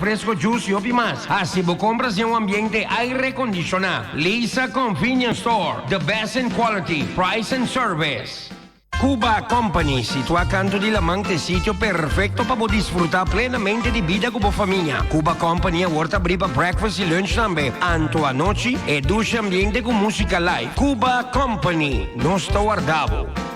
refresco, juice y más. Así vos compras en un ambiente aire acondicionado. Lisa Convenience Store, the best in quality, price and service. Cuba Company, situado a canto di Lamante, sitio perfetto per disfrutar plenamente di vida con famiglia. Cuba Company è ora apriva breakfast e lunch también, anto a noci e duce ambiente con musica live. Cuba Company, non sto guardavo.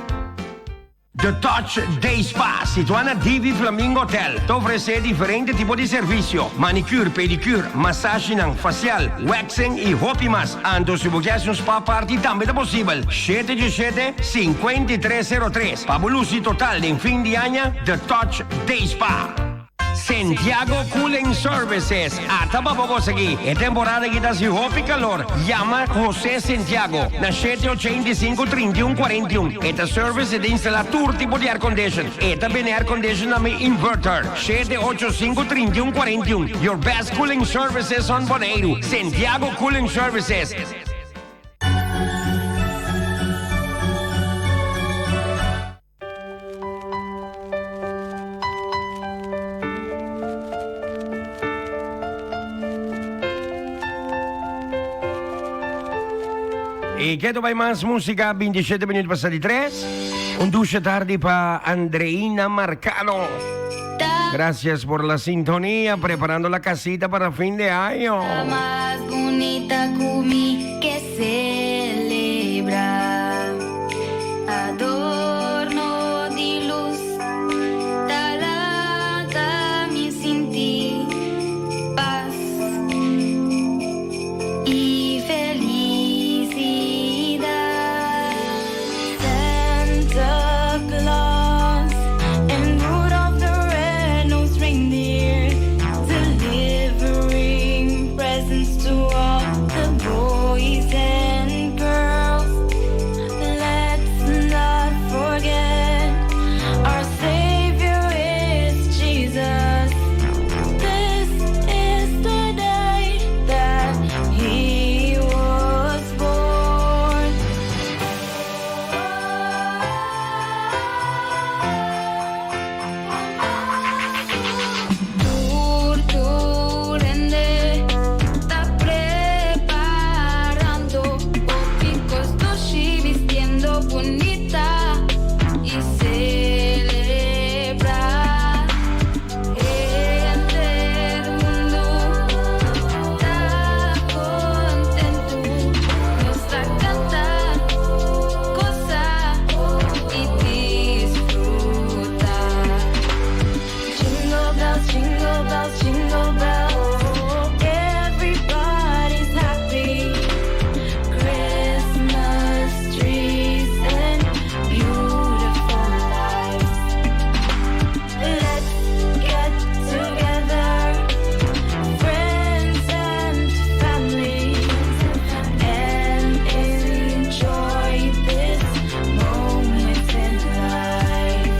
The Touch Day Spa, situata a Divi Flamingo Hotel. Ti offre differenti tipi di servizio: manicure, pedicure, massaging facial, waxing e hopi mas. Anto si vuoi un spa party también è possibile. 717-5303. Pabulusi total in fin di anno, The Touch Day Spa. Santiago Cooling Services. Ataba poco seguì. È temporada che da si hopi calor. Chiama José Santiago. Na 785-3141. Eta service ed installa tutto tipo di air condition. Eta bene air condition na mi inverter. 785-3141. Your best cooling services on Bonaire. Santiago Cooling Services. E chiedo vai más musica, 27 minuti passati 3. Un duce tardi pa Andreina Marcano. Gracias por la sintonía, preparando la casita para fin de año. La más bonita Kumi que celebra. Adorno di luz, talaga mi sin ti, paz y felicidad. Santa Claus and Rudolph the Red-Nosed Reindeer, delivering presents to all the boys and girls. Let's not forget our Savior is Jesus. This is the day that He was born. Turturende está preparando boticos, doshi vistiendo bonita y celebra. El mundo está contento, nos da cantar, gozar y disfrutar. Jingle bells, jingle bells, jingle bells. Everybody's happy. Christmas trees and beautiful lights. Let's get together, friends and families, and enjoy this moment in life.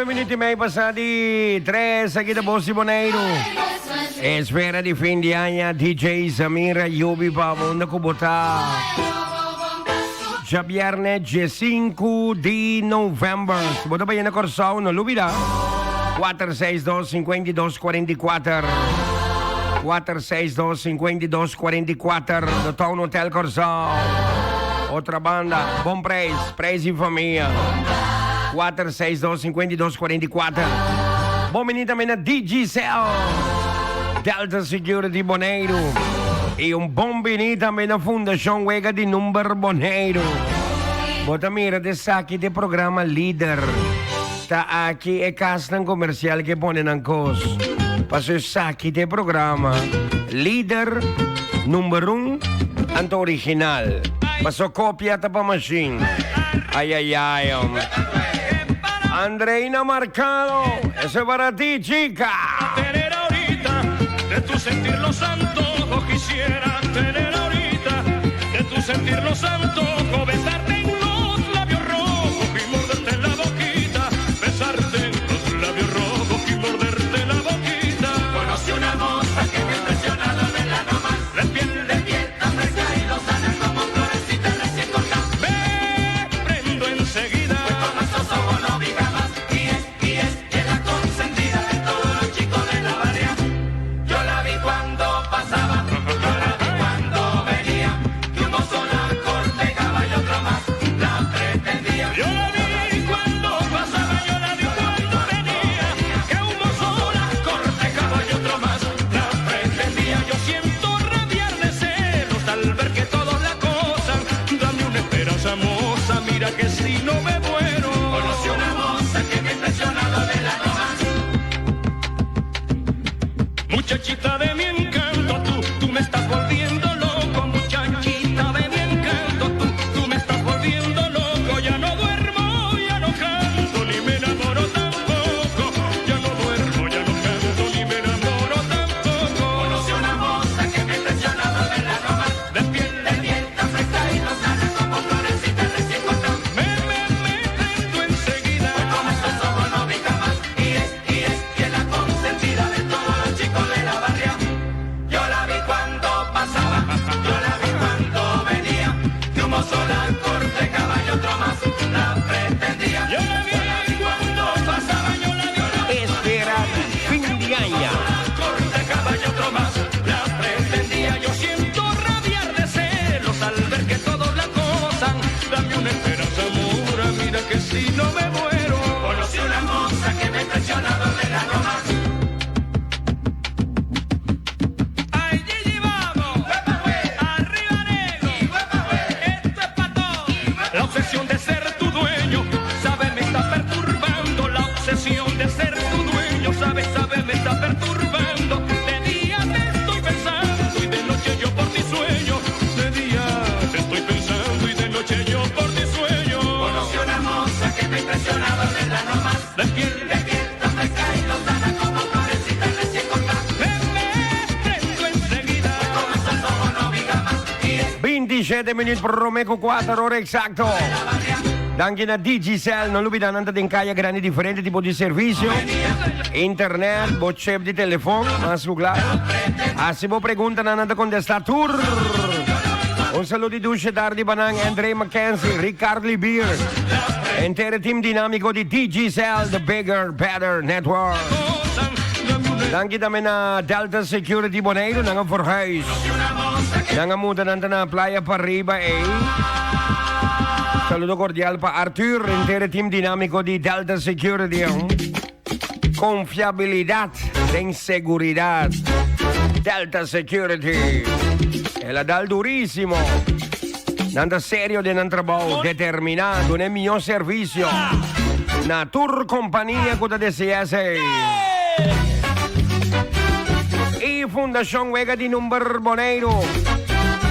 Minuti e mezzo passati 3, seguite Bossi Bonaire. E sfera di fin di anno, DJ Samira Yubi Pavonda Kubota. Già viernes 5 di novembre. Kubota pa yan na Corsao, no lubida. 462-5244. 462-5244. The Town Hotel Corsao. Otra banda, Bon Praise, Praise in Famiglia. 462-5244. Buon venita a Digicel, Delta Security Bonaire. E un buon venita a Fundación Wega di Number Bonaire. Botamira de saki de programa Leader. Sta aqui e castan comercial che pone nan cos. Passo saki de programa Leader number 1 anto original. Passo copia tapa machine. Ay, ay, ay, Andreina Marcano, ese es para ti, chica. Tener ahorita de tu sentir los santos. 27 minutos por Romeco 4 horas exacto. Danke na Digicel, non olvidar nada de kaya grande diferente tipo de serviço, internet, botchep de telefone, mas claro. Se você pergunta nada contestar tur. Un saluto di Duce Dardi Banang, Andre Mackenzie, Ricardo Libier, intero team dinamico di Digicel, the bigger, better network. Danke namin na Delta Security Bonaire, nang verhuis. Nang muda na Playa Pariba, Saludo cordial pa Arthur, intero team dinamico di Delta Security. Confiabilidad en seguridad. Delta Security. E la dal durissimo. Nanda serio de nan trabajo, determinado, nel mio servizio. Na tour compagnia con DCS. E Fundación Vega di Number Boneiro.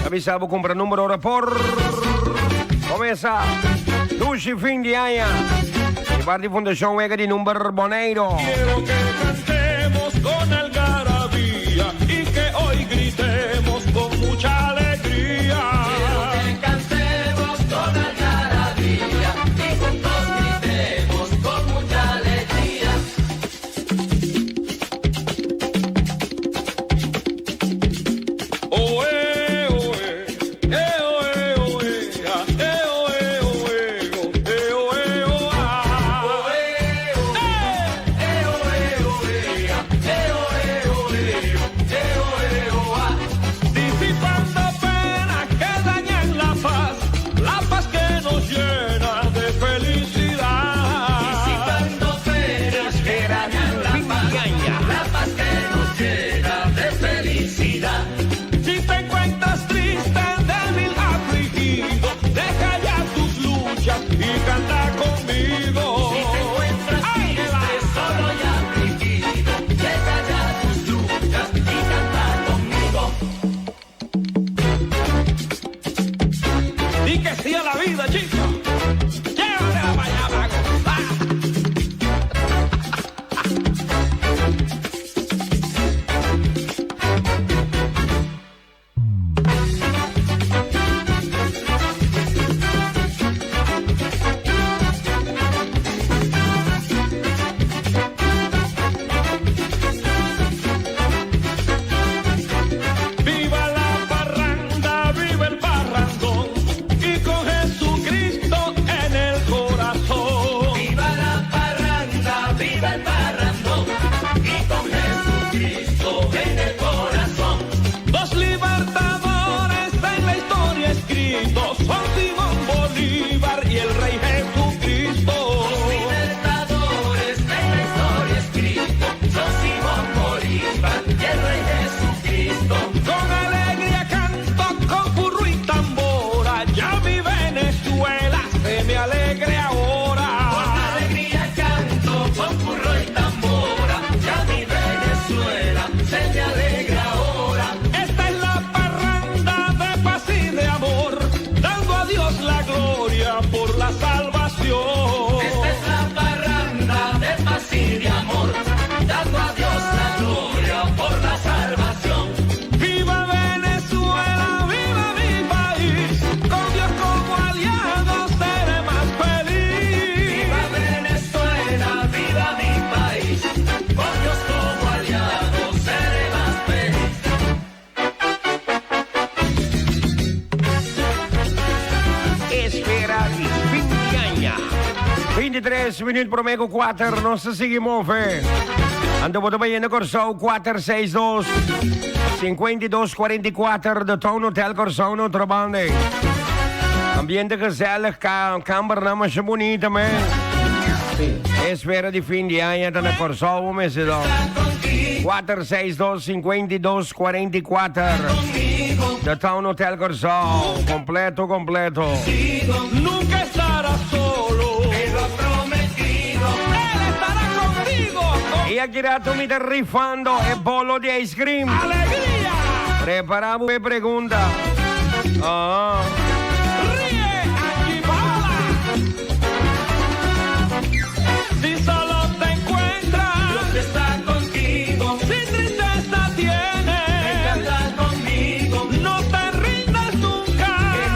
Avisavo compra numero ora por. Comienza. Luci fin di año. Y parte Fundación Vega di Number Boneiro. Quiero que cantemos con algarabía y que hoy gritemos con mucha alegría. Quiero que cantemos con algarabía y juntos gritemos con mucha alegría. Oe, oe, oe, oe, disipando penas que dañan la paz que nos llena de felicidad. Disipando penas que dañan la paz que nos llena de felicidad. Si te encuentras triste, débil, afligido, deja ya tus luchas y canta conmigo. Si te encuentras triste, solo y afligido, deja ya tus luchas y canta conmigo. Di que sí a la vida, chica. Llévatela para allá, vago. Viva la parranda, viva el parrandón y con Jesucristo en el corazón. Viva la parranda, viva el parrandón y con Jesucristo en el corazón. Dos libertadores en la historia escritos son Simón Bolívar y el Rey Jesucristo. Libertadores en la historia escrito son Simón Bolívar y el Rey Jesucristo. Con alegría canto, con burro y tambora, ya mi Venezuela se me alegre ahora. Con alegría canto, con burro y tambora, ya mi Venezuela se me alegra ahora. Esta es la parranda de paz y de amor, dando a Dios la gloria por la salvación. Esta es la parranda de paz y de amor, dando a Dios la gloria por la salvación. Viva Venezuela, viva mi país, con Dios como aliado seré más feliz. Viva Venezuela, viva mi país, con Dios como aliado seré más feliz. Esperati, Pinganha. 23 minutos por Meco 4, não se seguimos, fé. Ando boto bem Corsão 462 5244 de Town Hotel Corsão no Trabande. Ambiente gezellig, kamer namens bonita, man. Espera de fim de ano, tá na Corsão, mas é 462 5244 de Town Hotel Corsão. Completo. Nunca estarás solo, Te lo he prometido, Él estará contigo con E aqui rato mi tá rifando e bolo de ice cream. alegría. Preparamos a pergunta. Ríe, aquí bala. Si solo te encuentras, Dios está contigo, si tristeza tienes, canta conmigo, no te rindas nunca. que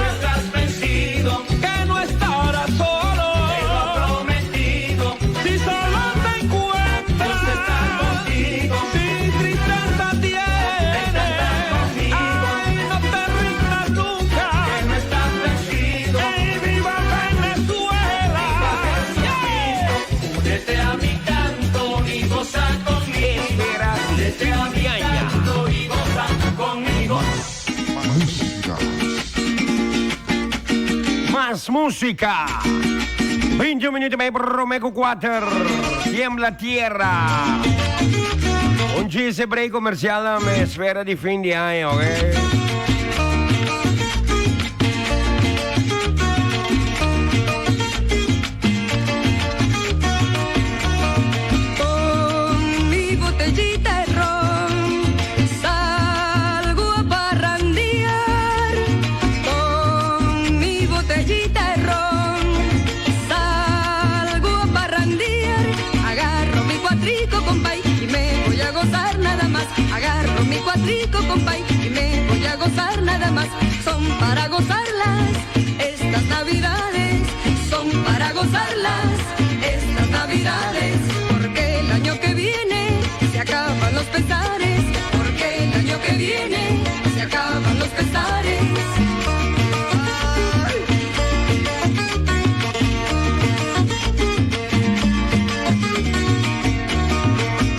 Más música. 21 minutos y medio por Romeco 4. Tiembla tierra. Un chiste break comercial me espera de fin de año, ¿ok? Con mi botellita de ron salgo a parrandear. Con mi botellita de ron salgo a parrandear. Agarro mi cuatrico, compay, y me voy a gozar nada más. Agarro mi cuatrico, compay, y me voy a gozar nada más. Son para gozarlas estas navidades, son para gozarlas estas navidades. Porque el año que viene se acaban los pesares, porque el año que viene se acaban los pesares.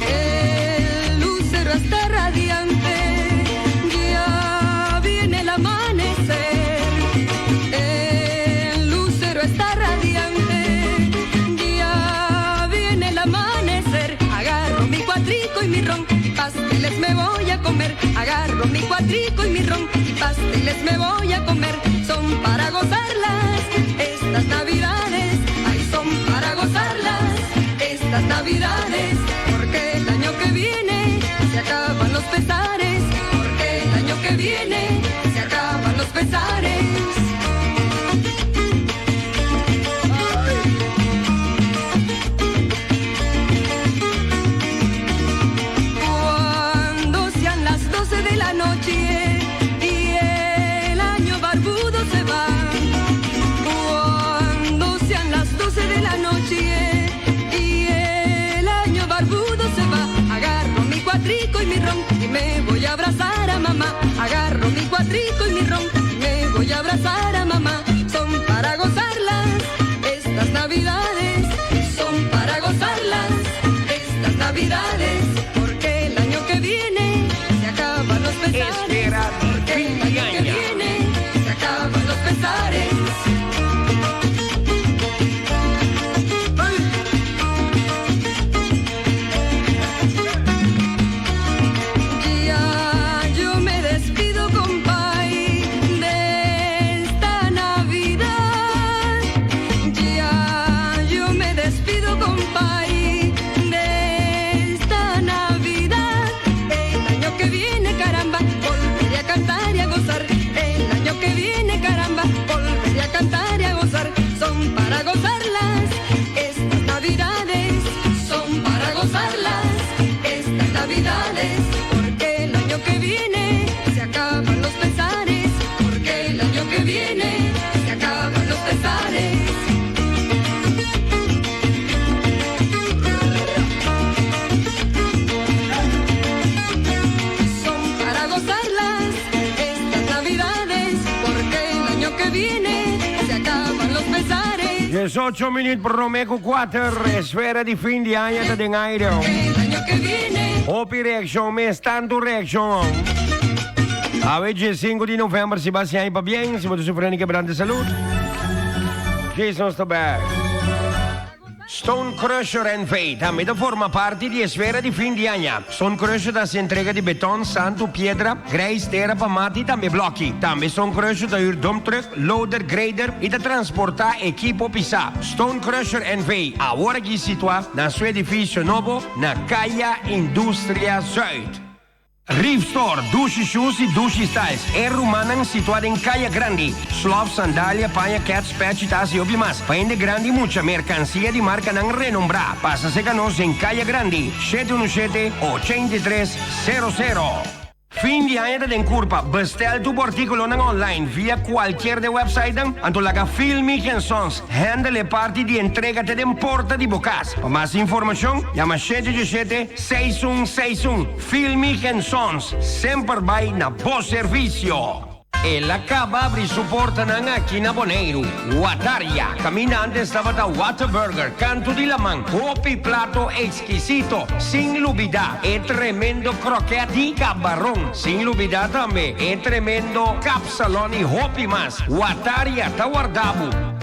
El lucero está radiante, ya viene el amanecer. El lucero está radiante, ya viene el amanecer. Agarro mi cuatrico y mi ron, y pasteles me voy a comer. Agarro mi cuatrico y mi ron, y pasteles me voy a comer. Son para gozarlas estas navidades, ay, son para gozarlas estas navidades. Porque el año que viene se acaban los pesares, porque el año que viene se acaban los pesares. Cuando sean las 12 de la noche y el año barbudo se va. Cuando sean las 12 de la noche y el año barbudo se va. Agarro mi cuatrico y mi ron y me voy a abrazar a mamá. Agarro mi cuatrico y mi ron y me voy a abrazar a mamá. Son para gozarlas estas navidades, son para gozarlas estas navidades. Porque el año que viene se acaban los pesares. Espera Porque el año que viene se acaban los pesares. Ya yo me despido, compay, de esta Navidad. Ya yo me despido, compay, de esta Navidad. El año que viene, caramba, volveré a cantar y a gozar. El año que viene, caramba, volveré a cantar y a gozar. Son para gozarlas estas navidades, son para gozarlas estas navidades. Porque el año que viene se acaban los pesares, porque el año que viene se acaban los pesares. Son para gozarlas estas navidades, porque el año que viene se acaban los pesares. 18 minutos por Romeco 4. Espera de fin de año te den aire. El año que viene Opi reaction, me tanto reaction. A ver, 5 de novembro, se vai aí para bem, se você sofrer quebrante de saúde. Jason Stober. Stone Crusher and Fate também forma parte de esfera de fim de ano. Stone Crusher dá entrega de beton, santo, pedra, grés, terra, mate e também bloque. Também Stone Crusher dá dump truck, loader, grader e dá transportar equipo pisar. Stone Crusher and Fate, agora aqui situado na seu edifício novo, na Caia Indústria Zuid. Reef Store, douche shoes e douche styles. É Rumanan situado em Caia Grande. Slof, sandália, panha, cats, patch, tas e obimas. Paende grande muita mercancia de marca não renombrada. Passa-se canos em Caia Grande. 717-8300. Fin de año de curva, bestel tu artículo online via cualquier de website, antolaga Filmic & Sons, handle parte de entrega te den porta de bocas. Para más información, llama 717-6161. Filmic & Sons, sempre vai na bom servicio. El acaba abrir su porta ng Kinaboneiro. Wataria, caminante estaba da Whataburger, canto di lamang, hopi plato exquisito, sin lubida, e tremendo croquete di cabarón, sin lubida también, e tremendo capsaloni hopi mas, Wataria tawardabu.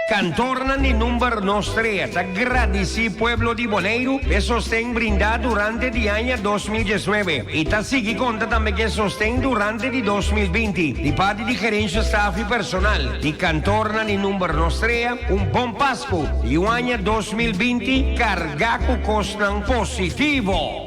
Cantorna ni number nostre, agradeci pueblo di Boneiro e sostén brindado durante di anno 2019. E ta sigi conta también che sostén durante di 2020. Di parte di gerencia staff e personal. Di Cantorna ni number nostre, un buon Pasco. E un anno 2020 cargaco costan positivo.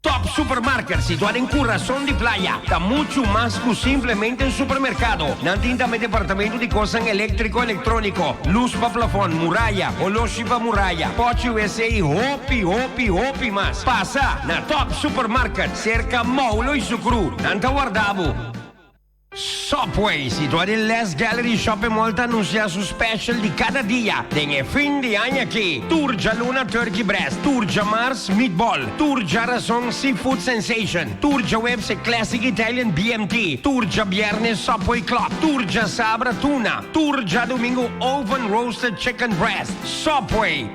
Top Supermarket, situado en Corazón de Playa. Está mucho más que simplemente un supermercado. Nanditame departamento de cosas eléctrico, electrónico, luz para plafón, muralla, oloshi para muralla, poche USA y hopi más. Pasa na Top Supermarket, cerca Maulo y Sucru. Nanta Guardabo. Subway, situado en Les Gallery Shopping Mall, anuncia su special di cada dia. Den fin di anno aquí. Turja Luna Turkey Breast, Turja Mars Meatball, Turja Razón Seafood Sensation, Turja Webs Classic Italian BMT, Turja Viernes Subway Club, Turja Sabra Tuna, Turja Domingo Oven Roasted Chicken Breast. Subway,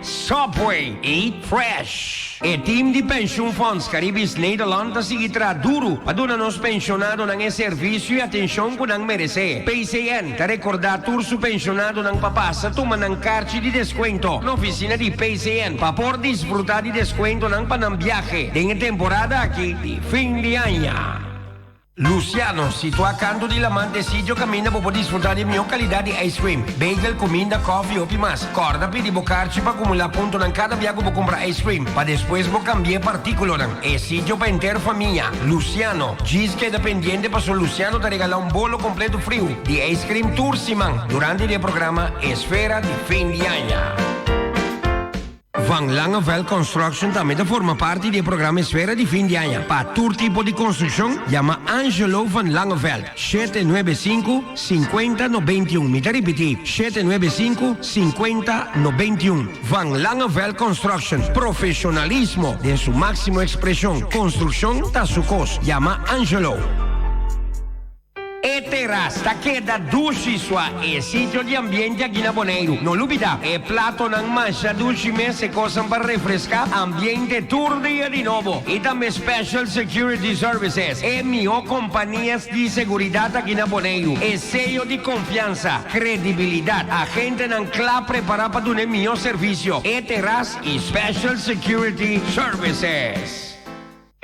eat fresh. E team di Pension Funds Caribis Nederland sigitra duro paduna nos pensionado ng serviço e atenção ko nang merece. PCN, ta recordar tour su pensionado ng papasa tuman ng carci di descuento na oficina di PCN pa por disfrutar di descuento ng panambiaje den temporada aquí di fin di año. Luciano, situato accanto di Lamante Sidio, cammina per disfruttare di mia qualità di ice cream, bagel, comida, coffee o pimas. Corda per bocarci per accumulare punto in cada viaggio per comprare ice cream, per después per cambiare particolare. E Sidio per intera famiglia. Luciano, gis che dependiente per Luciano ti regala un bolo completo frio di ice cream tour Simang durante il programma Esfera di fin di anno. Van Langevel Construction también forma parte del programa Esfera de fin de año. Para todo tipo de construcción, llama Angelo Van Langevel. 795-5091. Me te repetí, 795-5091. Van Langevel Construction. Profesionalismo de su máxima expresión. Construcción ta su cos. Llama Angelo. E terrasta queda duci sua e sitio di ambiente a Kinaboneiro. Non lubida, e plato nan mancha duci mese cosa per refrescar ambiente tour dia di nuovo. E también special security services. E mio compañías di seguridad a Kinaboneiro. E sello di confianza, credibilidad. Agente nan cla prepara para un mio servicio. E terras y special security services.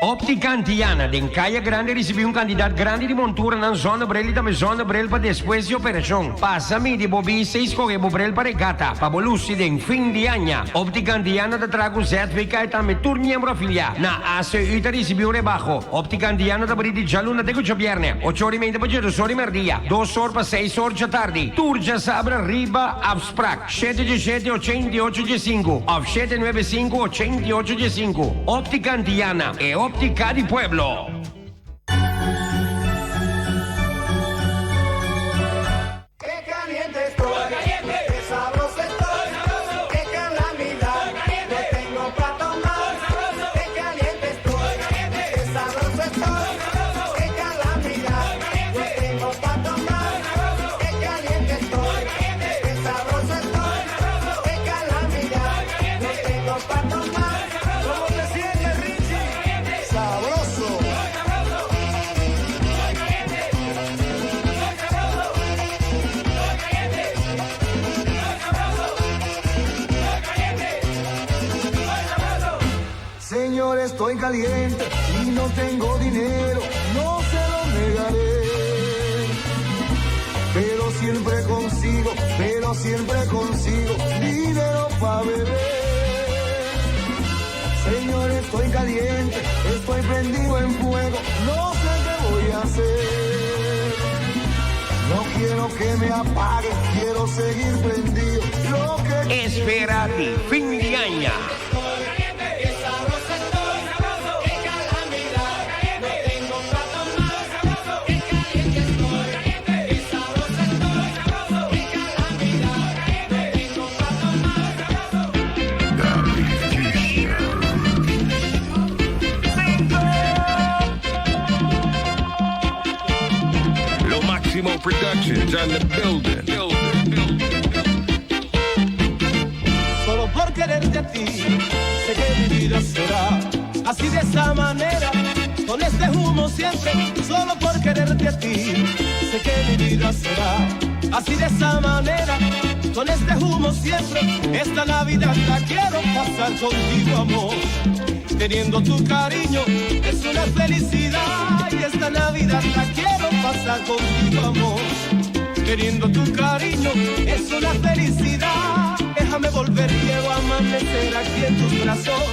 Óptica Antiana, en Calle Grande recibió un candidato grande de montura en zona Brel y también zona Brel para después de operación. Pásame de Bobby 6 coge Brel para gata, para Bolusi en fin de año. Óptica Antiana te trago un certificado y también tu miembro afiliado. Na ACU te recibió un rebajo. Óptica Antiana te brindi già luna de cucho viernes. 8 ore y media para 2 ore y media. 2 ore para 6 ore già tardi. Turgia Sabra Riba Abstract. 717-88-5. Of 795-88-5. Óptica Antiana e Óptica di Pueblo. Qué caliente estoy, qué sabroso estoy, qué calamidad, no tengo para tomar. Qué caliente estoy, qué sabroso estoy, qué calamidad, no tengo para tomar. Qué caliente estoy, qué sabroso estoy, qué calamidad, no tengo para tomar. ¿Cómo te sientes, Richie? Sabroso. Señor, estoy caliente y no tengo dinero, no se lo negaré. Pero siempre consigo dinero para beber. Señor, estoy caliente, estoy prendido en fuego, no sé qué voy a hacer. No quiero que me apague, quiero seguir prendido. Lo que Esfera de fin de año. Maximo Productions on the building. Solo por quererte a ti, sé que mi vida será así de esa manera, con este humo siempre. Solo por quererte a ti, sé que mi vida será así de esa manera, con este humo siempre. Esta Navidad la quiero pasar contigo, amor, teniendo tu cariño es una felicidad. Y esta Navidad la quiero pasar contigo, amor, teniendo tu cariño es una felicidad. Déjame volver, quiero amanecer aquí en tus brazos,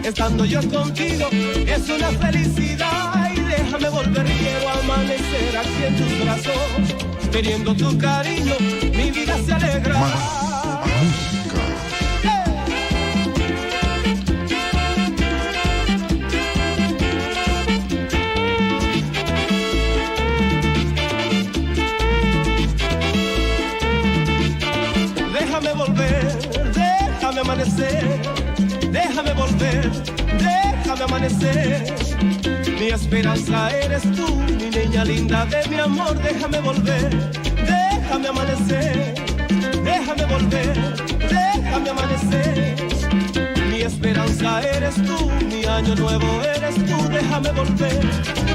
estando yo contigo es una felicidad. Y déjame volver, quiero amanecer aquí en tus brazos, teniendo tu cariño mi vida se alegra. Déjame volver, déjame amanecer, déjame volver, déjame amanecer. Mi esperanza eres tú, mi niña linda de mi amor. Déjame volver, déjame amanecer, déjame volver, déjame amanecer. Mi esperanza eres tú, mi año nuevo eres tú. Déjame volver,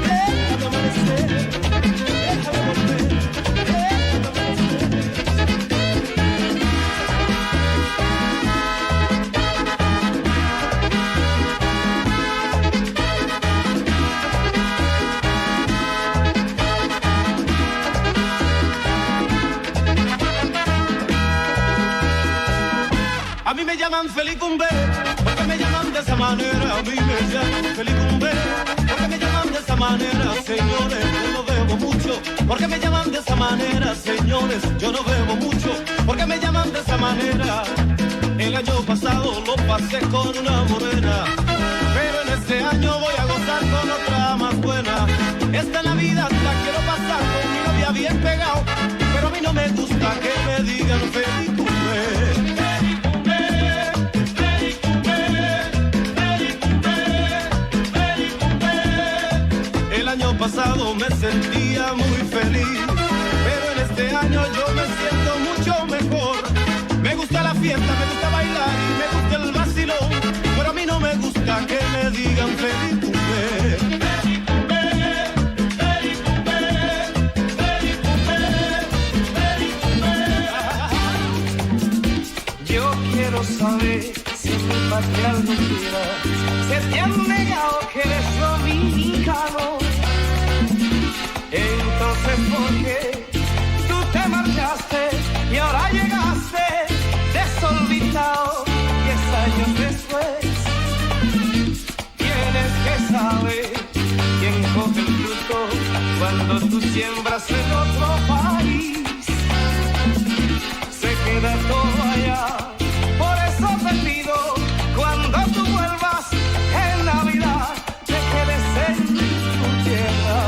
déjame amanecer, déjame volver. A mí me llaman Felicumbe, porque me llaman de esa manera. A mí me llaman Felicumbe, porque me llaman de esa manera. Señores, yo no bebo mucho, porque me llaman de esa manera. Señores, yo no bebo mucho, porque me llaman de esa manera. El año pasado lo pasé con una morena, pero en este año voy a gozar con otra más buena. Esta Navidad la quiero pasar con mi novia bien pegado, pero a mí no me gusta que me digan Felicumbe. Pasado me sentía muy feliz, pero en este año yo me siento mucho mejor. Me gusta la fiesta, me gusta bailar y me gusta el vacilón, pero a mí no me gusta que me digan Felicumbe. Felicumbe, Felicumbe, Felicumbe, Felicumbe. Yo quiero saber si es culpa que algún día se te han negado que eres dominicano. Entonces, ¿por qué tú te marchaste y ahora llegaste desolvidado 10 años después? Tienes que saber quién coge el fruto cuando tú siembras en otro país. Se queda todo allá, por eso te pido, cuando tú vuelvas en Navidad, te quedes en tu tierra.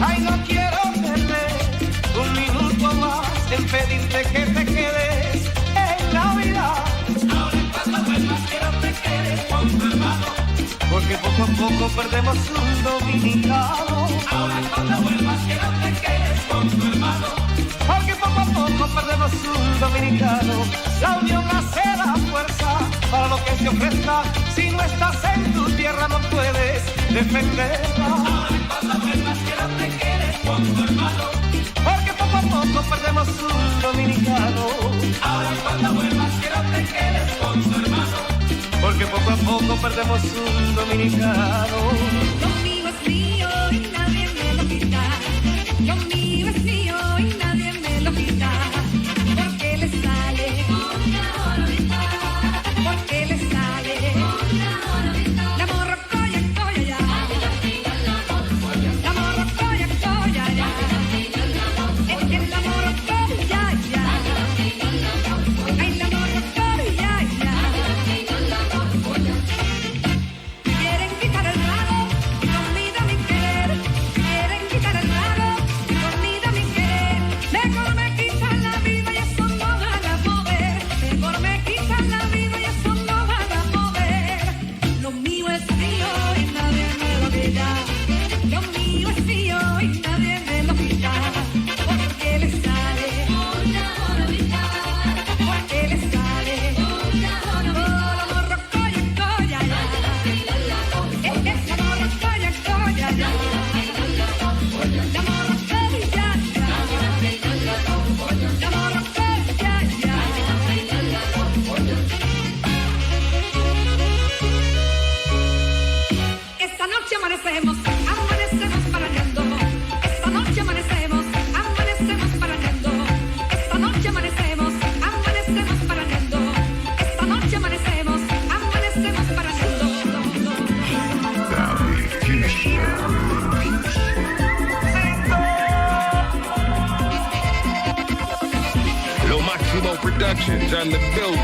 Ay, no quiero perder un minuto más en pedirte que te quedes en Navidad. Ahora cuando vuelvas quiero te quedes con tu hermano, porque poco a poco perdemos un dominicano. Ahora cuando vuelvas quiero te quedes con tu hermano, porque poco a poco perdemos un dominicano. La unión hace la fuerza para lo que se ofrezca. Si no estás en tu tierra no puedes defenderla. Ahora cuando vuelvas quiero te quedes con tu hermano, porque poco a poco perdemos un dominicano. Ahora cuando vuelvas quiero te quedes con tu hermano, porque poco a poco perdemos un dominicano. Conmigo es mío y nadie me lo quita. Conmigo es mío y nadie me lo quita. Porque le sale porque le sale la morrocoya, coya ya. La morrocoya, coya ya. Es que la morrocoya ya. Ay, la morrocoya ya. Quieren quitar el rabo Flow Productions on the building.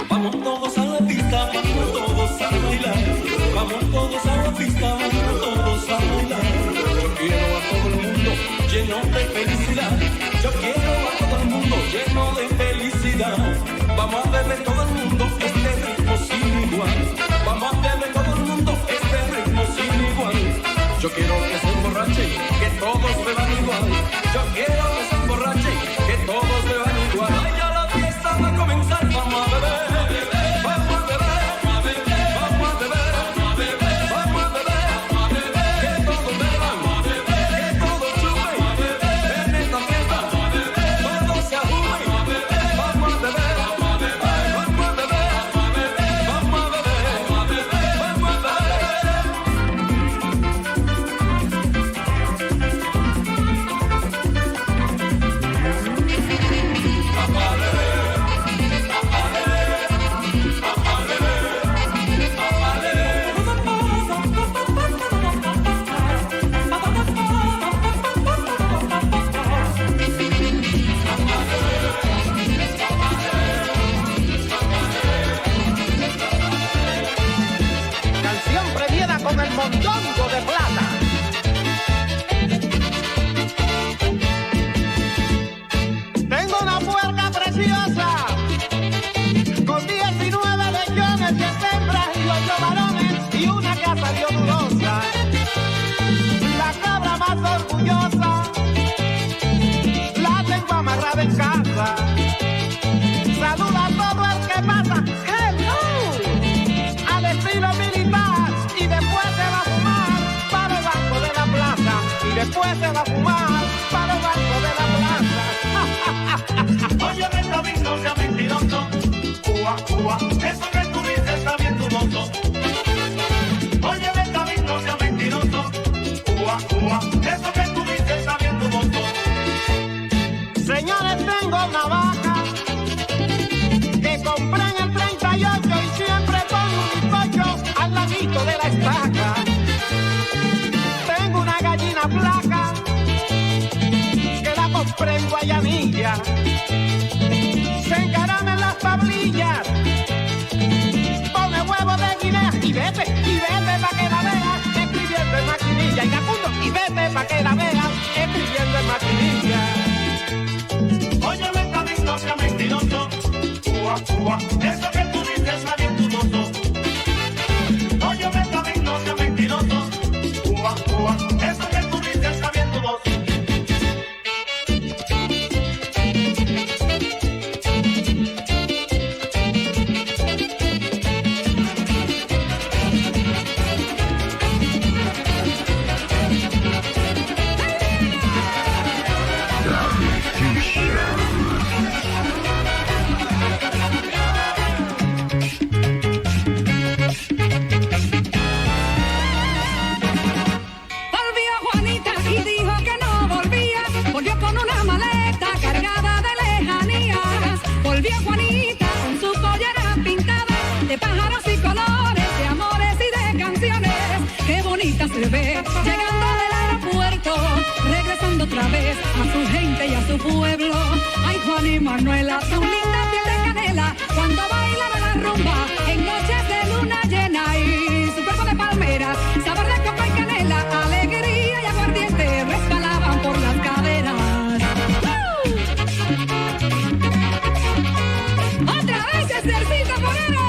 Vamos todos a la pista, vamos todos a bailar. Vamos todos a la pista, vamos todos a bailar. Yo quiero a todo el mundo lleno de felicidad. Yo quiero a todo el mundo lleno de felicidad. Vamos a beber todo el mundo este ritmo sin igual. Vamos a beber todo el mundo este ritmo sin igual. Yo quiero que se emborrachen, que todos beban igual. Yo quiero que se emborrachen, que todos beban igual. Ay, ya la fiesta va a comenzar, vamos a beber. Después se va a fumar para el banco de la plaza. Oye, ven, David, no sea mentiroso. Cuba, Cuba, eso que tú dices está bien dudoso. Oye, ven, David, no sea mentiroso. Cuba, Cuba, eso que tú dices está bien dudoso. Señores, tengo una vaca que compré en el 38 y siempre pongo un bizcocho al ladito de la estaca. Tengo una gallina flaca que la compré en Guayanilla. Se encarama en las tablillas, pone huevo de guinea y vete pa' que la veas escribiendo en maquinilla. Y Gacundo, y vete pa' que la veas escribiendo en maquinilla. Oye, ven, David, no sea mentiroso. Cuba, Cuba, eso que tú dices está bien dudoso. Oye, ven, David, no sea mentiroso. Cuba, Cuba, eso que tú dices está bien dudoso. Llegando del aeropuerto, regresando otra vez a su gente y a su pueblo. Ay, Juan y Manuela, su linda piel de canela, cuando bailan a la rumba en noches de luna llena. Y su cuerpo de palmera, sabor de coca y canela, alegría y aguardiente resbalaban por las caderas. ¡Otra vez ejercito porero!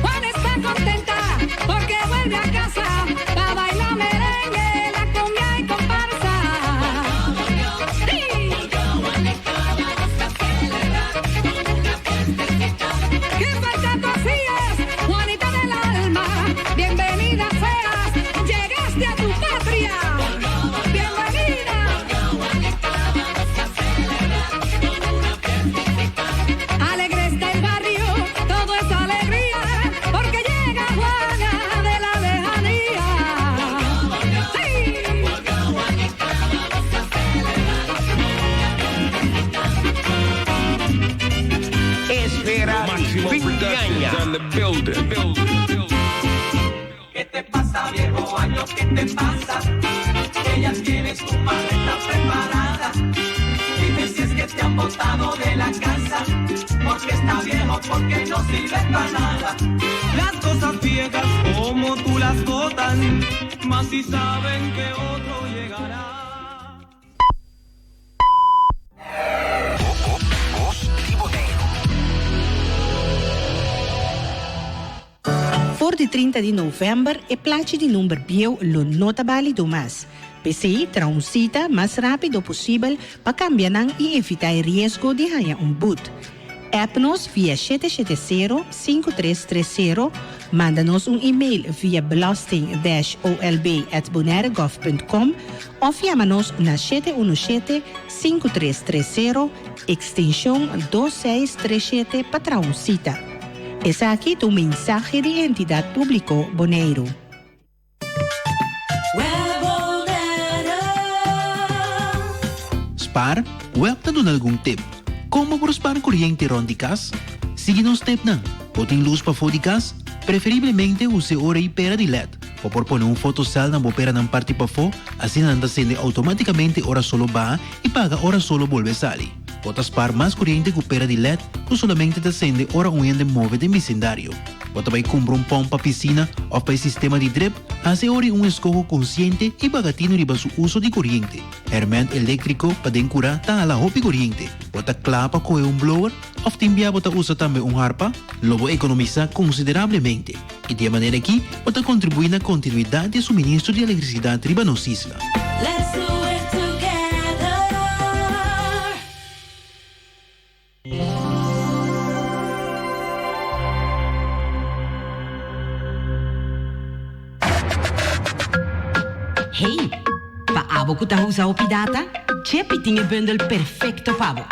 Juana está contenta porque on the building. ¿Qué te pasa, viejo año? ¿Qué te pasa? Que ya tienes tu maleta preparada. Dime si es que te han botado de la casa, porque está viejo, porque no sirve para nada. Las cosas viejas como tú las botan, más si saben que otro llegará. 30 de novembro e plaatje de número bio lo nota bali do mas. PCI terá cita mais rápido possível para cambiar e evitar o risco de ganhar boot. App-nos via 770-5330, manda-nos e-mail via belasting-olb@bonaire.gov.com ou chama-nos na 717-5330, extensão 2637 para cita. Esa aqui tu mensaje de entidad público Bonaire. Spar, web na doon algum tip. Como por spar kuryente ron di kas? Sige nos tip na. Poting luz pa fo di kas? Preferivelmente use ora e pera di LED. O por poner fotocell na bopera ng parte pa fo, assim nanda sende automaticamente ora solo ba e paga ora solo volve sali. Bota spar mais corriente com pera de LED que solamente acende ora de move de vecindário. Bota vai comprar pompa piscina ou para sistema de drip, hace ora escojo consciente e bagatino riba su uso de corriente. Herment elétrico para dencurar ta ala hopi corriente. Bota clapa com blower ou timbia bota usa também harpa, logo economiza consideravelmente. E de maneira que bota contribuir na continuidade de suministro de eletricidade riba nos isla. Let's do it together. Hey, paabo ku tahu sa Opidata? Chepi tinha bundle perfecto pabo.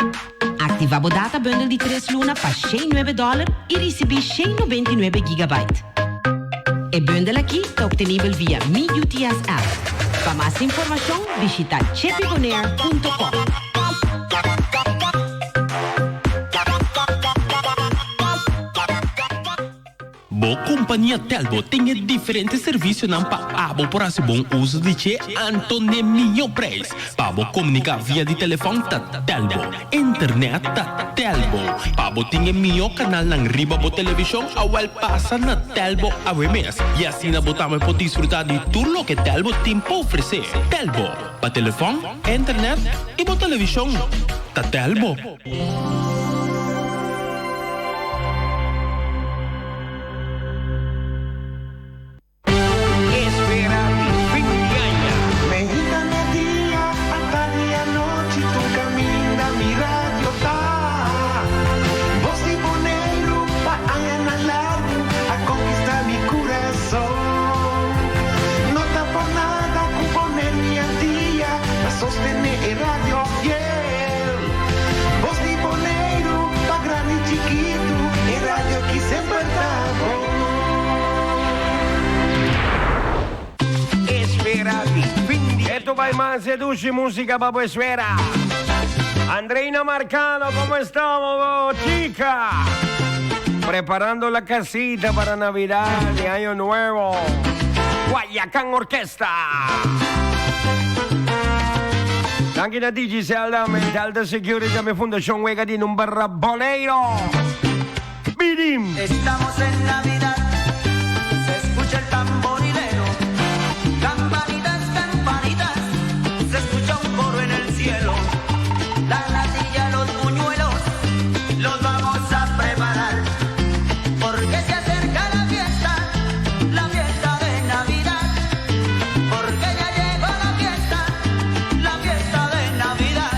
Activa o data bundle de 3 luna para $109 e recebi 199 GB. E bundle aqui está obtenível via Mi UTS app. Para mais informação, visita chepibonaire.com. Bo companhia Telbo tem diferentes serviços não para por esse bom uso de che Antônio Minho Preço. Para comunicar via de telefone tá Telbo, internet tá Telbo. Para tem melhor canal na riba bo televisão ao passa na Telbo a mês. E assim na botamos pode desfrutar de tudo o que Telbo tem para oferecer. Telbo, para telefone, internet e bo televisão tá Telbo. Esto va más seduce música para esfera. Andreina Marcano, ¿cómo estamos, chica? Preparando la casita para Navidad y Año Nuevo. Guayacán Orquesta. Anche da Digicel, Alta Security, mi Fundación Huega di un barra Bonaire. Bidim. Estamos en Navidad, se escucha el tamborilero. Campanitas, campanitas, se escucha un coro en el cielo. La natilla, los buñuelos, los vamos a preparar. Porque se acerca la fiesta de Navidad. Porque ya llegó la fiesta de Navidad.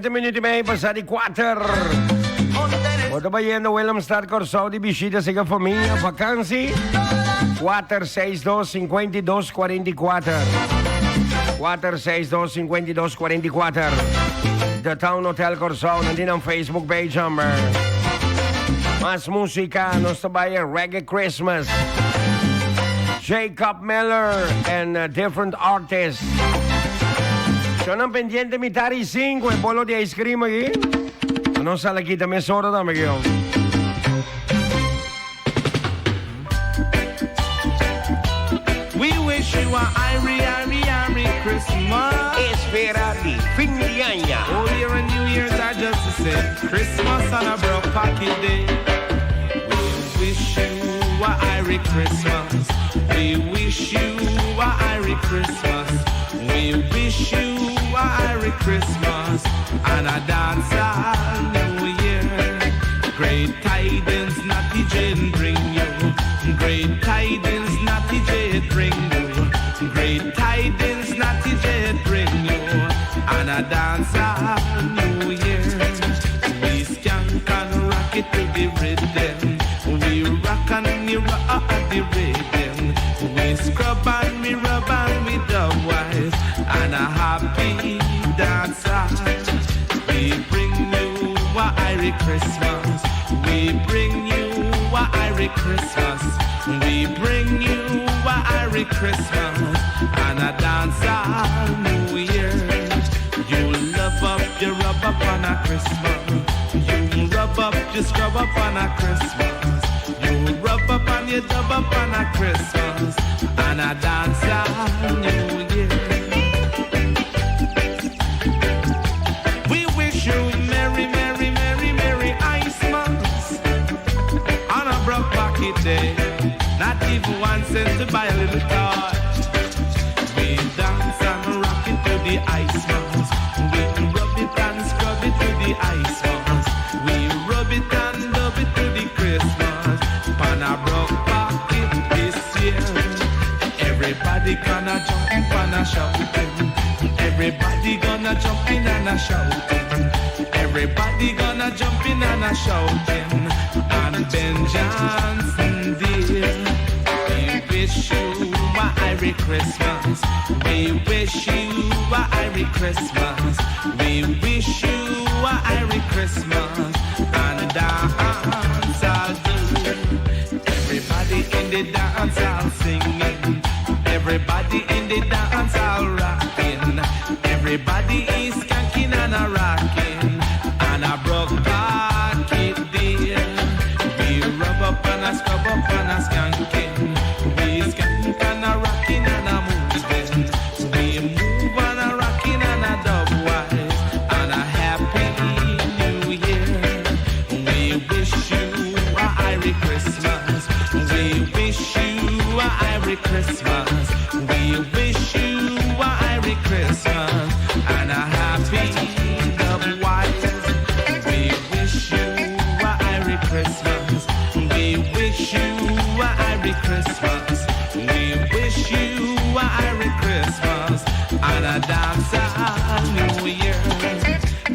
7 minuti e meio passati 4. Quando baiano William Star Corso di Biscita Sega Famiglia, vacanze 462-5244. 462-5244. The Town Hotel Corso, nandito ang Facebook page number. Mas musika, nostro bayan Reggae Christmas. Jacob Miller and different artists. Sono pendiente mitari 5, bolo di ice cream aquí. Non sa la kita me soro da me. We wish you a Iri Christmas. Esperati, fin di año. Old Year and New Year's are just the same. Christmas on a broke pocket day. We wish you a Iri Christmas. We wish you a Iri Christmas. We wish you a Iri Christmas and a dance all New Year. Great tidings, Natty Jane bring you. Great tidings, Natty Jane bring you. Great tidings, Natty Jane bring you. And a dance all New Year. We skank and rock it to the rhythm. We rock and we rock the rhythm. We scrub and we rub and we dub wise. And a happy dance. We bring you a Iri Christmas. We bring you a Iri Christmas. We bring you a Iri Christmas and a dance all New Year. You love up, you rub up on a Christmas. You rub up, you scrub up on a Christmas. You rub up and you dub up on a Christmas and a dance all New Year. We wish you merry, merry, merry, merry Christmas on a broke pocket day. Not even 1 cent to buy a little toy. We dance and rock it to the Icemas. We rub it and scrub it to the Icemas. We rub it and dub it to the Christmas. On a broke pocket this year. Everybody gonna jump in and a shouting. Everybody gonna jump in and a shouting. Everybody gonna jump in and a shouting. And Ben Johnson dear, we wish you a Iri Christmas. We wish you a Iri Christmas. We wish you a Iri Christmas. And dance all do. Everybody in the dance all singing. Everybody in the dance all rocking. Everybody is skanking and a rocking. And a broke pocket dear. We rub up and a scrub up and a skanking. We skank and a rocking and a moving. We move and a rocking and a dub wise. And a happy New Year. We wish you a Iri Christmas. We wish you a Iri Christmas. We wish you a Iri Christmas and a happy dub wise. We wish you a Iri Christmas. We wish you a Iri Christmas. We wish you a Iri Christmas and a dance all New Year.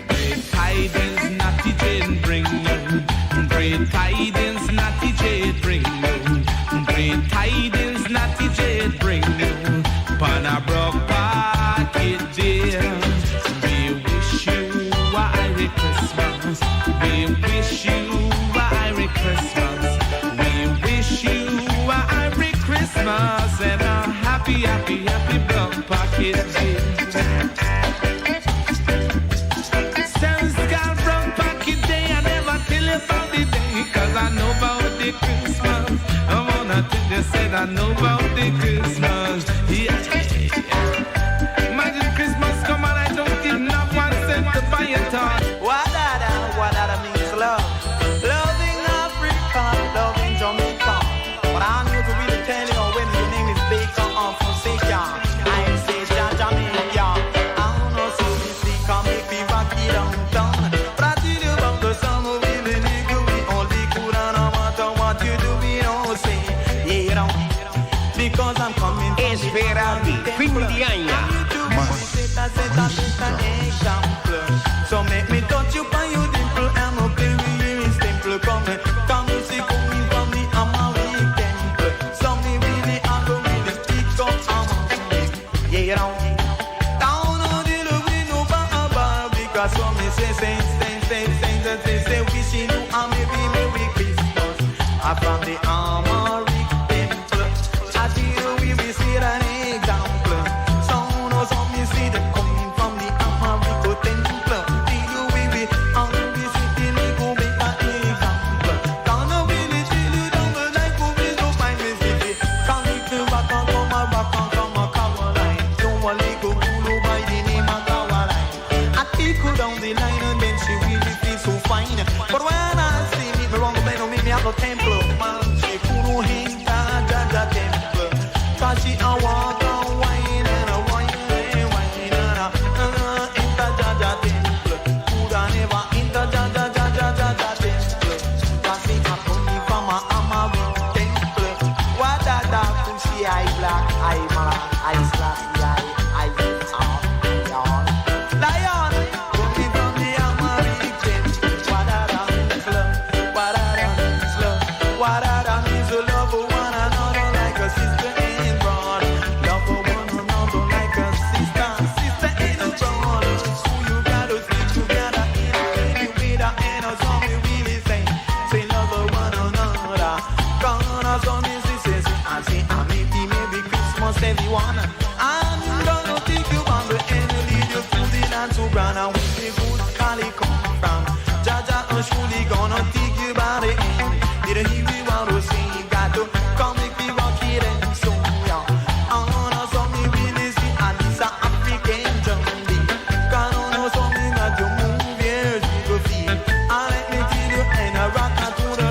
Great tidings, Natty Jane bring you. Great tidings, Natty Jane bring you. Great tidings, Natty Jane bring you. Pan a broke pocket dear. We wish you a Iri Christmas. We wish you a Iri Christmas. We wish you a Iri Christmas and a happy, happy, happy broke pocket dear. Since God broke pocket day, I never tell you about the day, 'cause I know about the Christmas. I wanna tell you, said I know about the Christmas. Yeah. Imagine Christmas come and I don't give not 1 cent to buy a toy. What that means love. Loving Africa, loving Jamaica. But I need to really tell you when your name is Baker or Fonseca. I say Jamaica. I don't know so easy, come make me rock it downtown. But I tell you about the song of really nigga, we only could and I want to what you do, we don't say. Yeah, because I'm coming say wishing you a Merry Christmas. From the Armory Temple, I tell we receive an example. Sound of some you see them coming from the Armory Temple. Till we sitting we go make an example. Down the village, till you down the line, go we go find me city. Come with the rock and come a Caroline. Don't want to go cool by the name of Caroline. I take her down the line and then she really feels so fine. But when I see me wrong, they don't meet me at the temple. Man, she couldn't hang the temple. Cause she a walk and wine and a wine and enter the temple. Coulda never enter the temple. Cause she a coming from a Amari temple. What da pussy eye black, eye black, eye slappy, eye lion, coming from the Amari temple. What I done is to love for one another like a sister and brother. Love for one another like a sister and a brother. So you gotta stick together in a way that ain't a song we really sing. Say love for one another. Gonna song is this I say I Merry Christmas everyone. I'm gonna take you on the end and lead you through the land to ground and where the good Cali come from. Jaja and surely gonna take you by the end. Didn't hear we want to sing, got to come make me rock it and so yeah. I wanna song me really see and this a African jungle. Got on no song me that you move here you go feel. I let me tell you and I rock to the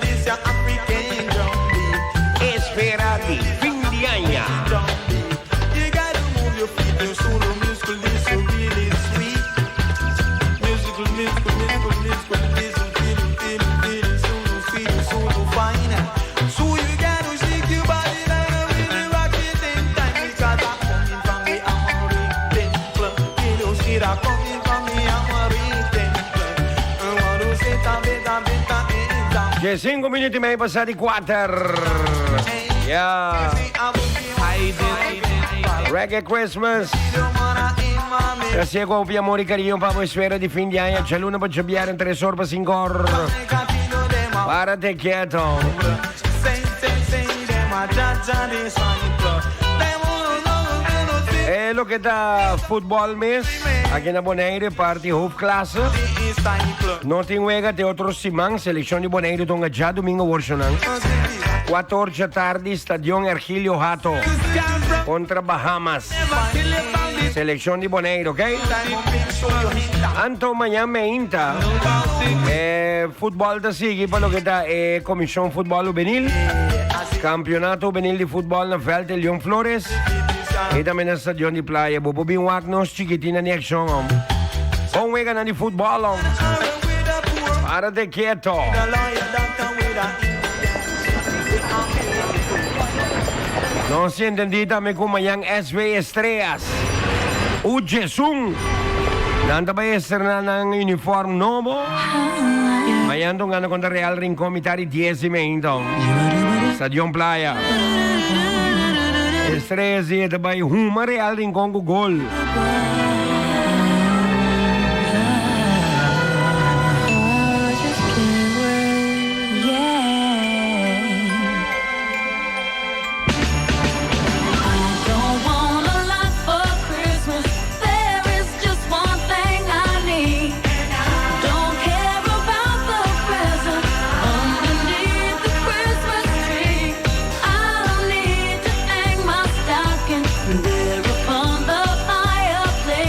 this a African jungle. Esperati, fin di agna. You gotta move your feet, your solo musical is so really sweet. Musical, so fine. So you gotta shake your body like a really rock it in time. Because I'm coming from the Amari Temple. You see that coming from the Amari Temple. I want to say beta. Che 5 minuti mai passati 4. Yeah. Reggae Christmas. Grazie a vi amori carinho para a esfera de fim de ano. C'è l'una per cambiare in 3 sorbe sin cor. Párate quieto. E lo che da football mes aquí na Bonaire party hoofdklasse. Nothing wega te otro simang selezione di Bonaire tonga già domingo worshonang. 14 tardi Stadion Ergilio Hato contra Bahamas. Selezione di Bonaire, ok? Anto mañana inta football da sigi quello che da Commission Football Juvenil. Campionato Juvenil di football na veld de Leon Flores. E da mena stadion di playa bobo bin wagnos chiquitina ni action om. Con wega na di football om. Párate quieto. Non si entendita me como yang SV Estrellas. Ujesung. Nanda ba essere ng uniform novo? Mayando nga na kontra Real Rincon mitari 10 meinto. Stadion Playa. Estrellas e dabei huma Real Rincon go gol. There upon the fireplace.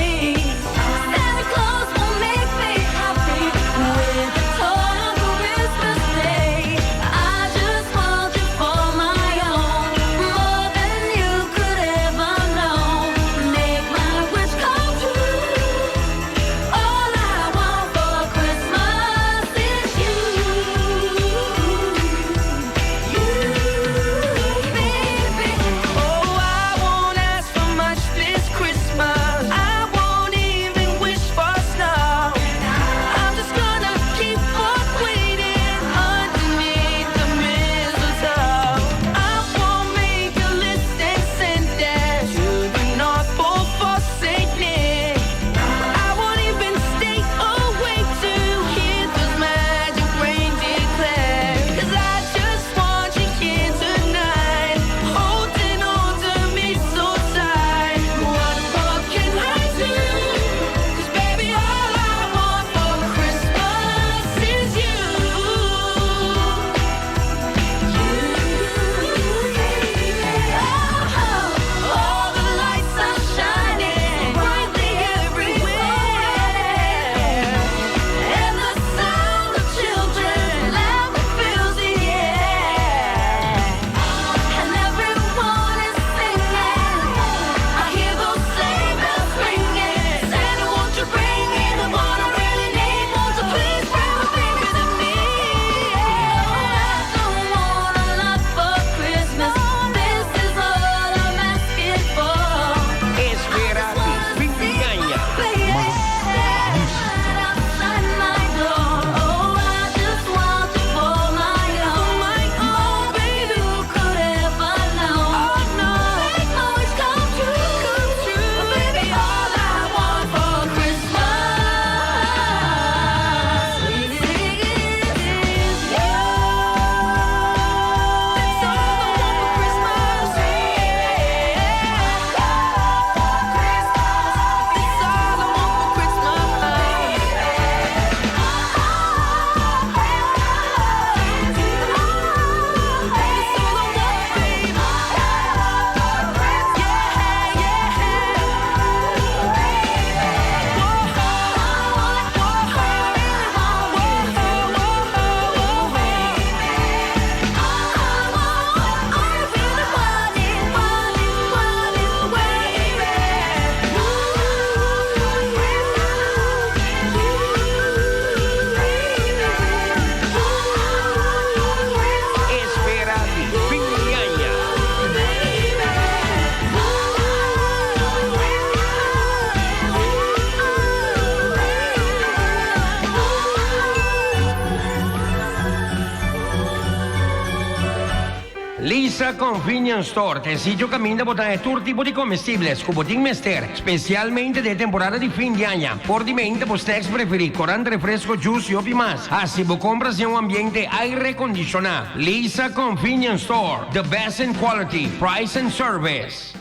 Lisa Convenience Store, te sitio cammina botar todo tipo de comestibles, cubotín mester, especialmente de temporada de fin de año. Por dimento, vos tex preferir corante refresco, juice y opi más. Así vos compras en un ambiente aire acondicionado. Lisa Convenience Store, the best in quality, price and service.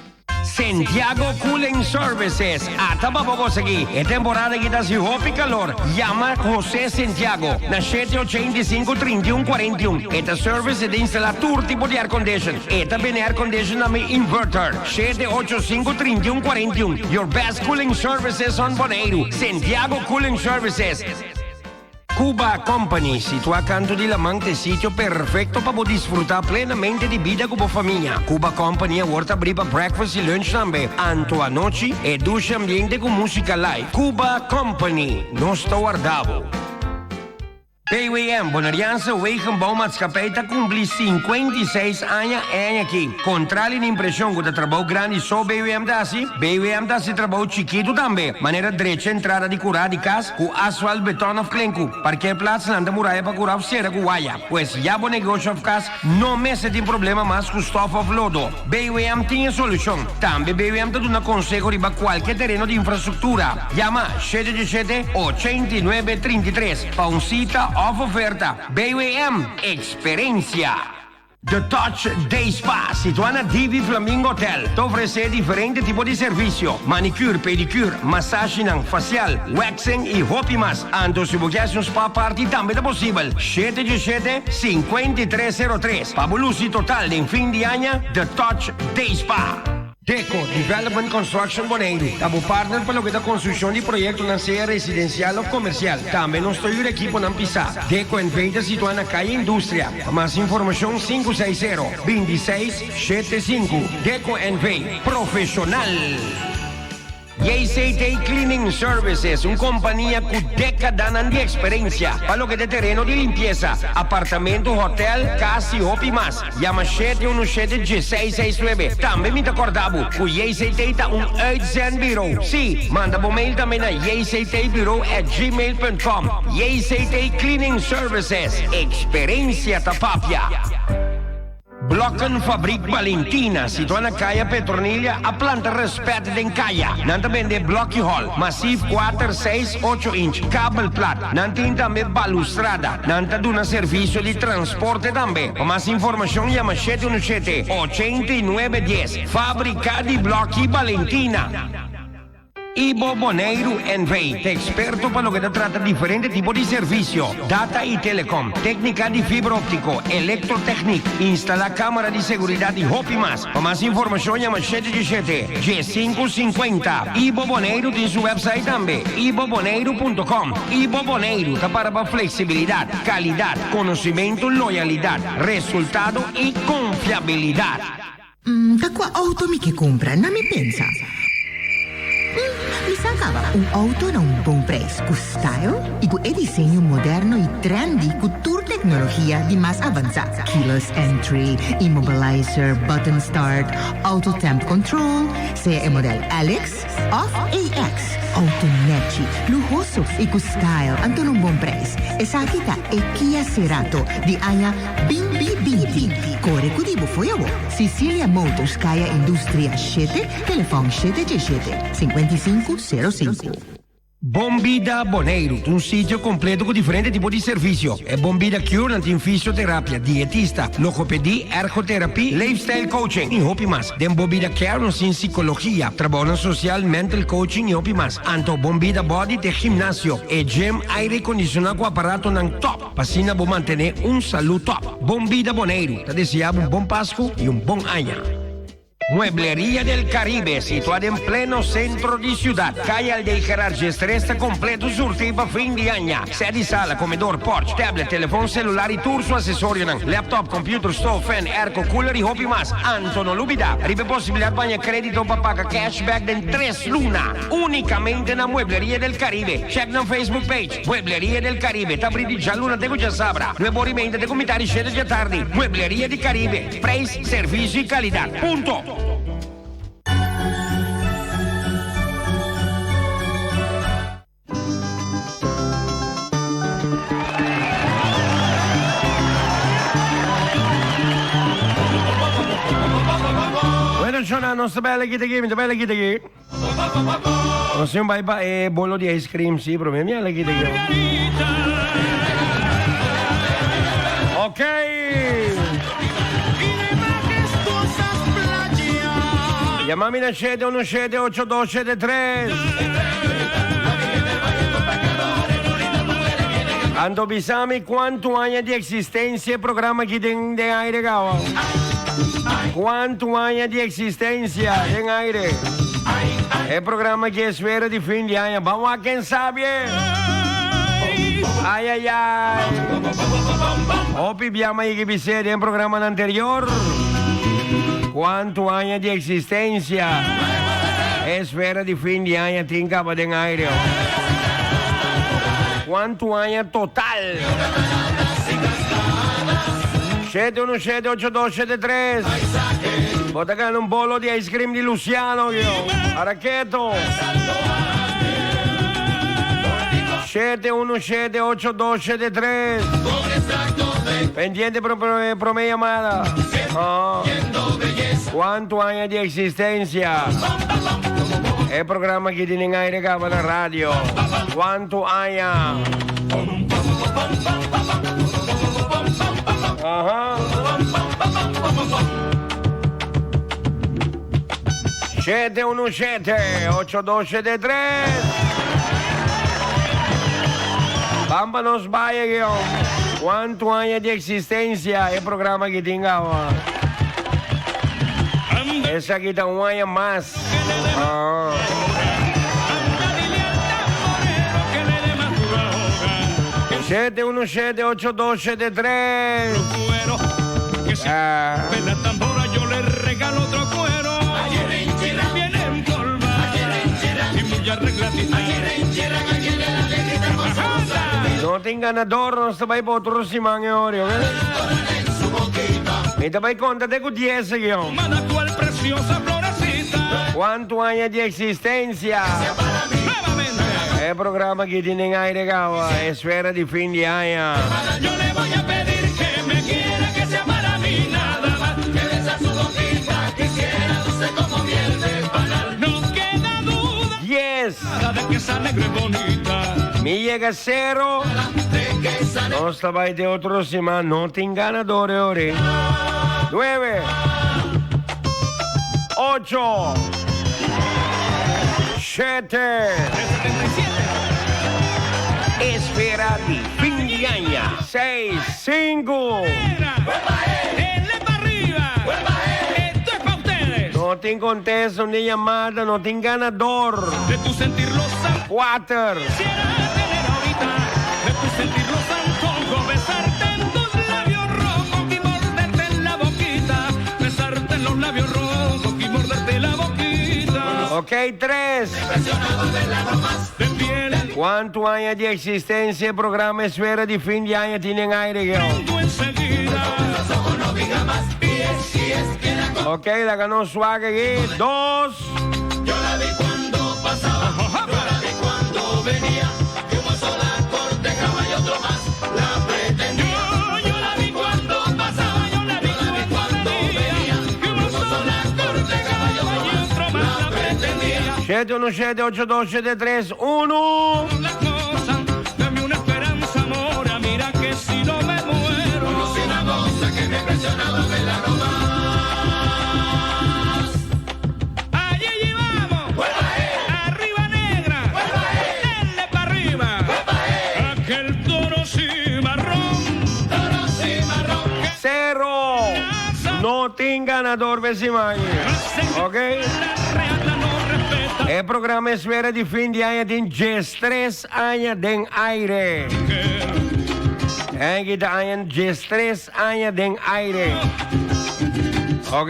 Santiago Cooling Services. Ataba Bogosegui. É temporada que dá se roupa e calor. Llama José Santiago. Na 785-3141. Esta service é de instalar todo tipo de ar-condition. E também é ar-condition na inverter. 785-3141. Your best cooling services on Bonaire. Santiago Cooling Services. Cuba Company, situado a canto di Lamante, sitio perfetto para disfrutar plenamente di vida con famiglia. Cuba Company è volta abriva breakfast e lunch tambe, anto a noci e duce ambiente con musica live. Cuba Company, non sto guardavo. BWM, Bonarianza Wegenbouwmaatschappij, dat cumpli 56 anos aqui. Controle de impressão que trabalho grande só BWM dasi. BWM dasi trabalho chiquito também. Maneira direita entrada de curar de casa com asfalto beton of clenco. Porque plaats na muralha para curar cera com waia. Pois já bom negócio of casa não me se tem problema mais com stof of lodo. BWM tinha solução. Também BWM te dá conselho de qualquer terreno de infraestrutura. Llama 717-8933 para cita of oferta. BWM Experiência. The Touch Day Spa, situada na Divi Flamingo Hotel. Te oferece diferentes tipos de serviço. Manicure, pedicure, massagem facial, waxing e roupa mais. Anto se você quer spa party também é possível. 717-5303. Fabuloso total de fim de ano. The Touch Day Spa. Deco Development Construction Bonaire. Tabo partner para lo que da construção de projetos na área residencial ou comercial. Também nós temos o equipo na Pisa. Deco em venda situada na calle Indústria. Mais informação 560-2675. Deco em venda profissional. JCT Cleaning Services, una compañía con décadas de experiencia para lo que de terreno de limpieza, apartamento, hotel, casa y más. Llama 717-1669. También me acordaba que JCT está un uitzendbureau. Sí, manda un mail también a jctbureau@gmail.com. JCT Cleaning Services, experiencia tapapia. Blokken Fabriek Valentina, situada na Caia Petronilha, a planta respeto de Caia. Nan também de Block Hall, massivo 4, 6, 8 inch, cable plat. Nan tem também balustrada. Nan tá dando serviço de transporte também. Para mais informação, chama 717-8910. Fábrica de Block Valentina. Ibo Bonaire NV, te experto para lo que te trata diferentes tipos de servicio, data y telecom, técnica de fibra óptico, electrotecnic, instala cámara de seguridad y hopi más. Para más información llama 717-G550. Ibo Bonaire tiene su website también, ibobonaire.com. Ibo Bonaire te para flexibilidad, calidad, conocimiento, loyalidad, resultado y confiabilidad. Qual auto mi que compra? Não me pensa. Mi sacava auto a bom preço, com style e com desenho moderno e trendy, com toda tecnologia de mais avançada. Keyless entry, immobilizer, button start, auto temp control, seja modelo Alex ou AX. Autonet, lujoso e com style, ante bom preço. Essa aqui é Kia Cerato, de ano 2020. Corre com o foi a Sicilia Motors, Caia Indústria 7, telefone 717-5505. Bombida Bonaire, un sitio completo con differenti tipi di servizio. E Bombida Cure tem fisioterapia, dietista, logopedia, ergoterapia, lifestyle coaching e hopi mas. Den Bombida Care non sin psicologia, trabalho social, mental coaching e hopi mas. Anto Bombida Body de gimnasio e gym aire condicionado com aparato nan top. Passina bo mantenere un salute top. Bombida Bonaire, te deseamos un buon Pasco e un buon año. Mueblería del Caribe, situada en pleno centro de ciudad. Calle Aldejar Gestresta, completo surtido para fin de año. Sede, sala, comedor, porch, tablet, teléfono celular y tour su accesorio. Laptop, computer, stove, fan, airco, cooler y hobby más. Antonio Lubida, ribe posibilidad de crédito para pagar cashback de 3 luna. Únicamente en la Mueblería del Caribe. Check na Facebook page. Mueblería del Caribe. Tabridi già luna de già sabra. Nuevo alimento de comitari scende già tardi. Mueblería del Caribe. Price, servicio y calidad. Punto. non sta bella chi te chi, sta bella chi te chi. Non si un baiba e bollo di ice cream, sì, però mi ha chi te chi. Ok. Chiamami na scede 1-7-8-2-7-3. Ando bisami quanto anni di esistenza e programma che den aire gawa. Quanto anni di esistenza den aire. E programma che è sfera di fin di anno. Vamos a quien sabe. Ay, ay, ay. Opi abbiamo che vi siete in programma anteriore. Quanto anni di esistenza e sfera di fin di anno tincava den aereo. Quanto anni total? 7-1-7-8-2-7-3. Botagano un bollo di ice cream di Luciano io. Aracheto. 7-1-7-8-2-7-3. Pendiente per me llamada. Oh. Quanto anni di esistenza? È il programma che ti ne regava la radio. Quanto anni? Aha. 7-1-7-8-2-7-3. Bamba non sbaglia che ho. Quanto anni di esistenza è il programma che ti ingava. Esa kita un año más. 7-1-7-8-2-7-3. La tambora yo le regalo otro cuero. Viene en polva y muy arregladita. No tengan adorno, non stai per otro simang ore, ok? E te vai conta te con 10 che ho. Ma la cual preciosa florecita. Quanto anni di esistenza? È il programma che ti ne regalo, è sfera di fin di anno. Yo le voy a pedir que me quiera, que sea para mí nada más. Que besa su boquita, quisiera dulce como miel de panal. No queda duda. 10. De que esa negra es bonita. Mi llega 0. Non stai di otro simang, non ti inganadore ore. 9 8 7 Esperati fin di anno 6 5 non ti contesto ni chiamata, non ti inganador. 4 sentirlo tampoco, besarte en tus labios rojos y morderte en la boquita, besarte en los labios rojos y morderte la boquita. Ok, 3. Quanto anni di esistenza il programma Sfera di fin di anno tiene in aire che ho. Ok, la ganó suave aquí. 2. Yo la vi cuando pasaba, yo la vi cuando venía. Yo la vi cuando pasaba, yo la vi cuando venía. Que una sola corte caballo y otro más la pretendía. 7-1-7-8-2-7-3-1. La cosa, dame una esperanza, amor, mira que si no me muero. Conocí una cosa que me impresionaba verla nomás. Allí vamos, arriba negra, denle para arriba. Aquel toro cimarrón. 0. No tiene ganador, vesimani. Ok? Il programma è Sfera di fin di anno din 3 anni den aire. En kita anno 3 anni den aire. Ok?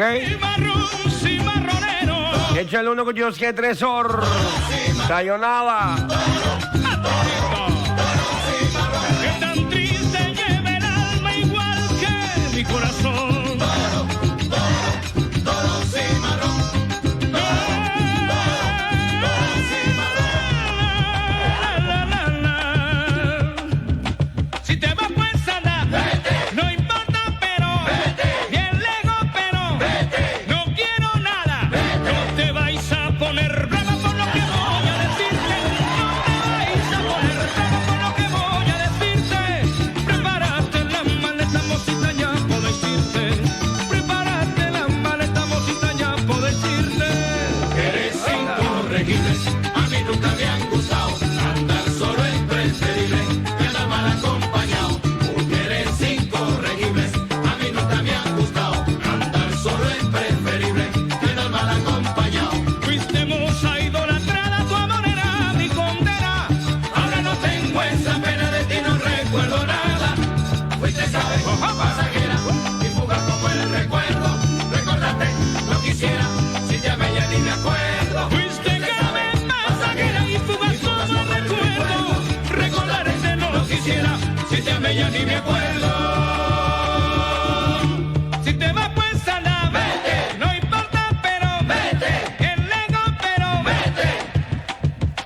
Echa el uno con Dios que tresor. Sayonara. Mi corazón. Si te vas pues anda, no importa pero, bien lejos pero, no quiero nada, fuiste suave, pasajera y fugaz como el recuerdo. Recordarte no quisiera, si te amé ya ni me acuerdo. Fuiste suave, pasajera y fugaz como el recuerdo. Recordarte no quisiera, si te amé ya ni me acuerdo. Si te vas pues a la vete, no importa pero vete, el ego pero vete.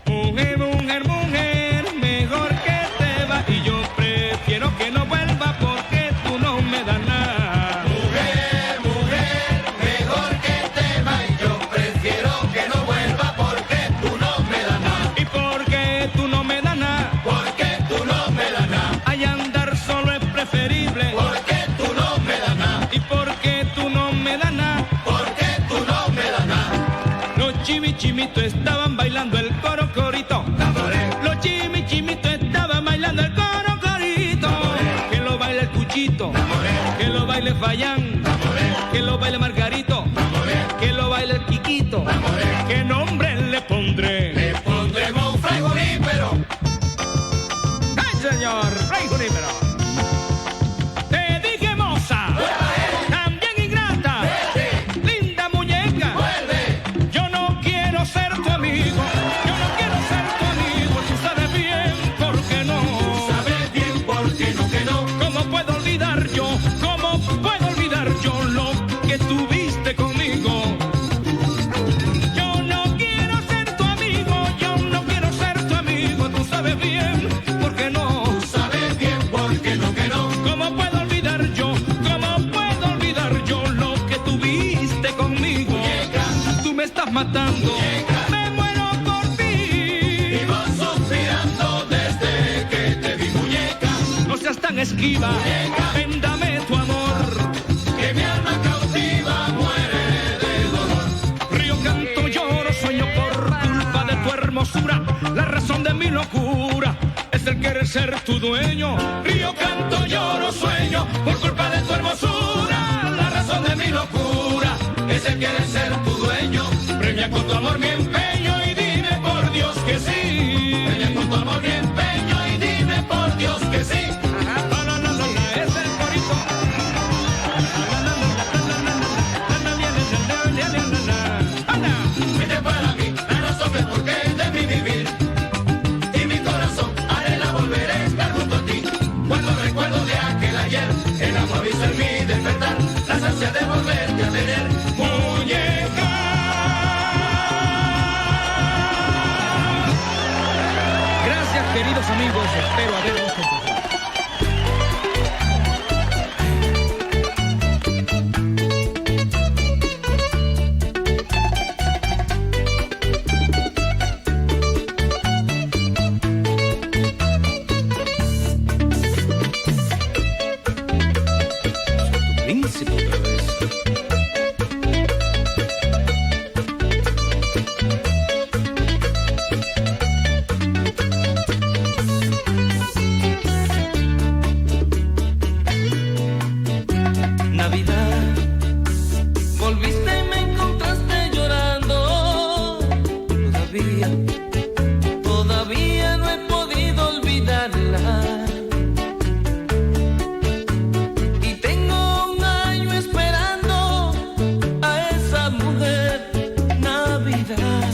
Mujer, mujer, mujer, mejor que te va y yo prefiero que no vuelva porque tú no me das nada. Mujer, mujer, mejor que te va y yo prefiero que no vuelva porque tú no me das nada. ¿Y por qué tú no me das nada? Porque tú no me das nada. Ay, andar solo es preferible porque tú no me das nada. ¿Y por qué tú no me das nada? Porque tú no me das nada. Los chimichimitos estaban bailando el coro corito. Los chimichimitos estaban bailando el coro corito. Que lo baile el Cuchito, que lo baile Fayán, que lo baile Margarito, que lo baile el Quiquito. ¿Qué nombre le pondré? Le pondremos Fray Junípero. ¡Ay, señor! Fray Junípero. Te dije moza, también ingrata, linda muñeca. Yo no quiero ser tu amigo, yo no quiero ser tu amigo. Tú sabes bien por qué no. Sabes bien por qué no, que no. ¿Cómo puedo olvidar yo? ¿Cómo puedo olvidar yo lo que tuviste conmigo? Yo no quiero ser tu amigo, yo no quiero ser tu amigo. Tú sabes bien por qué no. Tú sabes bien por qué no, que no. ¿Cómo puedo olvidar yo? ¿Cómo puedo olvidar yo lo que tuviste conmigo? Tú me estás matando. Me muero por ti. Vivo suspirando desde que te vi, muñeca. No seas tan esquiva. Ven, dame tu amor. Que mi alma cautiva muere de dolor. Río, canto, lloro, sueño por culpa de tu hermosura. La razón de mi locura es el querer ser tu dueño. Río, canto, lloro, sueño por culpa de tu hermosura. La razón de mi locura es el querer ser tu dueño. Premia con tu amor mi empeño y dime por Dios que sí. Premia con tu amor mi empeño y dime por Dios que sí. Es el corito. Fuiste para mí la razón del porqué de mi vivir. Y mi corazón arena volveré a estar junto a ti. Cuando recuerdo de aquel ayer, el amor hizo en mí despertar las ansias de volverte a tener. Muñeca. Gracias, queridos amigos, espero haberlos complacido. Príncipe otra vez. Navidad, volviste y me encontraste llorando. Todavía no he podido olvidarla. Y tengo un año esperando a esa mujer. Navidad,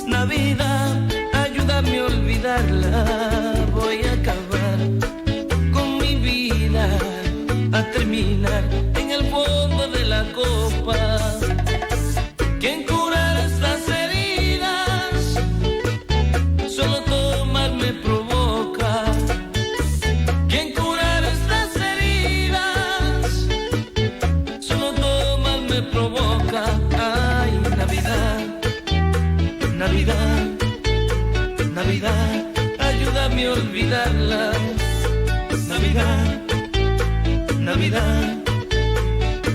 Navidad, ayúdame a olvidarla. Voy a acabar con mi vida, a terminar en el fondo de la copa. ¿Quién curará estas heridas? Solo tomar me provoca. ¿Quién curará estas heridas? Solo tomar me provoca. Ay, Navidad, Navidad, Navidad, ayúdame a olvidarla. Navidad, Navidad,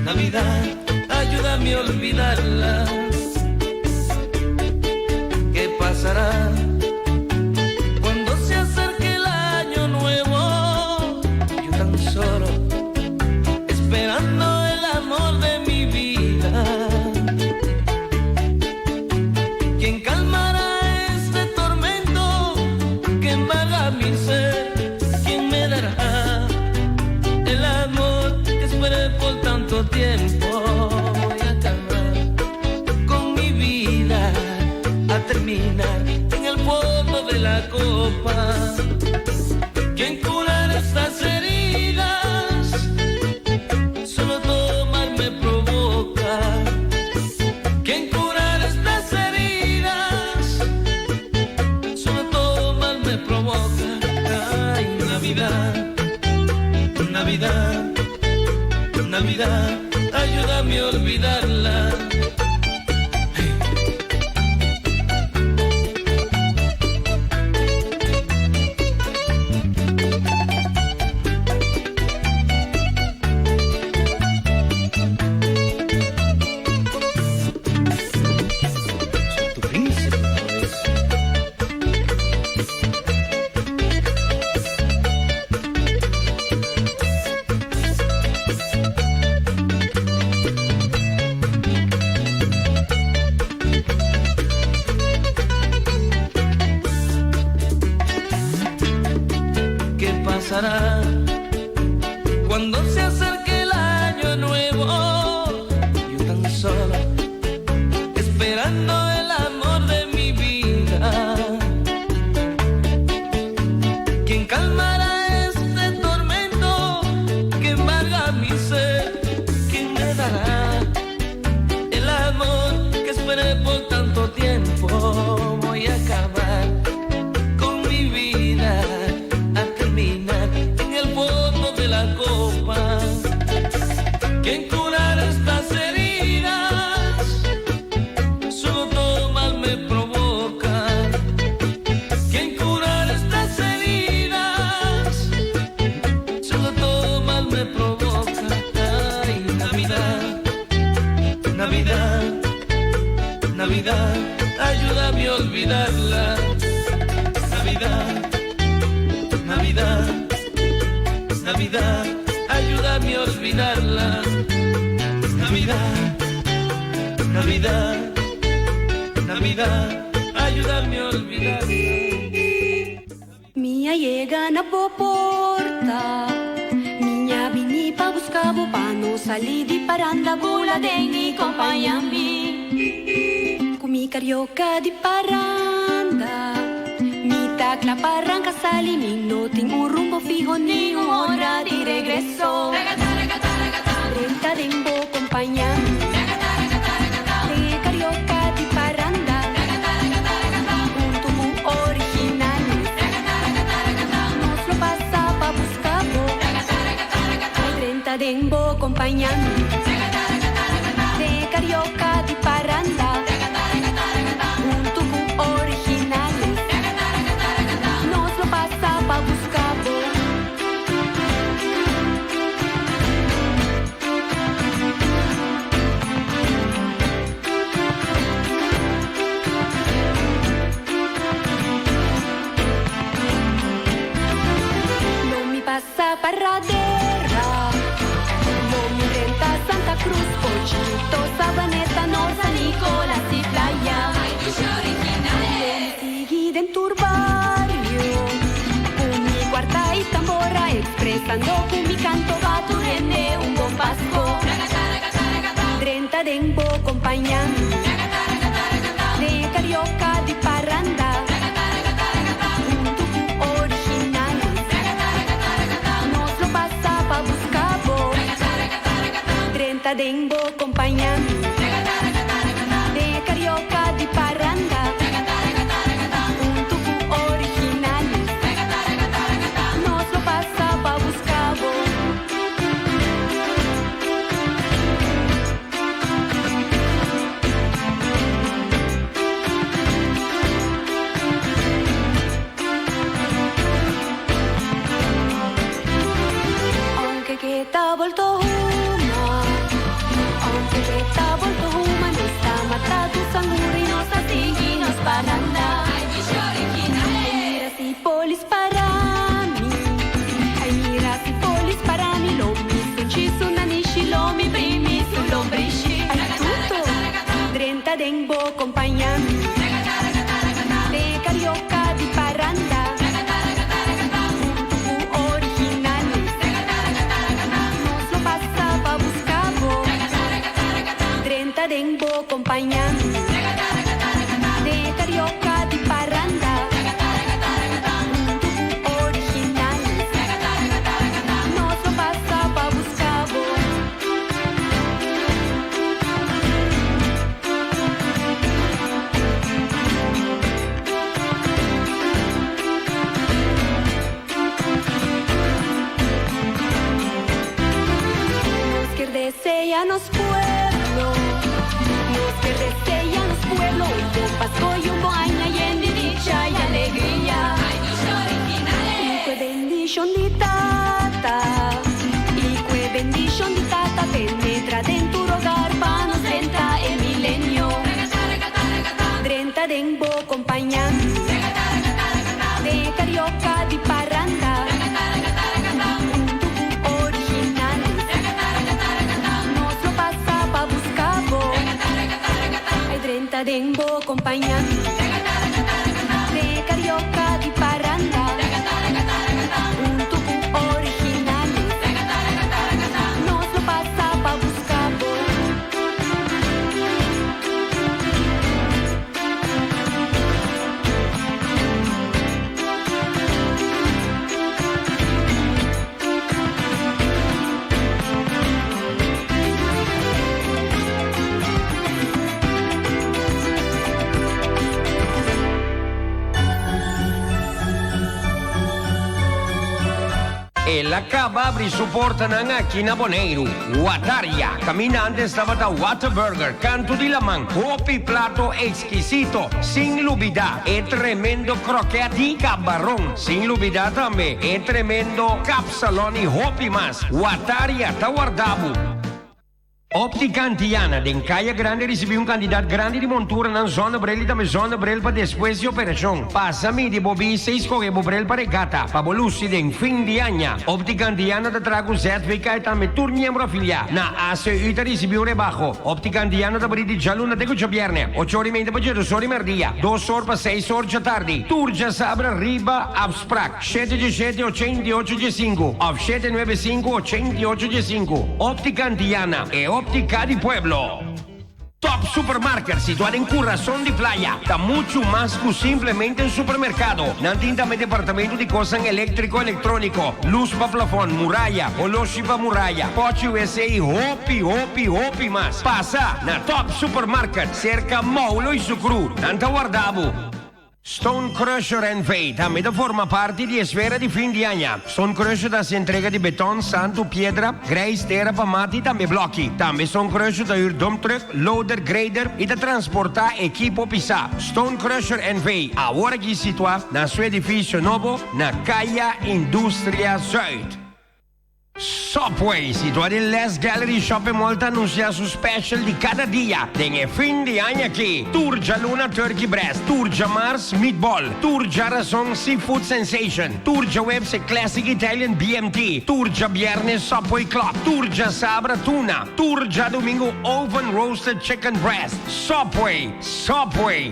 Navidad, ayúdame a olvidarla. ¿Qué pasará cuando se acerque el año nuevo? Yo tan solo esperando el amor de mi vida. ¿Quién calmará este tormento que embarga mi ser? ¿Quién me dará copa. ¿Quién curar estas heridas? Solo tomar me provoca. ¿Quién curar estas heridas? Solo tomar me provoca. Ay, Navidad, Navidad, Navidad, ayúdame a olvidarla. Cuando se acerque el año nuevo, yo tan solo esperando el amor de mi vida. ¿Quién calmará este tormento que embarga mi ser? ¿Quién me dará el amor que esperé por tanto tiempo? Voy a acabar con mi vida, en el fondo de la copa. ¿Quién curar estas heridas? Solo tomar me provoca. ¿Quién curar estas heridas? Solo tomar me provoca. Ay, Navidad, Navidad, Navidad, ayúdame a olvidarla. Navidad, Navidad, Navidad, ayúdame a olvidarla. Navidad, Navidad, Navidad, ayúdame a olvidarla. Minha llega na porta, minha vini pa buscar o pano, salir de paranda, bola de acompanha-me. Comi carioca de paranda, la parranca sale, no tengo un rumbo fijo ni una hora de regreso. Renta de embo acompañando, de carioca de paranda, un tubo original, nos lo pasa pa' buscarlo. Renta de embo acompañando, de carioca de paranda, un tubo original, pasa pa' buscarlo. No me pasa parradera, no me renta Santa Cruz, Pochito, Sabaneta, Norza, Nicolás y Playa. Seguí en turbarrio, con mi cuarta y tambora, expresando con mi canto baturene, un buen pasco. 30 de embo acompañando, de carioca de parranda, un tubo original, nos lo pasa pa' buscarlo. 30 de embo acompañando, de carioca de parranda, un tubo original, nos lo pasa pa' buscarlo. Aunque que t'ha volto una, aunque que t'ha volto una, no está matado sanguri, no está nos paranda. Mira si polis para mí, ay mira si polis para mí, lo mi ci sono anishi, lo mi primi sullo brisci, ay tutto. 30 de embo acompañando, de carioca di parranda, un tubo original, nos lo pasa pa' buscarlo. 30 de embo acompañando, los pueblos, los que desean los pueblos, un buen pasco y un buen año lleno de dicha y alegría. Y que bendición de tata, penetra dentro tu hogar para nos renta el milenio. Drenta denbo compañía de carioca de parranda, un tubo original, nos lo pasa pa' buscarlo. Hay drenta denbo compañía de carioca de parranda, un tubo original, nos lo pasa pa' buscarlo. El acaba abri suporta ng Kinaboneiro. Wataria. Caminante estaba ta Whataburger. Canto di lamang. Hopi plato exquisito. Sin lubida. E tremendo croquete cabarón. Sin lubida también. E tremendo capsaloni hopi mas. Wataria ta Wardabu. Óptica Antiana, en Calle Grande recibiu un candidato grande de montura na zona Brel e também zona Brel para depois de operação. Passa-me de bobi 6 corre Brel para gata, para bolucide em fim de ano. Óptica Antiana te trago certificado e também tur membro afiliado. Na ACU te recibiu rebaixo. Óptica Antiana te brinde de luna até que viernes. 8 horas e meia para 2 horas e meia. 2 horas para 6 horas da tarde. Tur já sabe riba abstract. 717-88-5. Of 795-88-5. Óptica Antiana é Óptica de Pueblo. Top Supermarket, situado en Corazón de Playa. Está mucho más que simplemente un supermercado. Nantin también departamento de cosas eléctrico, electrónico, luz para plafón, muralla, oloshi para muralla, Pochi USA y hopi más. Pasa na Top Supermarket, cerca Maulo y Sucru. Nanta Guardabo. Stone Crusher NV também forma parte de esfera de fim de ano. Stone Crusher dá entrega de betão, santo, pedra, grés, terra, mate e também bloque. Também Stone Crusher dá dump truck, loader, grader e dá transportar equipo pisar. Stone Crusher NV, agora aqui situado na seu edifício novo, na Caia Indústria Zuid. Subway, situado em Les Gallery Shopping Mall, anuncia su special de cada dia. Tem fim de ano aqui. Turja Luna Turkey Breast, Turja Mars Meatball, Turja Razón Seafood Sensation, Turja Webs Classic Italian BMT, Turja Viernes Subway Club, Turja Sabra Tuna, Turja Domingo Oven Roasted Chicken Breast. Subway,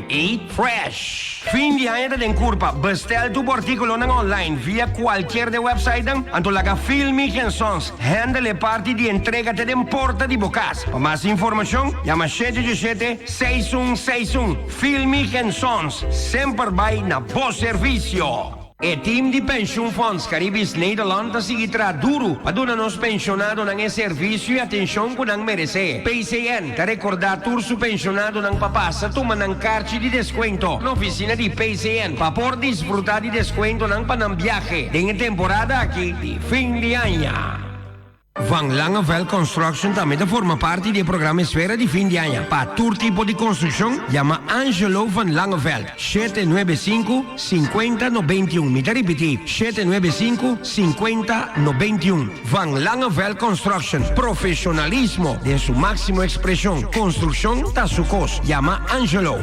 eat fresh. Fim de ano den curpa, bestel tu artículo online via qualquer de website antolaga Filmic & Sons, handle parte de entrega te den porta de Bocas. Para mais informação, llama 717-6161. Filmic & Sons, sempre vai na bom serviço. E team de pensioenfonds Caribis Nederland seguirá duro para nos pensionados ng serviço e atenção que não merece. PCN te recordar turso pensionado ng papasa toma ng carta de descuento na oficina de PCN para por disfrutar de descuento ng panambiaje em temporada aqui de fim de ano. Van Langevel Construction também forma parte do programa Esfera de Fim de Ano. Para todo tipo de construção, chama Angelo Van Langevel. 795-5091. Me repetir, 795-5091. Van Langevel Construction. Profissionalismo de sua máxima expressão. Construção está su costo. Chama Angelo.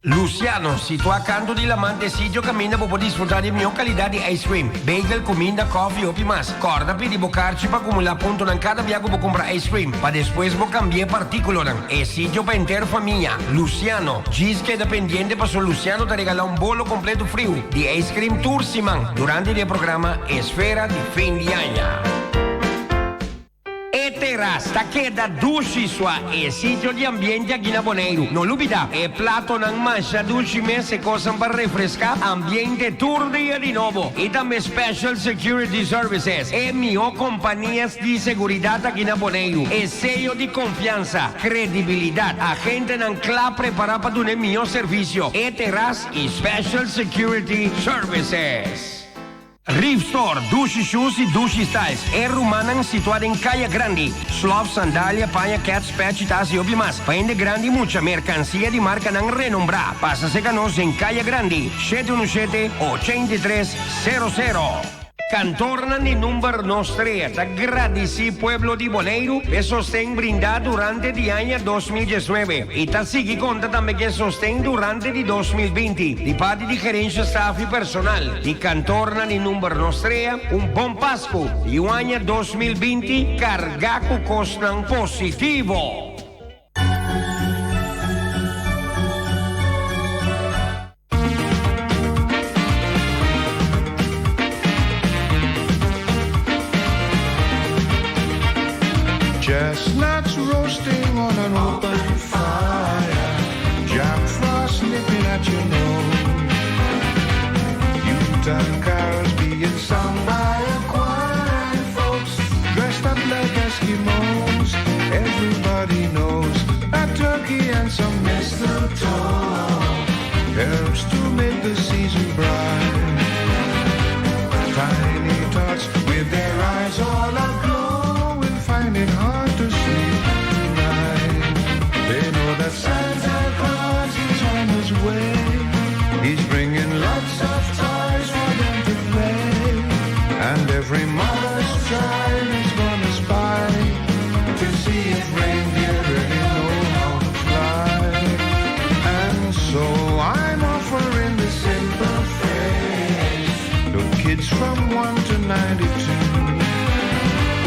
Luciano, situado a canto de Lamante sitio, cammina para disfrutar de melhor qualidade de ice cream, bagel, comida, coffee ou mais. Corda para bocarci para acumular ponto em cada viago para comprar ice cream, para depois para cambiar partículas. É sítio para inteira família. Luciano, diz que é dependente para o Luciano te regalar bolo completo frio de ice cream tour Simão durante o programa Esfera de Fim de Ano. Terrasta queda duci sua e sitio di ambiente aqui na Boneiro. Non lubida, e plato ng mancha duci mese cosa per refrescar ambiente tour dia di novo. E também special security services e mio companhias de seguridade aqui na Boneiro. E sello de confiança, credibilidade. A gente não clá preparada para dar mio serviço. E terras e special security services. Reef Store, Dushi Shoes e Dushi Styles. É Rumanang situado em Caia Grande. Slof, sandália, panha, cats, patch, tas e obimas. Paende grande e muita mercancia de marca não renombrar. Passa-se conosco em Caia Grande. 717-8300. Cantorna ni number nostre, da gradisi pueblo di Bonaire e sostén brindado durante di anno 2019. E ta sigi conta também che sostén durante di 2020. Di parte di gerência staff e personal. Di Cantorna ni number nostre, un buon Pasco. E un anno 2020 cargaco costan positivo. Chestnuts roasting on an open fire, Jack Frost nipping at your nose, Yuletide carols being sung by a choir and folks dressed up like Eskimos. Everybody knows a turkey and some mistletoe helps to make the season bright. Tiny tots with their eyes all aglow will find it hard to sleep tonight. They know that Santa Claus is on his way. He's bringing lots of toys for them to play. And every mother's child is gonna spy to see if reindeer really know how to fly. And so I'm offering the simple phrase to kids from 1 to 92.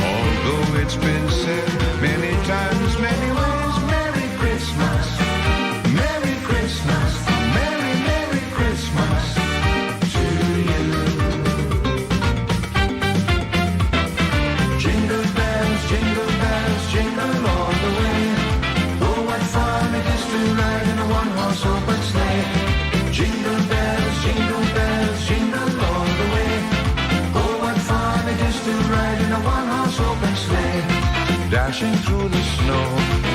Although it's been said many times, many ways, Merry Christmas, Merry Christmas, Merry, Merry Christmas to you. Jingle bells, jingle all the way. Oh, what fun it is to ride in a one-horse open sleigh. Jingle bells, jingle all the way. Oh, what fun it is to ride in a one-horse open sleigh. Dashing through the snow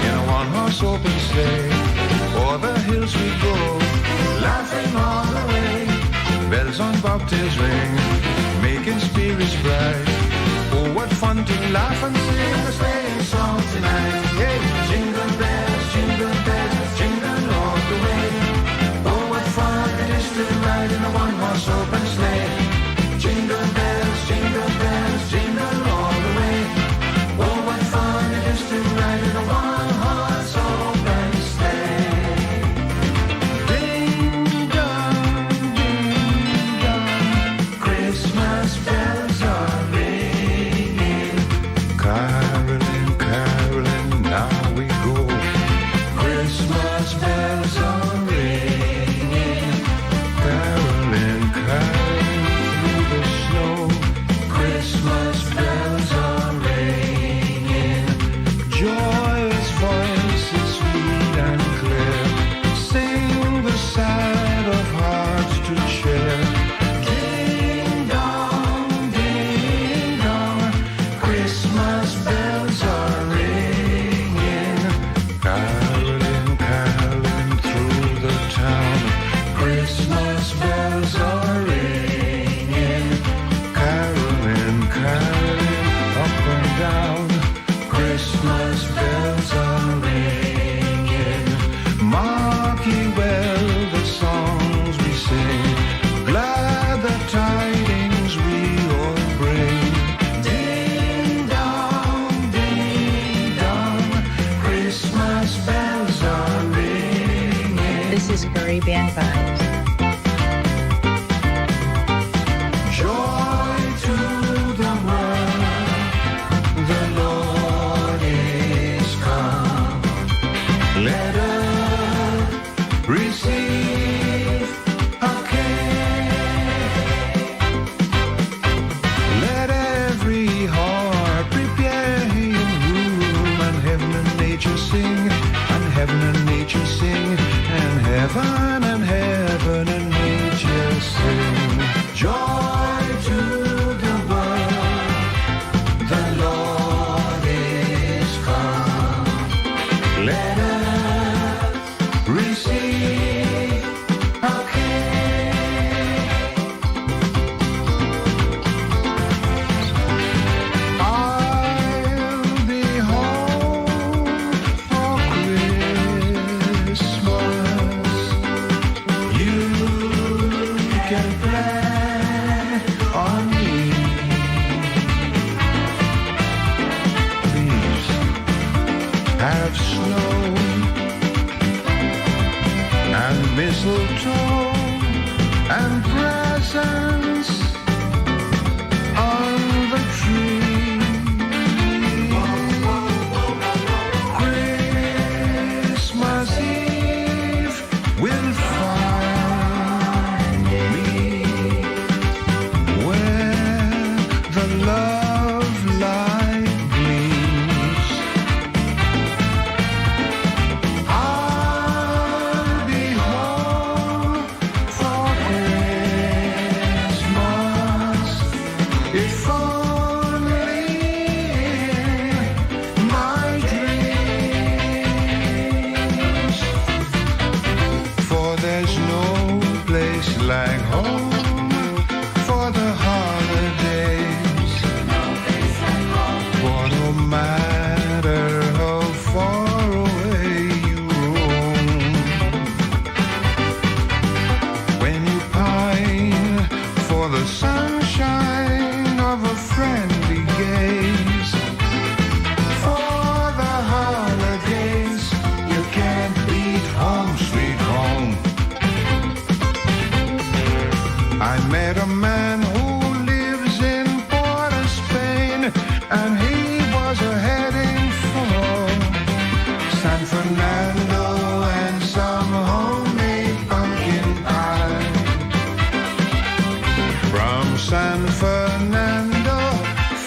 in a one-horse open sleigh. O'er the hills we go, laughing all the way. Bells on bobtails ring, making spirits bright. Oh, what fun to laugh and sing a sleighing song tonight. Hey, jingle bells, jingle all the way. Oh, what fun it is to ride in a one-horse open sleigh. Jingle bells, jingle all the way. Oh, what fun it is to ride in a one-horse open sleigh. Ding dong, Christmas bells are ringing. Caroling, caroling, now we go. Christmas bells are ringing. Caroling, caroling through the snow. Christmas bells are ringing. Joyous voices sweet and clear sing the sad of hearts to cheer. Ding dong, Christmas bells are ringing. Caroling, caroling through the town. Christmas bells are ringing. Caroling, caroling up and down. Christmas bells are ringing. Marking well the songs we sing. Glad the tidings we all bring. Ding dong, Christmas bells are ringing. This is Caribbean Vibes. Joy to the world, the Lord is come. Let earth receive her King. Let every heart prepare him room, and heaven and nature sing, and heaven and nature sing, and heaven and hell mistletoe and presents on the tree. Christmas Eve will find me where the love light gleams. I'll be home for Christmas, if only in my dreams. For there's no place like home for the holidays. For no matter how far away you roam, when you pine for the sunshine of a friendly gaze, for the holidays, you can't beat home, sweet home. I met a man who lives in Port of Spain, and he was heading for San Fernando and some homemade pumpkin pie. From San Fernando,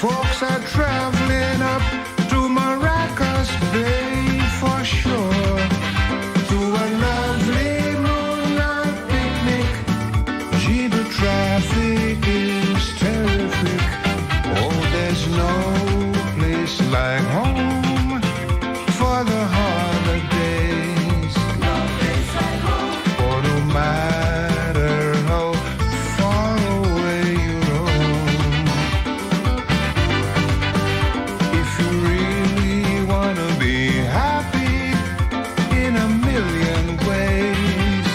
folks are traveling up to Maracas Bay for sure, to a lovely moonlight picnic. Gee, the traffic is terrific. Oh, there's no place like home for the holidays. For no matter how far away you roam, if you really wanna be happy in a million ways,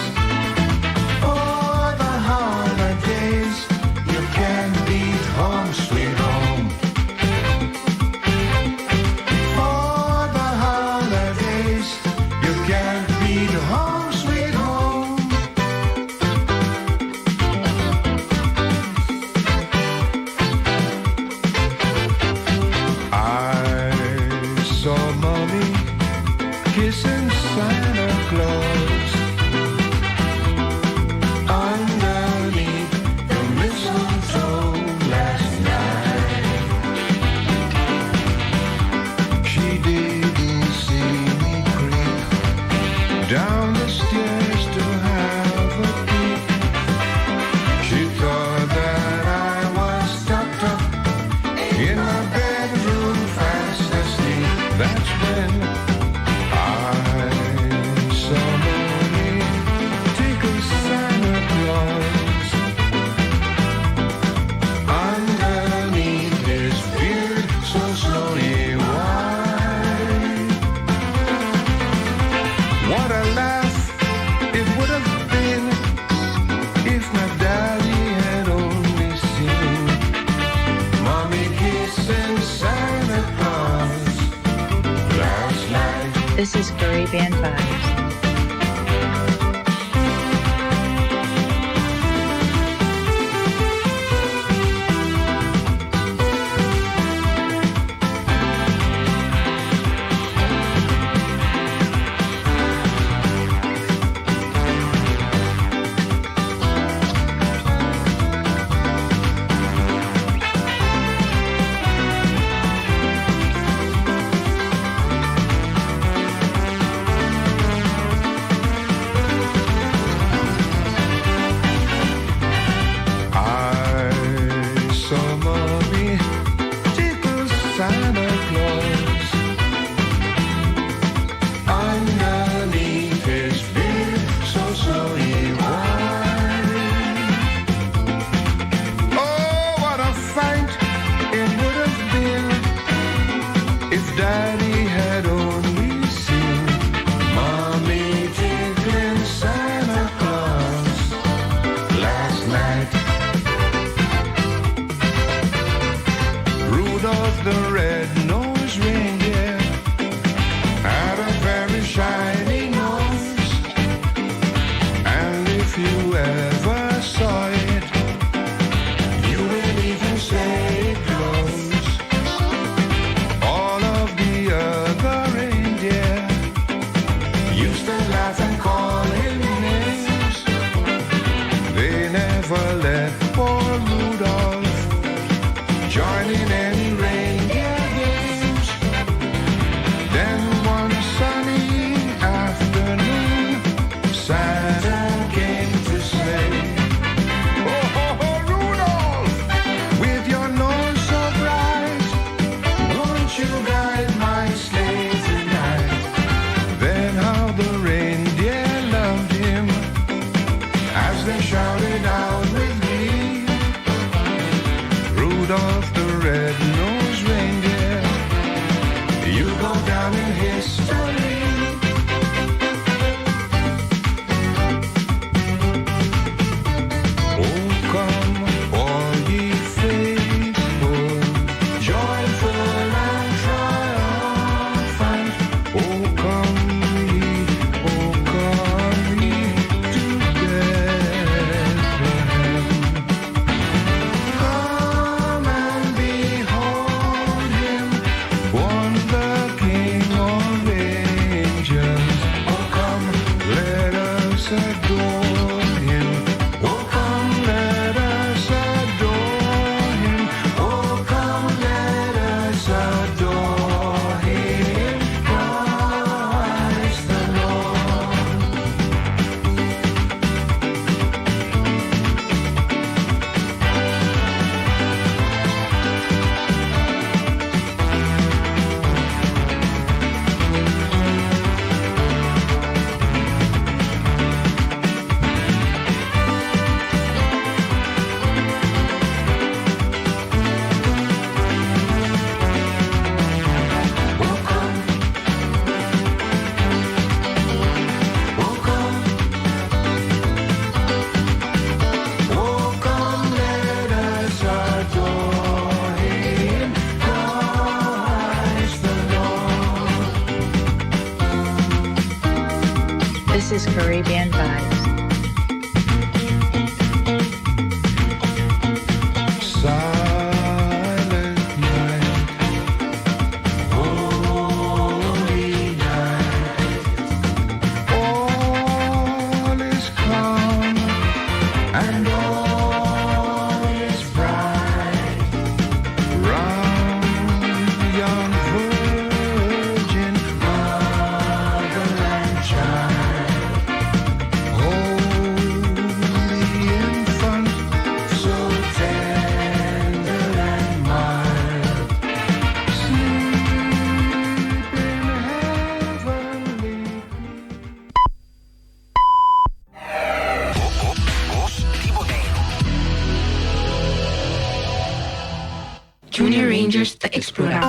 for the holidays, you can beat home, sweet home. For the holidays, you can beat home, sweet home. I saw Mommy kissing Santa Claus underneath the mistletoe last night. She didn't see me creep down the stairs to have a peek. She thought that I was tucked up in my bedroom fast asleep. That's when I saw Mommy tickle Santa Claus underneath his beard so snowy white. What a laugh it would have been if my daddy had only seen Mommy kissing Santa Claus last night. This is Caribbean Vibes. And is Caribbean Vibes. Silent night, holy night, all is calm and all is bright. Round young virgin mother and child, holy infant, so tender and mild, sleep in heavenly Junior Rangers te explorar.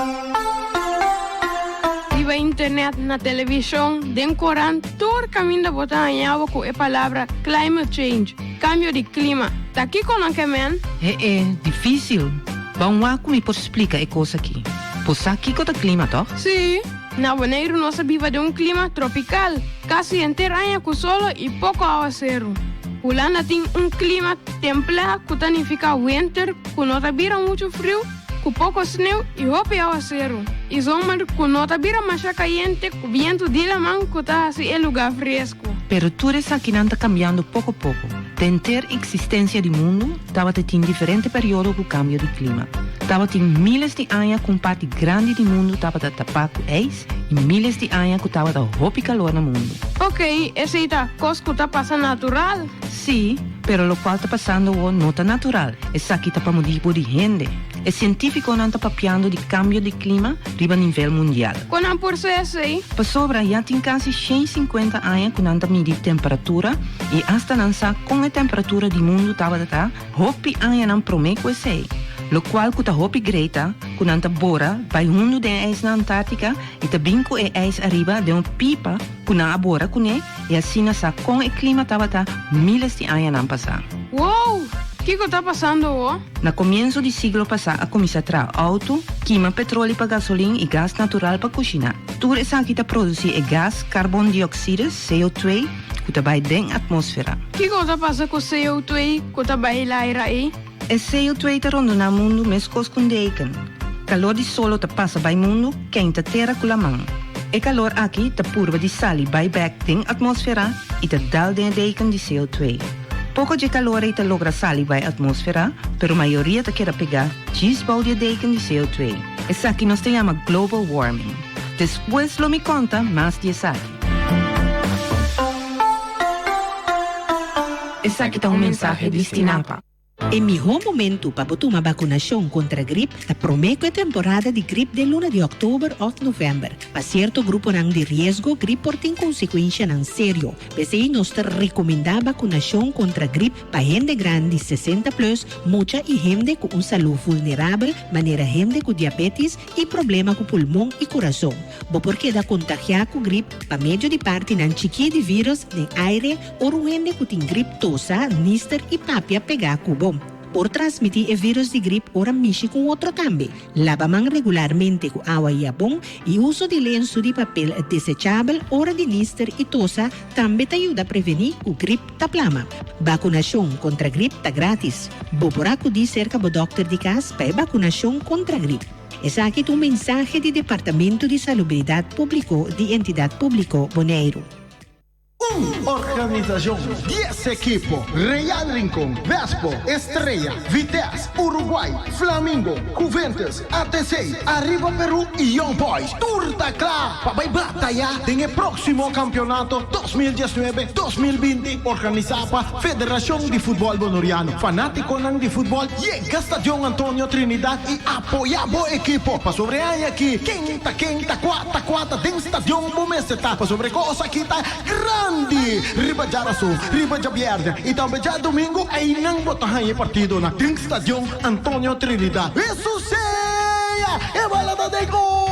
Viva internet, na televisão, den coran, todo caminho da botar anhava com a palavra climate change, cambio de clima. Tá aqui com a men? É difícil. Vamos lá como posso explicar a coisa aqui. Posso aqui com o clima, tá? Sim. Na Bonaire nós viva de clima tropical, casi inteiro anha com sol e pouco aguaceiro. Holanda tem clima templado que significa winter, que não vira muito frio, com pouco sneeuw e roupa aguaceiro. E zomer, que não vira mais caliente, com vento de la mão, que está assim em lugar fresco. Pero tudo isso aqui não está cambiando pouco a pouco. Dentro da existência do mundo, estava em diferentes períodos com o cambio de clima. Estava em milhares de anos com parte grande do mundo estava tapado com eis e milhares de anos que estava roupa e calor no mundo. Ok, essa é coisa que está passando natural? Sim, pero o qual está passando não está natural. Isso aqui está para mudar por gente. O científico não está papiando de cambio de clima a nível mundial. Quando por ser assim? Para sobra, já tem quase 150 anos que não está medir temperatura e hasta não sabe com a temperatura do mundo estava roupa anos não promete com esse. Lo qual que a roupa Greta, que não está bora, vai junto de eis na Antártica e também com o eis arriba de uma pipa que não abora com ele e assim não sabe com o clima estava milhares de anos não passar. Uou! O que está passando? No começo do século passado, começou a trazer auto, queima petróleo para gasolina e gás natural para cozinhar. Tudo isso aqui está produzindo gás carbon dioxide, CO2, que está vai dentro da atmosfera. O que está passando com o CO2 que está vai lá aí? O CO2 está rondando o mundo mesmo com deken. Calor de solo está passa para o mundo, quente terra com a mão. O calor aqui está purva de sal e vai back dentro da atmosfera e está dal dentro deken de CO2. Pouco de calor está logra sal e vai à atmosfera, pero a maioria está quer pegar 10 balde de deken de CO2. Isso aqui nós chamamos global warming. Depois lo me conta mais de isso aqui. Isso aqui está mensagem de Stinapa. É melhor momento para botar uma vacinação contra a gripe, a promete a temporada de gripe de luna de outubro ou novembro. Para certo grupo de risco, gripe tem consequência não sério. PCI nos recomenda vacinação contra a gripe para gente grande de 60 plus, muita e gente com saúde vulnerável, maneira gente com diabetes e problema com pulmão e coração. Bo porque da contagiar com gripe para meio de parte não chiquinho de vírus, nem aire, ou gente que tem gripe tosa, níster e papia pegar com bom. Por transmitir o vírus de gripe, ora mexe com outro também. Lava a mão regularmente com água e sabão e uso de lenço de papel desechável, ora de níster e tosa, também te ajuda a prevenir que o gripe ta plama. Vacunação contra a gripe tá grátis. Boporá acudir cerca do doctor de casa para vacunação contra a gripe. Essa aqui é um mensagem do Departamento de Salubridade Pública de Entidade Pública Bonaire. Organización 10 equipos: Real Rincón, Vespo, Estrella, Vitesse, Uruguay, Flamingo, Juventus, ATC, Arriba Perú y Young Boys. Turta Club para batallar en el próximo campeonato 2019-2020 organizado por Federación de Fútbol Bonoriano. Fanático de fútbol llega a Estadio Antonio Trinidad y apoyamos equipo para sobre ahí aquí. Quinta, cuarta, den Estadio Bomeseta para sobre cosa quita grande. Riba Jarasu, Riba Javierde e também já domingo aí não botahan partido na Estadio Antonio Trinidad. Isso seja é balada de gol.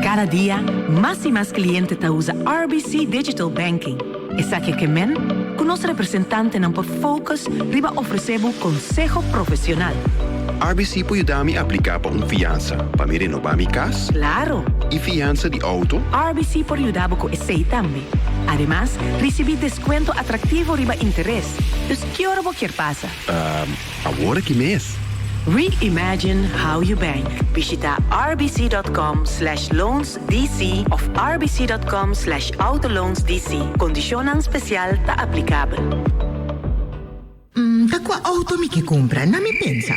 Cada dia, mais e mais clientes usa RBC Digital Banking. E sabe que men? con nosso representante não por focus riba oferecemos consejo profissional. RBC pode ajudar-me a aplicar para fiança para me renovar minha casa. Claro. E fiança de auto. RBC pode ajudar com esse também. Además, recebi descuento atrativo riba interesse. Dus que hora você passa? Agora que mês? Reimagine how you bank. Visita rbc.com/loansdc of rbc.com/autoloansdc. Condicionan especial ta applicabel. Da qua auto mi che compra, non mi pensa.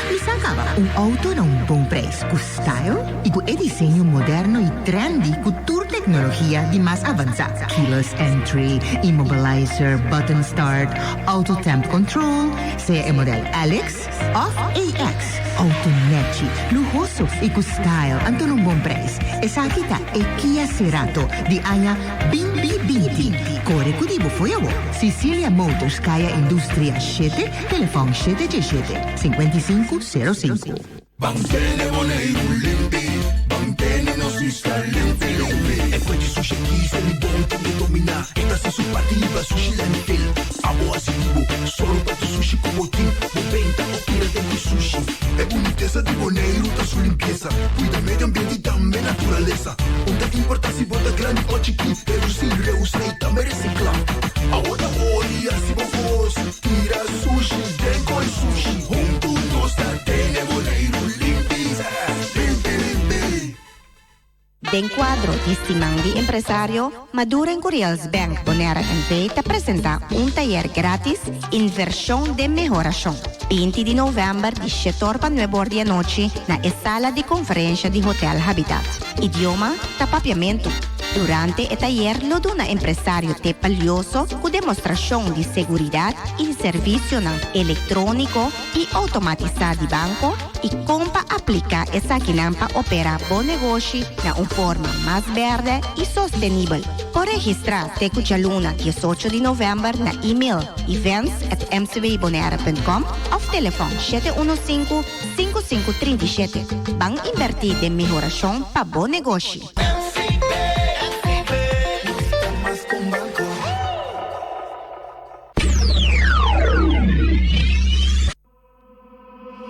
Mi sacava un auto a un buon prezzo, con style e con disegno moderno e trendy con tecnologia di más avanzata. Keyless entry, immobilizer, button start, auto temp control, sea el model Alex of AX. Automatici, lujoso e con style, anche un buon prezzo. E sa kita e Kia Cerato di Anya Bimbi Binti. Core kudibo foyawo. Sicilia Motors Kaya Industria 7, telefoon 717 5505. Bangkene Boneiro limpi, bangkene no sista limpi. E poi ci sushi chi se li buon come domina. E nasi su pativa sushi lentil. Amo asitivo, solo para tu sushi como team. Moventa o pierde mi sushi. E boniteza di Boneiro da su limpieza. Cuida medio ambiente e também naturaleza. Onde te importa se bota grande ou chiquinho. Reusa e também recicla. Agora olha se vos tira sushi, vem com sushi. Juntos da Tene Boneiro limpi, limpi, limpi. De enquadro di stimandi empresario, Madura en Curiels Bank Bonera NT te presenta un taller gratis in versión de mejoración. 20 de novembro di 7 para 9 horas de noche na sala de conferencia de Hotel Habitat. Idioma, tapapiamento. Durante el taller, lo de un empresario te valioso con demostración de seguridad y servicio electrónico y automatizado de banco y cómo aplicar esa guinampa opera buen negocio de una forma más verde y sostenible. Por registrar te Luna 18 de noviembre na email events@mcvbonera.com o teléfono 715-5537. Van a invertir de mejoración para buen negocio.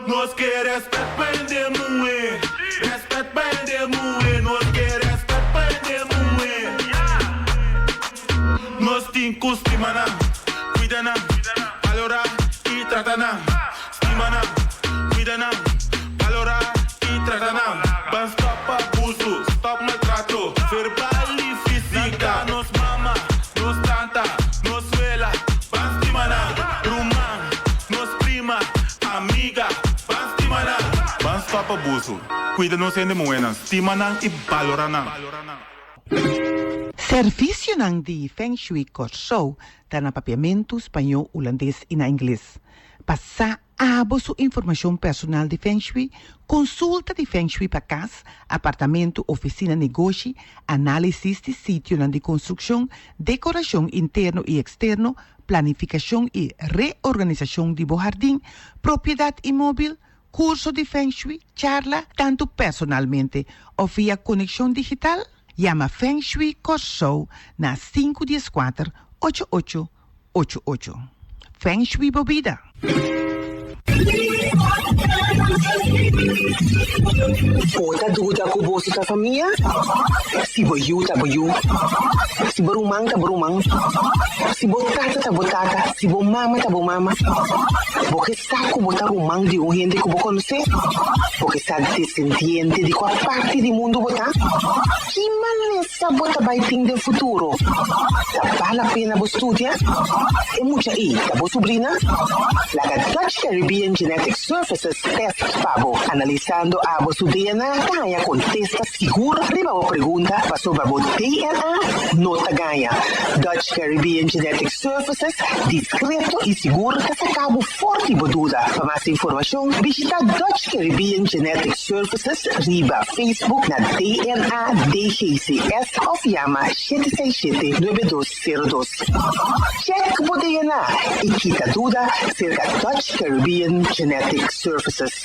Nós quer respeito para moer, respeito para moer, nós quer respeito para moer. Nós tem costima na, cuida na, valorar e trata na, estima na, cuida na, valorar e trata na. Mas stop abuso, stop maltrato, verbal e física. Nos mama, nos tanta, nos vela, mas estima na, rumã, nos prima, amiga. Stop abuso. Cuida-nos de moenas. Timanan e valoranan. Serviço nang de Feng Shui Corso, tá na papiamento espanhol, holandês e na inglês. Passar a sua informação personal de Feng Shui, consulta de Feng Shui para casa, apartamento, oficina, negócio, análise de sítio de construção, decoração interno e externo, planificação e reorganização de jardim, propriedade imóvel, curso de Feng Shui, charla, tanto personalmente o via conexão digital. Llama Feng Shui Corso na 514-8888. Feng Shui Bobida. Outra dúvida com o bolso da família? Se boiu, tá boiu. Se borumang, tá borumang. Se botata, tá botata. Se bomama, tá bomama. Porque saco botar rumang de gente que vou conhecer? Porque sabe descendente de qual parte do mundo botar? Que maleza bota baiting do futuro? Tá vale a pena você estudar? É muita aí, tá boa sobrinha? Laga Dutch Caribbean Genetic Services Test Pabo. Analisando a sua DNA, ganha contesta segura. Riba uma pergunta sobre a DNA, nota ganha. Dutch Caribbean Genetic Services, discreto e seguro, que se cabo forte e boduda. Para mais informação, visita Dutch Caribbean Genetic Services, riba Facebook na DNA DGCS ou llama 767-9202. Check o DNA e quita dúvida cerca Dutch Caribbean Genetic Services.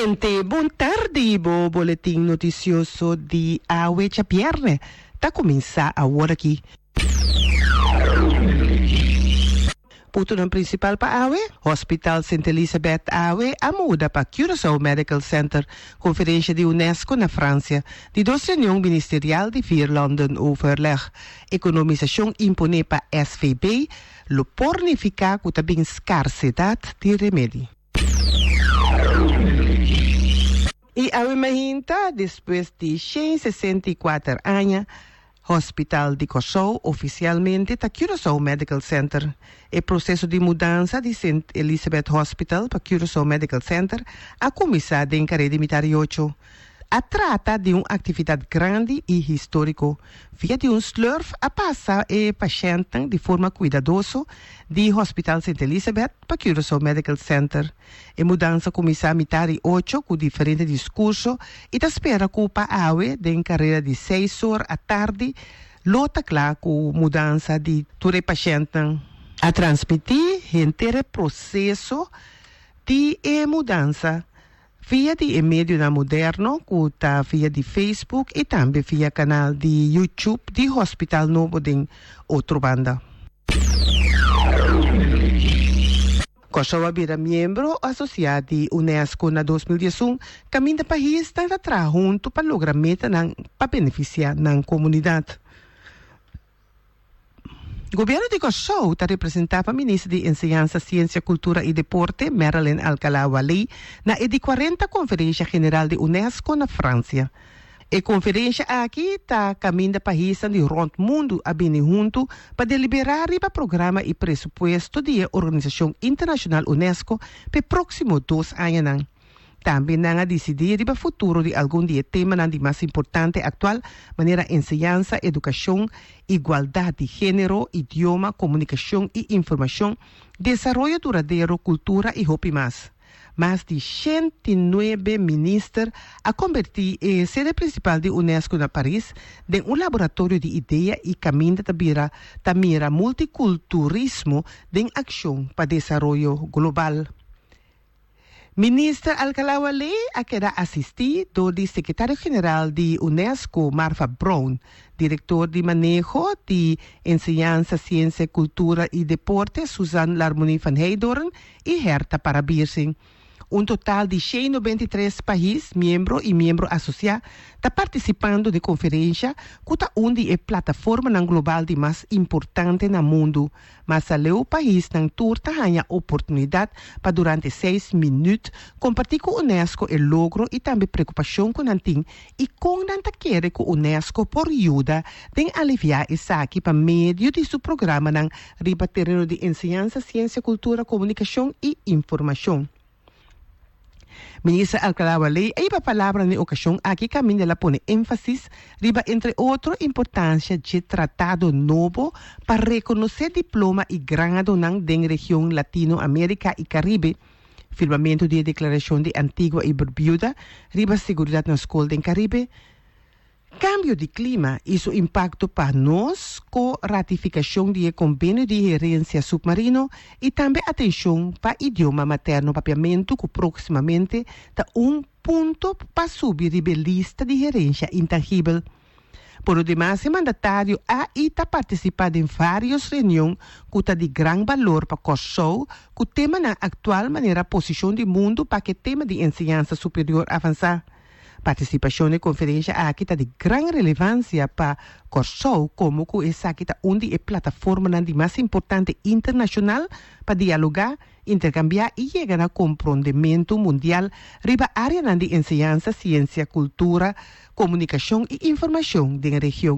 gente, boa tarde, bo boletim noticioso de Awe Chapierne. Tá começar agora aqui. Puto ng principal pa Awe, Hospital St. Elizabeth Awe, amuda pa Curaçao Medical Center, conferência de UNESCO na França, de dos reunião ministerial de 4 landen overleg. Economisação impone pa SVB, lo pornificar com também escassidade de remédio. E Awe mahinta, depois de 164 anos, Hospital de Curaçao oficialmente está Curaçao Medical Center. O processo de mudança de St. Elizabeth Hospital para Curaçao Medical Center a começar em carreira de 2008. A trata de uma atividade grande e histórica, via de slurf a passar o paciente de forma cuidadosa de Hospital St. Elizabeth para Curaçao Medical Center. A mudança começar em 2008 com diferentes discursos e da espera que o Awe de carreira de 6 horas à tarde lota claro com mudança de todo paciente. A transmitir inteiro processo de mudança via de meio na moderno, que está via de Facebook e também via canal de YouTube de Hospital Novo de outra banda. Curaçao vira membro associado de UNESCO na 2011, caminho do país está atrás junto para lograr meta para beneficiar na comunidade. O governo de Curaçao está representado a ministra de Enseñanza, Ciência, Cultura e Deporte, Marilyn Alcalá Wally, na de 40 Conferência General de UNESCO na França. A conferência aqui está caminho do país de rond mundo a bem junto para deliberar o programa e pressuposto da Organização Internacional UNESCO para próximo 2 anos. Também a decidir o futuro de algum dia tema de mais importante atual, maneira enseñança, educação, igualdade de gênero, idioma, comunicação e informação, desenvolvimento duradouro, cultura e hope mais. Mais de 109 ministros a convertir a sede principal de UNESCO na Paris em laboratório de ideia e caminho da mira multiculturismo em ação para desenvolvimento global. Ministra Alcalá Wally a queda assistir do secretário-geral de UNESCO, Martha Brown, diretor de manejo de Enseñanza, Ciência, Cultura e Deporte, Suzanne Larmoni van Heijdoorn e Herta Parabirsen. Total de 193 países, membros e membros associados, está participando de conferência que está onde é a plataforma global de mais importante no mundo. Mas o país não tem a oportunidade para durante 6 minutos compartilhar com a UNESCO o logro e também preocupação com a tem e com a querer que a UNESCO por ajuda de aliviar essa aqui para meio de seu programa na riba terreno de enseñança, ciência, cultura, comunicação e informação. Ministra Alcalá Wally, a palavra na ocasião aqui caminha ela põe ênfasis riba entre outro importância de tratado novo para reconhecer diploma e grado na região Latino-América e Caribe, firmamento de declaração de Antigua e Barbuda, riba seguridade na escola do Caribe, cambio de clima e seu impacto para nós com ratificação do convênio de gerência submarino e também atenção para idioma materno papiamento que proximamente está ponto para subir a lista de gerência intangível. Por o demais, o mandatário está participando em várias reuniões que está de grande valor para Curaçao, que o tema na atual maneira posição do mundo para que o tema de enseñança superior avançar. Participação na conferência aqui está de grande relevância para Curaçao, como que essa aqui está onde é plataforma de mais importante internacional para dialogar, intercambiar e chegar a compreendimento mundial riba área de enseñança, ciência, cultura, comunicação e informação da região.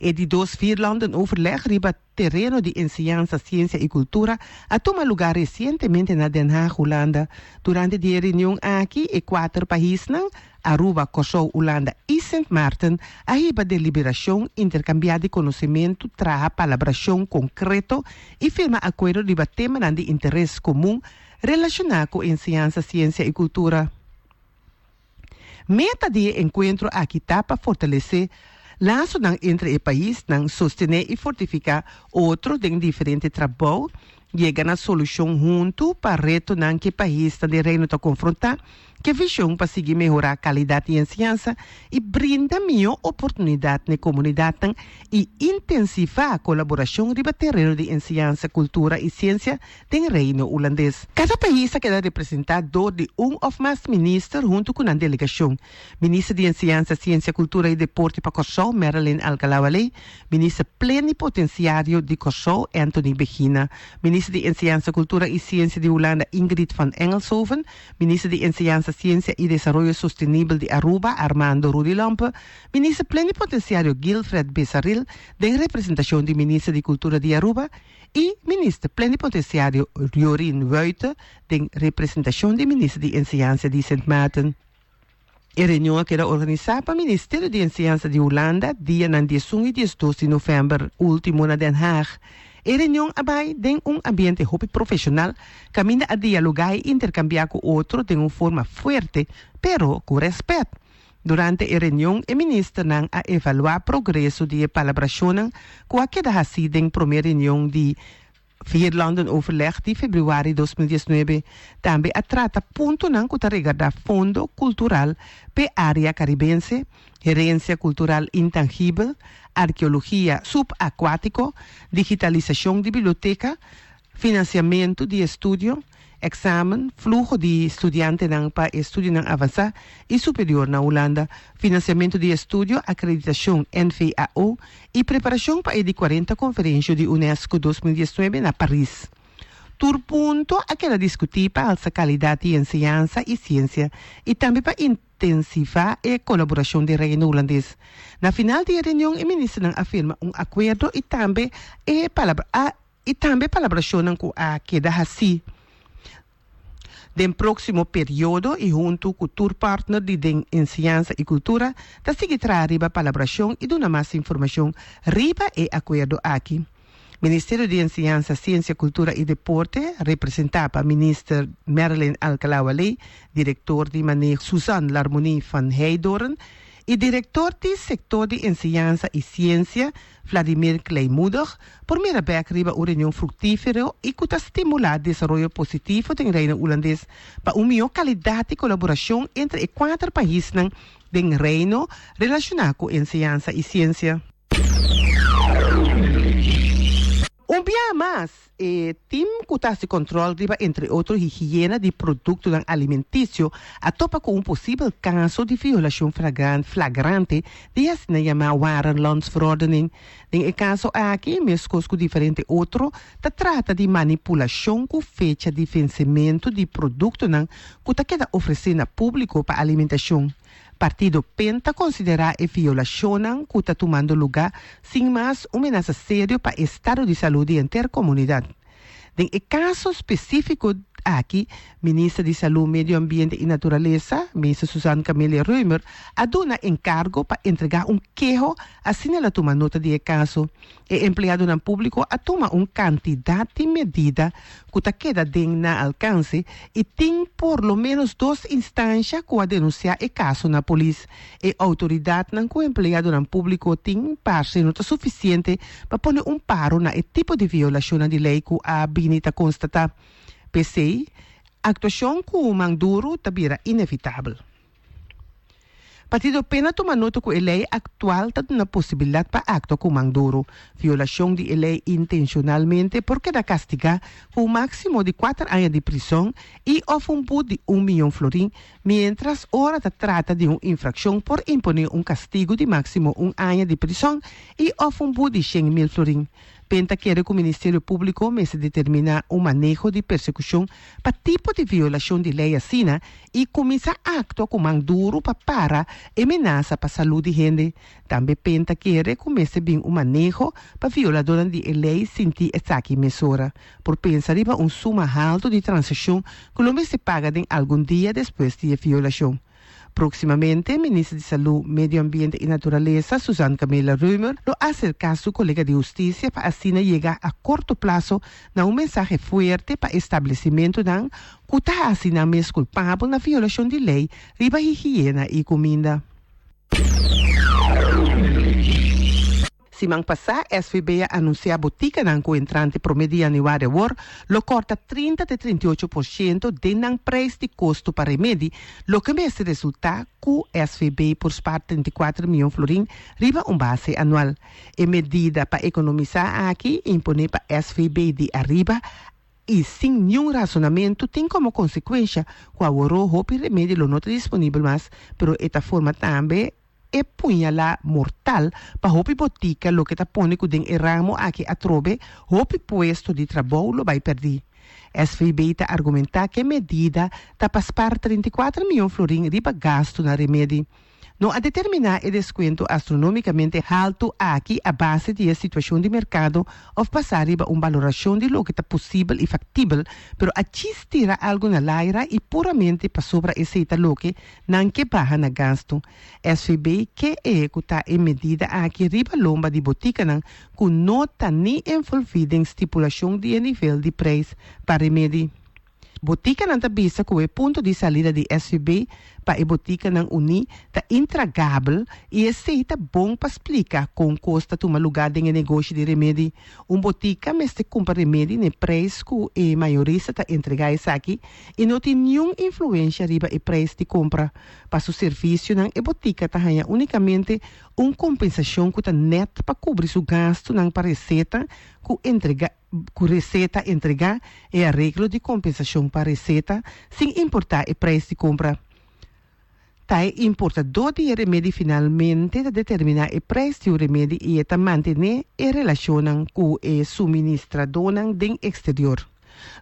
E de 4 landen overleg riba terreno de enseñanza, ciência e cultura a tomar lugar recentemente na Den Haag, Holanda. Durante a reunião aqui, 4 países, Aruba, Curaçao, Holanda e Sint Maarten, a riba de liberação, intercambiar de conhecimento, traga palabração concreto e firma acordo riba tema de interesse comum relacionado com enseñanza, ciência e cultura. Meta de encontro aqui está para fortalecer laço entre o país, sostener e fortificar outro de diferente trabalho Llega na solução junto para reto nan que país está de reino está confrontar, que visão para seguir melhorar a qualidade de ensinança e brinda melhor oportunidade na comunidade e intensificar a colaboração riba terreno de ensinança, cultura e ciência do reino holandês. Cada país queda representado de ou mais ministros junto com a delegação. Ministro de Ensinança, Ciência, Cultura e Deporte para Curaçao, Marilyn Alcalá-Walei, Ministro Plenipotenciário de Curaçao, Anthony Begina, Ministro de Ensinança, Cultura e Ciência de Holanda, Ingrid van Engelshoven, Ministro de Ensinança, Ciência e Desarrollo Sostenible de Aruba, Armando Rudy Lampe, Ministro Plenipotenciário Gilfred Bessaril, de representação de Ministro de Cultura de Aruba, e Ministro Plenipotenciário Jorien Wuiten, de representação de Ministro de Ensinança de Sint Maarten. A reunião que era organizada para o Ministério de Ensinança de Holanda, dia 11 e 12 de novembro, último na Den Haag. A reunião abai tem ambiente hobby profissional, caminha a dialogar e intercambiar com outro de uma forma forte, pero com respeito. Durante a reunião, o ministro não a evaluar o progresso de colaboração com a que da em primeira reunião de Vierlanden overleg de februari 2019. Também a trata ponto não que regardar Fundo Cultural para a área caribense, herência cultural intangível, arqueologia subaquático, digitalização de biblioteca, financiamento de estudo, examen, fluxo de estudiantes para estudo avançado e superior na Holanda, financiamento de estudo, acreditação NVAO e preparação para a 40ª Conferência de Unesco 2019 na Paris. Tur ponto aquela discutir para a qualidade de ensinança e ciência e também para intensificar a colaboração do reino holandês. Na final da reunião, o ministro afirma acordo e também colaboração com a queda assim. Den próximo período e junto com o tour partner de ensinança e cultura, da seguirá riba colaboração e dona mais informação riba e acordo aqui. Ministério de Ensinança, Ciência, Cultura e Deporte, representado a ministra Marilyn Alcalá-Walei, diretor de manejo Suzanne Larmonie van Heijdoorn, e diretor do setor de ensinança e ciência, Vladimir Kleimuder, por primeira vez riba uma reunião frutífera e que está estimular o desenvolvimento positivo do reino holandês para uma melhor qualidade de colaboração entre os 4 países do reino relacionado com ensinança e ciência. dia mais, tim que controle entre outros higiene de produtos alimentícios a topa com possível caso de violação flagrante de assim chamada Warenlandsverordening. Em caso aqui, mesmo com diferente outro, trata de manipulação com fecha de vencimento de produto que queda oferecido a público para alimentação. Partido Penta considera a violação que está tomando lugar sem mais uma ameaça séria para o estado de saúde intercomunidade. Em caso específico aqui, Ministra de Saúde, Medio Ambiente e Natureza, Ministra Suzanne Camille Reumer, aduna encargo para entregar queijo assim ela toma nota de caso. O empregado no público a toma quantidade de medida que queda na alcance e tem por lo menos 2 instâncias que a denunciar o caso na polícia. E a autoridade que o empregado no público tem parte nota suficiente para pôr paro na tipo de violação de lei que a binita constatar. PCI, a actuação com o Manduro também inevitável. Partido Pena toma nota que a lei atual está na possibilidade para actuar com o Manduro. Violação de lei intencionalmente porque dá castigar com o máximo de 4 anos de prisão e ofumbu de 1 milhão florim, mientras ora trata de uma infração por imponer castigo de máximo 1 ano de prisão e ofumbu de 100.000 florim. Penta quer que o Ministério Público comece a determinar o manejo de persecução para tipo de violação de lei assim e começa a actuar com Manduro para ameaça para a saúde de gente. Também Penta quer que comece bem o manejo para violadores de lei sentir essa mesura. Por pensar em suma alta de transação que o se paga em algum dia depois de violação. Proximamente, Ministra de Saúde, Medio Ambiente e Natureza, Suzanne Camille Reumer, lo acerca a su colega de justicia para así llegar a corto plazo a un mensaje fuerte para establecimiento que está así mes culpable na violación de ley riba higiene y comida. Simang passa, SVB anuncia botica ng entrante promedio anuário war, lo corta 30 a 38% de ng preço de custo para remedi, lo que me resulta que SVB por parte 34 milhões florin riba base anual. E medida para economizar aqui, impone para SVB de arriba e sem nenhum razonamento tem como consequência que o hopi remédio não está disponível mais, pero esta forma também é punhala mortal para hopi botica lo que está pônico den ramo aqui atrobe hopi puesto de trabalho vai perder. SVB está argumentar que a medida está para spar 34 milhões florin riba gasto na remédio. Não a determinar o desconto astronomicamente alto aqui a base de situação de mercado ou passar riba valoração de lo que está possível e factível, pero a tira algo na laira e puramente para sobra essa lo que não que barra na gasto. SVB que executa a medida aqui riba lomba de botica não que não está nem envolvida em estipulação de nível de preço para remédio. Botica não está vista como o ponto de saída de SVB para a botica não uni está intragável e esse está bom para explicar com custa tomar lugar em negócio de remédio. Botica mestre compra remédio no preço que a maioria está entregar isso aqui e não tem nenhuma influência riba o preço de compra. Para o serviço não a botica está ganhando unicamente compensação que está net para cobrir o gasto não para receita que receita entregar e arreglo de compensação para receita sem importar o preço de compra. O importador de remédio finalmente determina o preço do remédio e manter a relação com o suministrador do exterior.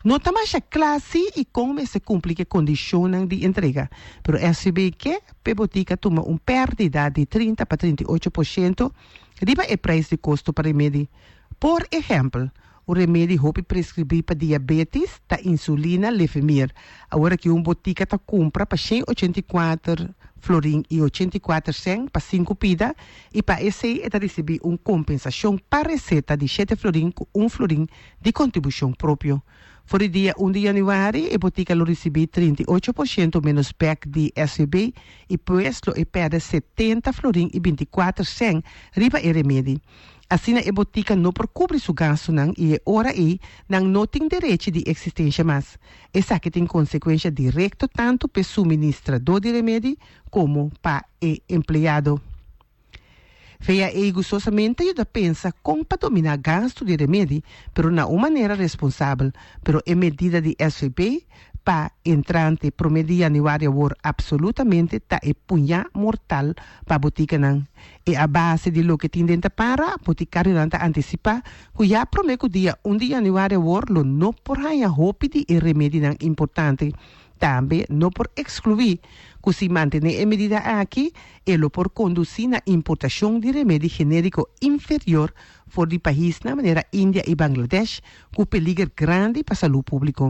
Não está mais classe e como se complica a condição de entrega, pero SVB que a botica toma perda de 30 para 38% riba o preço de custo para remédio. Por exemplo, o remédio hopi prescrever para diabetes ta insulina Levemir. Agora que botica ta compra para 184 florin e 84 cent para 5 pida e para esse está receber compensação para receita de 7 florin com 1 florin de contribuição próprio. For o dia 1 de januário, a botica lo recebe 38% menos back de SVB e depois lo perde 70 florin e 24 cent riba e remédio. Assim, a botica não cobre seu gasto e ora não tem direito de existência mais. Essa que tem consequência direta tanto para o suministrador de remédio como para o empregado. Feia e gostosamente ajuda a pensar como para dominar gasto de remédio, pero na uma maneira responsável, pero a medida de SVB para entrante promedio anuário war absolutamente está e punha mortal para botica não. E a base de lo que tem dentro para boticário não está antecipar que já promete dia 1 de januário war lo não por ganhar hopi de remédio não importante. Também não por excluir que se mantém a medida aqui e lo por conduzir na importação de remédio genérico inferior for de país na maneira Índia e Bangladesh com peligro grande para a saúde pública.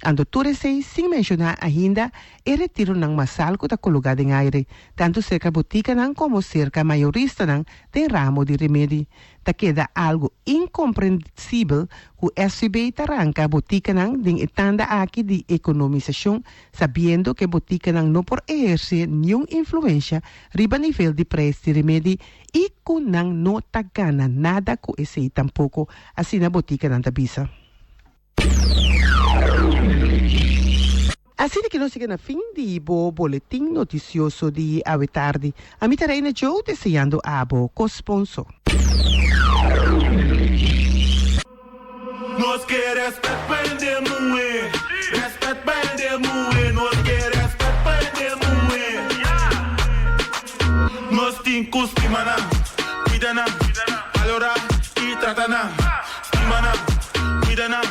Ando torcei sem mencionar ainda o retiro ng masal que está colocado em aire, tanto cerca botica não como cerca maiorista não tem ramo de remédio. Ta queda algo incompreensível que o SVB arranca a botica não tem etanda aqui de economização, sabendo que a botica não por exercer nenhuma influência riba nível de preço de remédio e que não está gana nada com esse tampouco, assim na botica não está bisa. Assim que nós chegamos no fim de boletim noticioso de Ave Tarde. A mim terei Joe desejando a abo co-sponsor. Nós queremos respeito de moer, respeito de moer, nós queremos respeito de moer. Nós tem costima na, cuida na, valorar e tratar na, estima na, cuida na,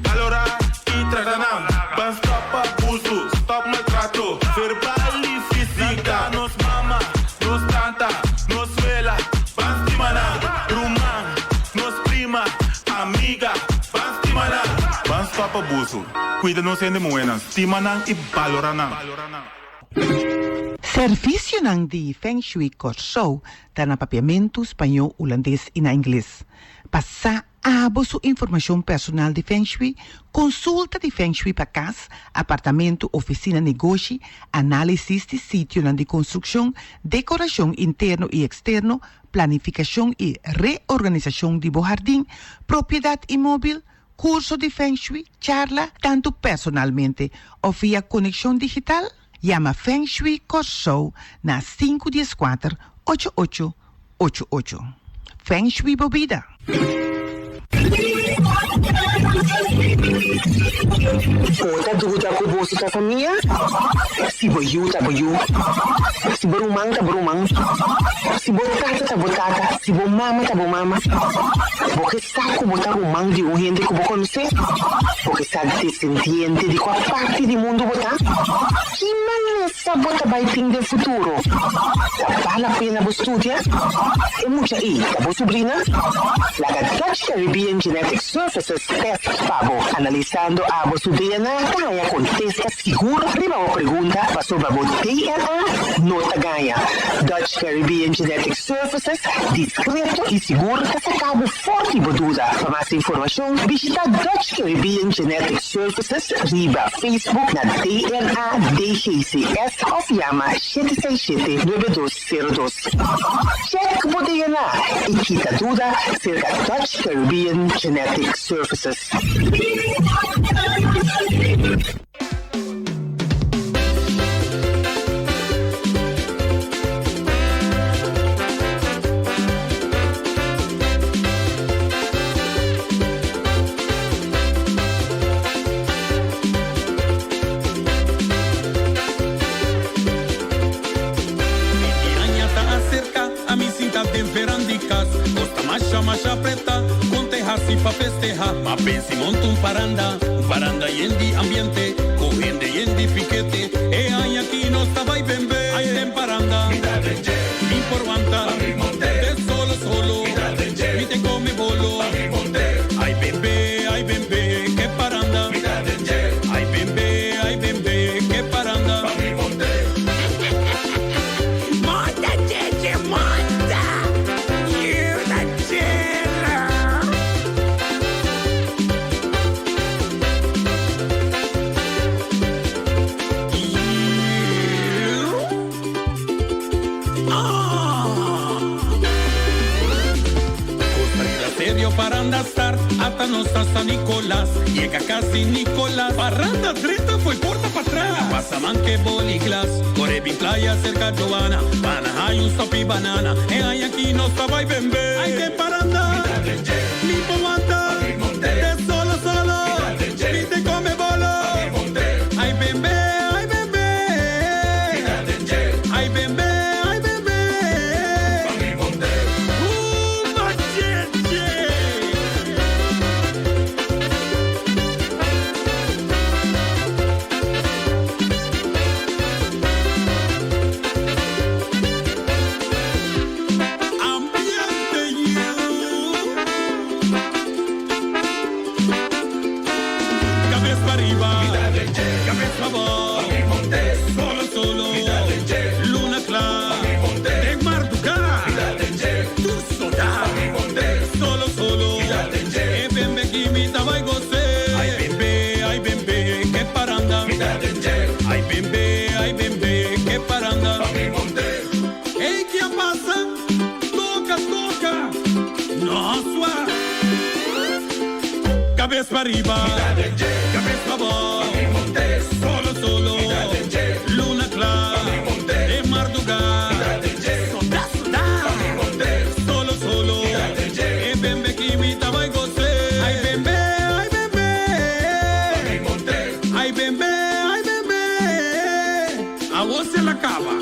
valorar e tratar na. Mas stop abuso, stop maltrato, verbal e física. Nos mama, nos canta, nos vela, mas estima na, rumã, nos prima, amiga. Mas stop abuso, cuida não sendo moena, estima na e valora na. Serviço ng de Feng Shui Corso, da na papiamento espanhol, holandês e na inglês. Passa abo su información personal de Feng Shui, consulta de Feng Shui para casa, apartamento, oficina, negocio, análisis de sitio de construcción, decoración interno y externo, planificación y reorganización de jardín, propiedad inmóvil, curso de Feng Shui, charla, tanto personalmente o vía conexión digital. Llama Feng Shui Corso na 514-8888. Feng Shui Bobida. Outra dúvida com você tá família? Se boiu, tá boiu. Se borumang, tá borumang. Se botata, tá botata. Se bomama, tá bomama. Porque saco botar rumang de gente que vou conhecer. Porque sabe descendente de qual parte do mundo botar. Que maleza bota baiting do futuro. Vale a pena você estudar? É muita aí, tá bom, sobrinha? Laga Dutch Caribbean Genetic Services Test Pabo. Analisando a vosso DNA, kaya contesta seguro. Riba o pergunta, sobre o DNA, nota ganha. Dutch Caribbean Genetic Services, discreto e seguro, que se cabo forte e dúvida. Para mais informação, visita Dutch Caribbean Genetic Services, riba Facebook na DNA DGCS ou llama 767-9202. Check o DNA e quita dúvida cerca Dutch Caribbean Genetic Services. Masha preta, con tejas y pa' festejar. Ma pensi monta un paranda y en di ambiente, cogiendo y en di piquete. Ay, aquí no estaba y bembe, ay, en paranda. Mi por guanta, de solo, mi te come bolo. Ay, bembe, que paranda. Ay, bembe, que paranda. Monta, cheche, monta. Paranda Star, hasta no está San Nicolás. Llega casi Nicolás. Paranda treta fue porta para atrás. Pasaman que boliglas. Corebi playa cerca Giovanna. Pana hay un stop y banana. Ay, aquí no estaba y bembe. Ay, de paranda. Mi pomanta. De solo. Mi te come bolo. Ay, bembe. Ay, bembe. Ay, bembe. Cabeza para arriba, cabeza abajo, solo, luna clara, de madrugada, solo, bembe que imita va y goce, ay bembe, ay bembe, a vos en la cava,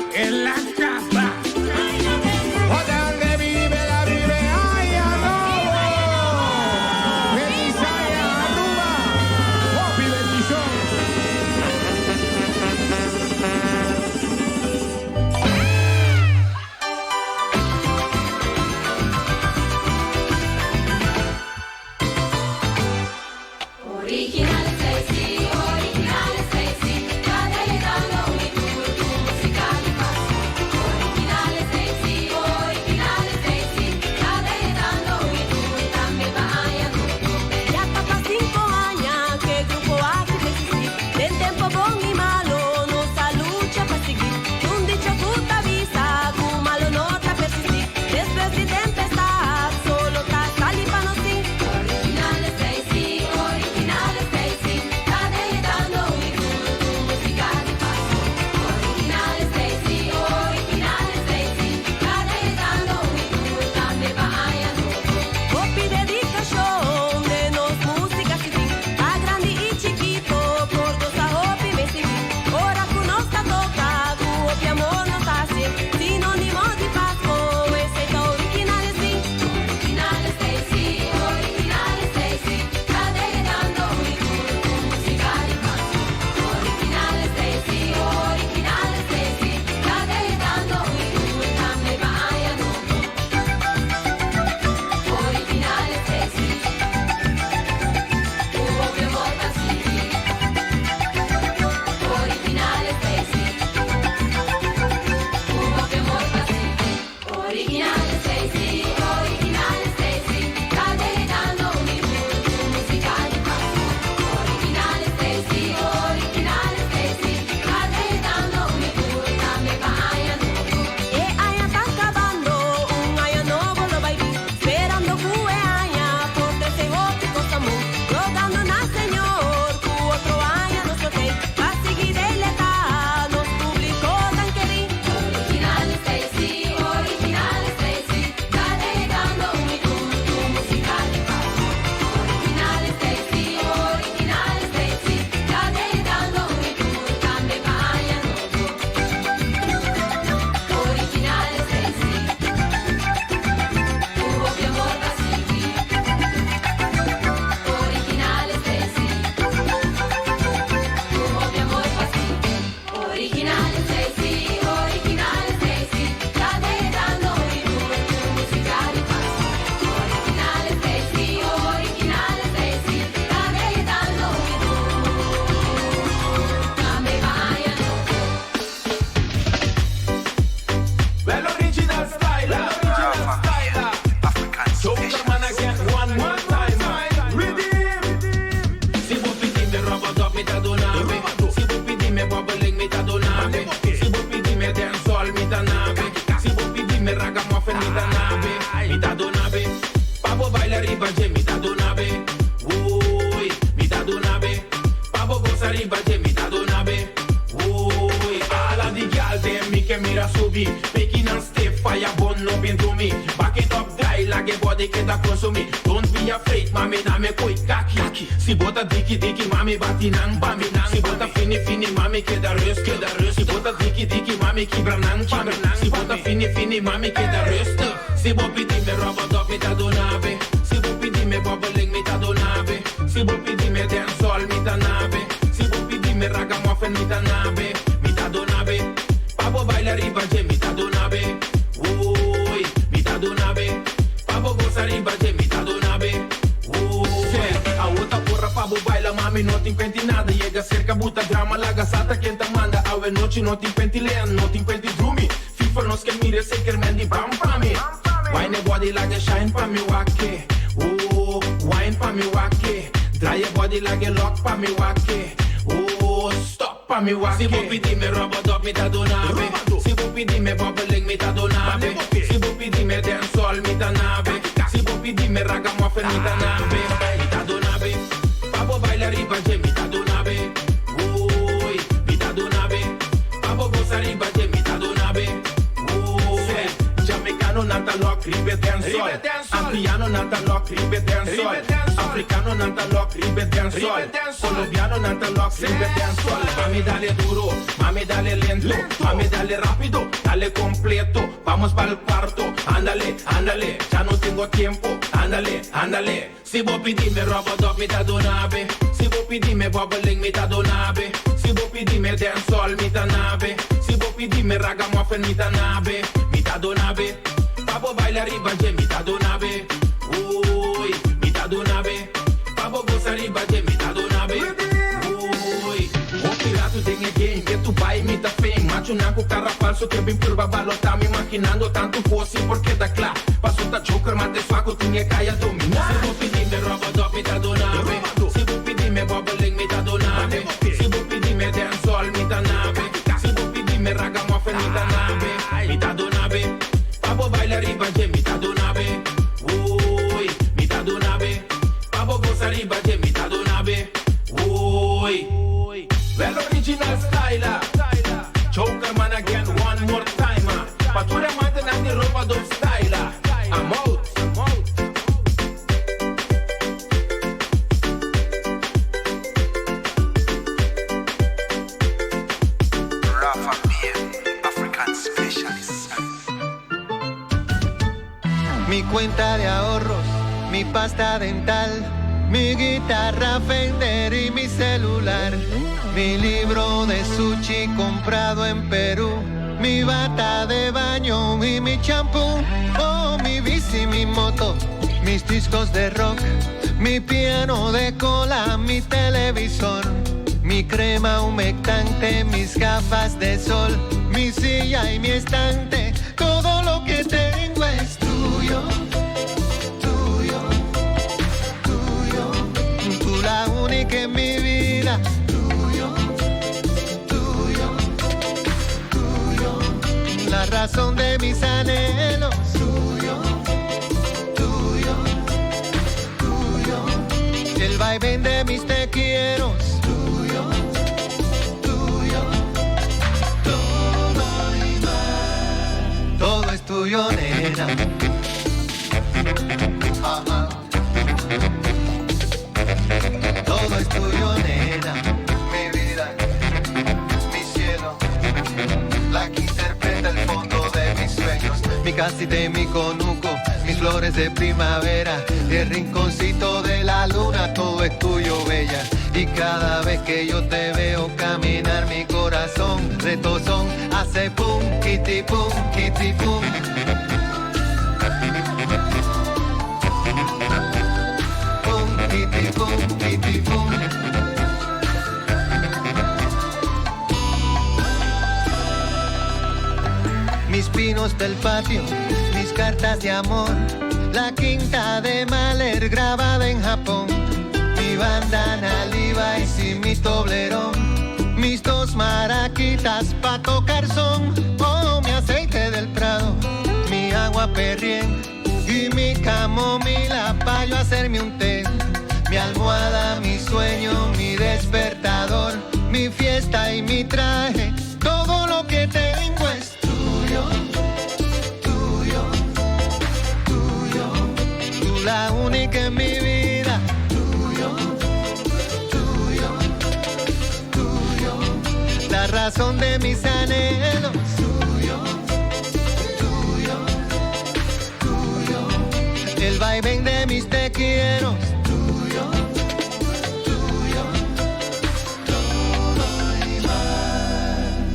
arriba, je mitad una vez. Uy, mitad una vez. Pavo goza arriba, je mitad una vez. Uy, ala di gal de mi que mira subir. Picking and stiff, fire bun no bien to me. Back it up, dry like a body que da consumir. Don't be afraid, mami, dame koi kaki. Si bota diki, mami, batinang, baminang. Si bota fini, mami, que da rust. Si bota diki, mami, kibranang. Si bota fini, mami, que da rust. Si bopi dime rubber dub, mitad una vez. Si bopi dime bubbling, mitad una vez. Si bopi dime dancehall, mitad nave. Si bopi dime ragamuffin, mitad nave. Mitad una vez. Pavo baila arriba, je mitad una vez. Uy, mitad una vez. Pavo goza arriba, je mitad una vez. A outra porra, pavo baila, mami, no te impenti nada. Llega cerca, buta drama, la gasata, quien te manda. Ave noche, no te impenti lean, no te impenti drumi. FIFA nos que mire, se que mendi bam pa mi. Wine body like a shine pa mi wake. Oh, wine pa mi wake. Dry your body like a lock pa mi wake. Oh, stop pa mi wake. Si bopi dime rubber dub, mitad una vez. Si bopi dime bubbling, mitad una vez. Si bopi dime dancehall, mitad nave. Si bopi dime ragamuffin, mitad nave. Mitad una vez. Pavo baila arriba, je mitad una vez. Uy, mitad una vez. Pavo goza arriba, je mitad una vez. Uy, jamaicano nata lock, ribe dancehall. Antiano nata lock, ribe dancehall. Africano nata lock, ribe dancehall. Colombiano nata lock, ribe dancehall. Mami dale duro, mami dale lento, mami dale rápido, dale completo. Vamos para el cuarto, ándale, ándale, ya no tengo tiempo, ándale, ándale. Si bopi dime rubber dub, mitad una vez. Si bopi dime bubbling, mitad una vez. Si bopi dime dancehall, mitad nave. Si bopi dime ragamuffin, mitad nave. Mitad una vez. Pavo baila arriba, je mitad una vez. Uy, mitad una vez. Pavo goza arriba, je mitad una vez. Uy, o pirata tem again, que tu pai imita fame. Macho naco, cara falso, que bem por babalo. Tá me imaginando tanto fosse, porque da clá. Passou tá choker, mate suaco, tinha caia dominar. Se vou pedir me rubber dub, mitad una vez. Se vou pedir me bubbling, mitad una vez. Se vou pedir me dancehall, mitad nave. Se vou pedir me ragamuffin, mitad nave. Mitad una vez. Pavo baila arriba, je mitad una vez. Uy, mitad una vez. Pavo goza arriba, je mitad una vez. Uy, well original style. Choker man again, one more time. Patura mate na di ropa do style. I'm out. Rafa Bien, African Specialist. Mi cuenta de ahorros, mi pasta dental, mi guitarra Fender y mi celular, mi libro de sushi comprado en Perú, mi bata de baño y mi champú, oh, mi bici, mi moto, mis discos de rock, mi piano de cola, mi televisor, mi crema humectante, mis gafas de sol, mi silla y mi estante, todo lo que tengo es tuyo, tuyo, tuyo, tú la única en mi vida, tuyo, tuyo, tuyo, la razón de mis anhelos, tuyo, tuyo, tuyo, el vaivén de mis te quiero, tuyo, tuyo, todo y más, todo es tuyo, nena. Ajá. Todo es tuyo, nena. Mi vida, mi cielo, la que interpreta el fondo de mis sueños. Mi casita y mi conuco, mis flores de primavera, el rinconcito de la luna, todo es tuyo, bella. Y cada vez que yo te veo caminar, mi corazón retozón hace pum, kitty pum, kitty pum. Pum, kitty pum, kitty pum. Mis pinos del patio, mis cartas de amor, la quinta de Mahler grabada en Japón, mi bandana Levi's y mi toblerón, mis dos maraquitas pa' tocar son, oh, mi aceite del Prado, mi agua Perrier y mi camomila pa' yo hacerme un té. Mi almohada, mi sueño, mi despertador, mi fiesta y mi traje. Todo lo que tengo es tuyo, tuyo, tuyo. Tú la única en mi vida. Tuyo, tuyo, tuyo. La razón de mis anhelos. Tuyo, tuyo, tuyo. El vaivén de mis te quiero.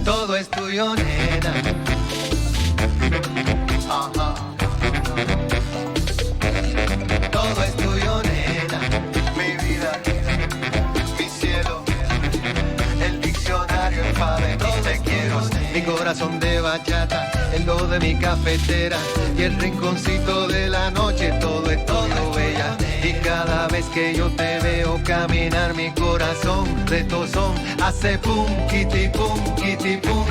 Todo es tuyo, nena. Ajá. Todo es tuyo, nena. Mi vida, mi cielo, el diccionario, el alfabeto, te quiero. Mi corazón de bachata, el do de mi cafetera y el rinconcito de la noche. Todo es todo, bella. Y cada vez que yo te veo caminar, mi corazón retozón hace pum, kitty pum, kitty pum.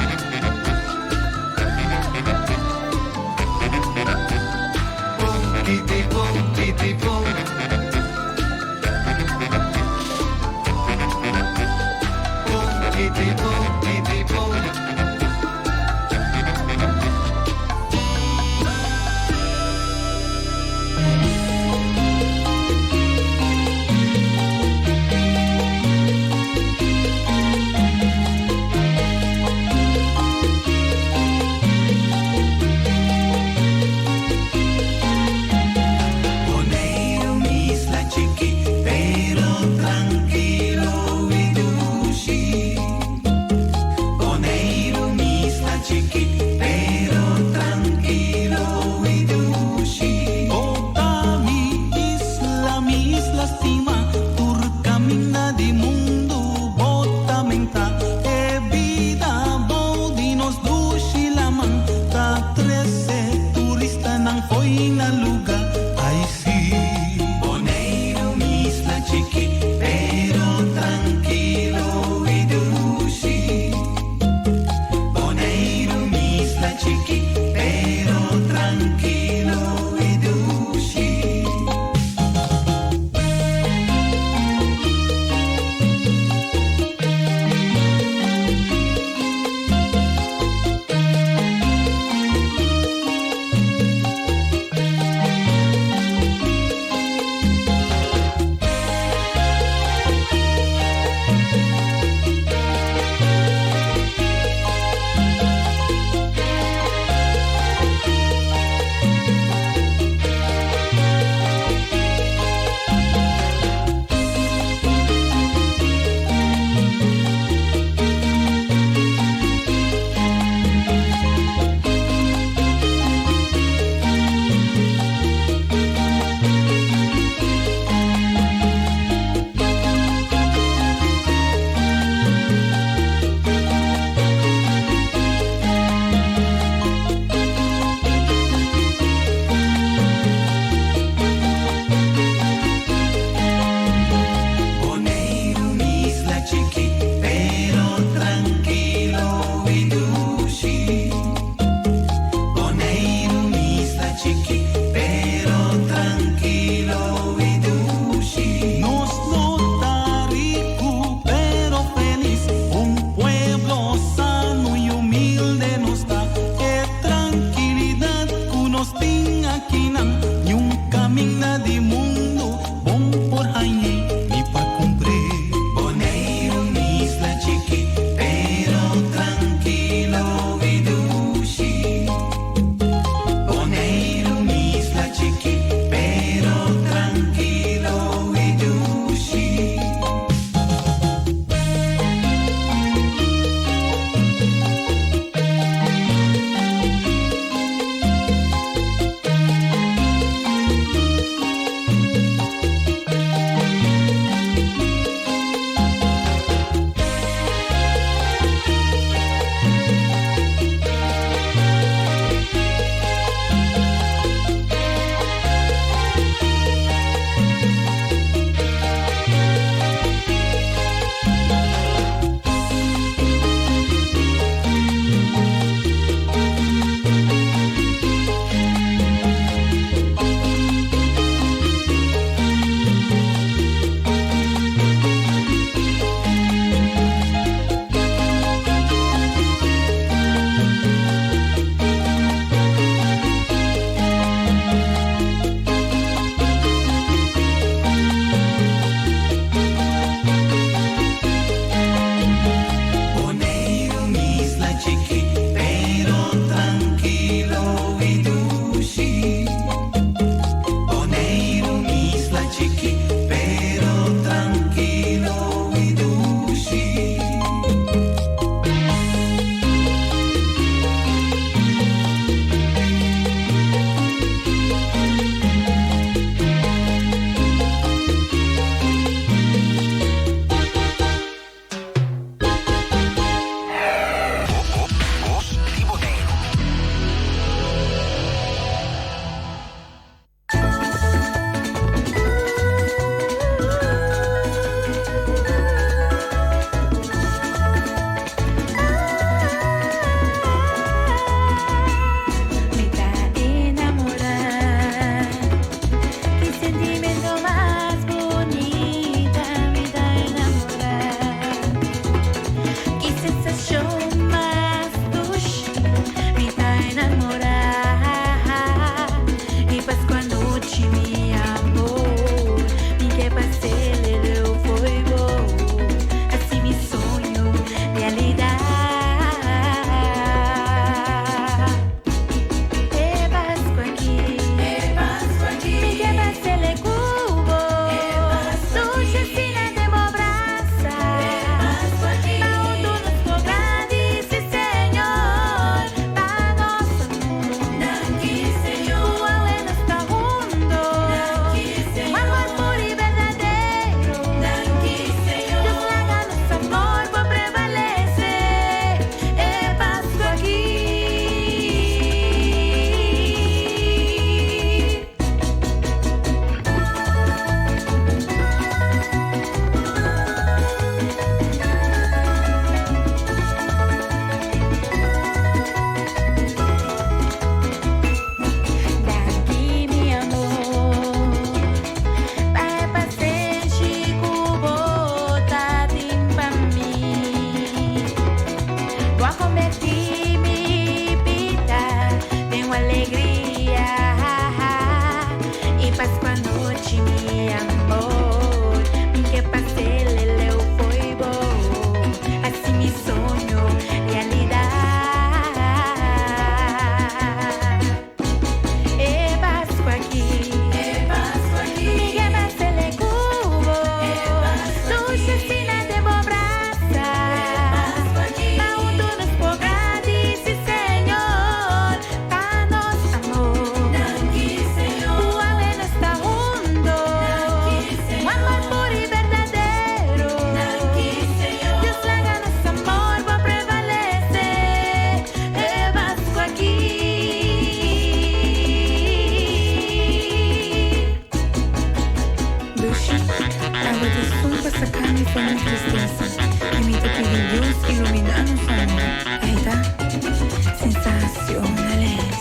Pum, kitty pum, kitty pum. Pum, kitty pum, kitty pum. bruxa, água de som para sacar-me fora da tristeza. E me pedindo Deus iluminar nos amor. Aí tá? Sensacionales.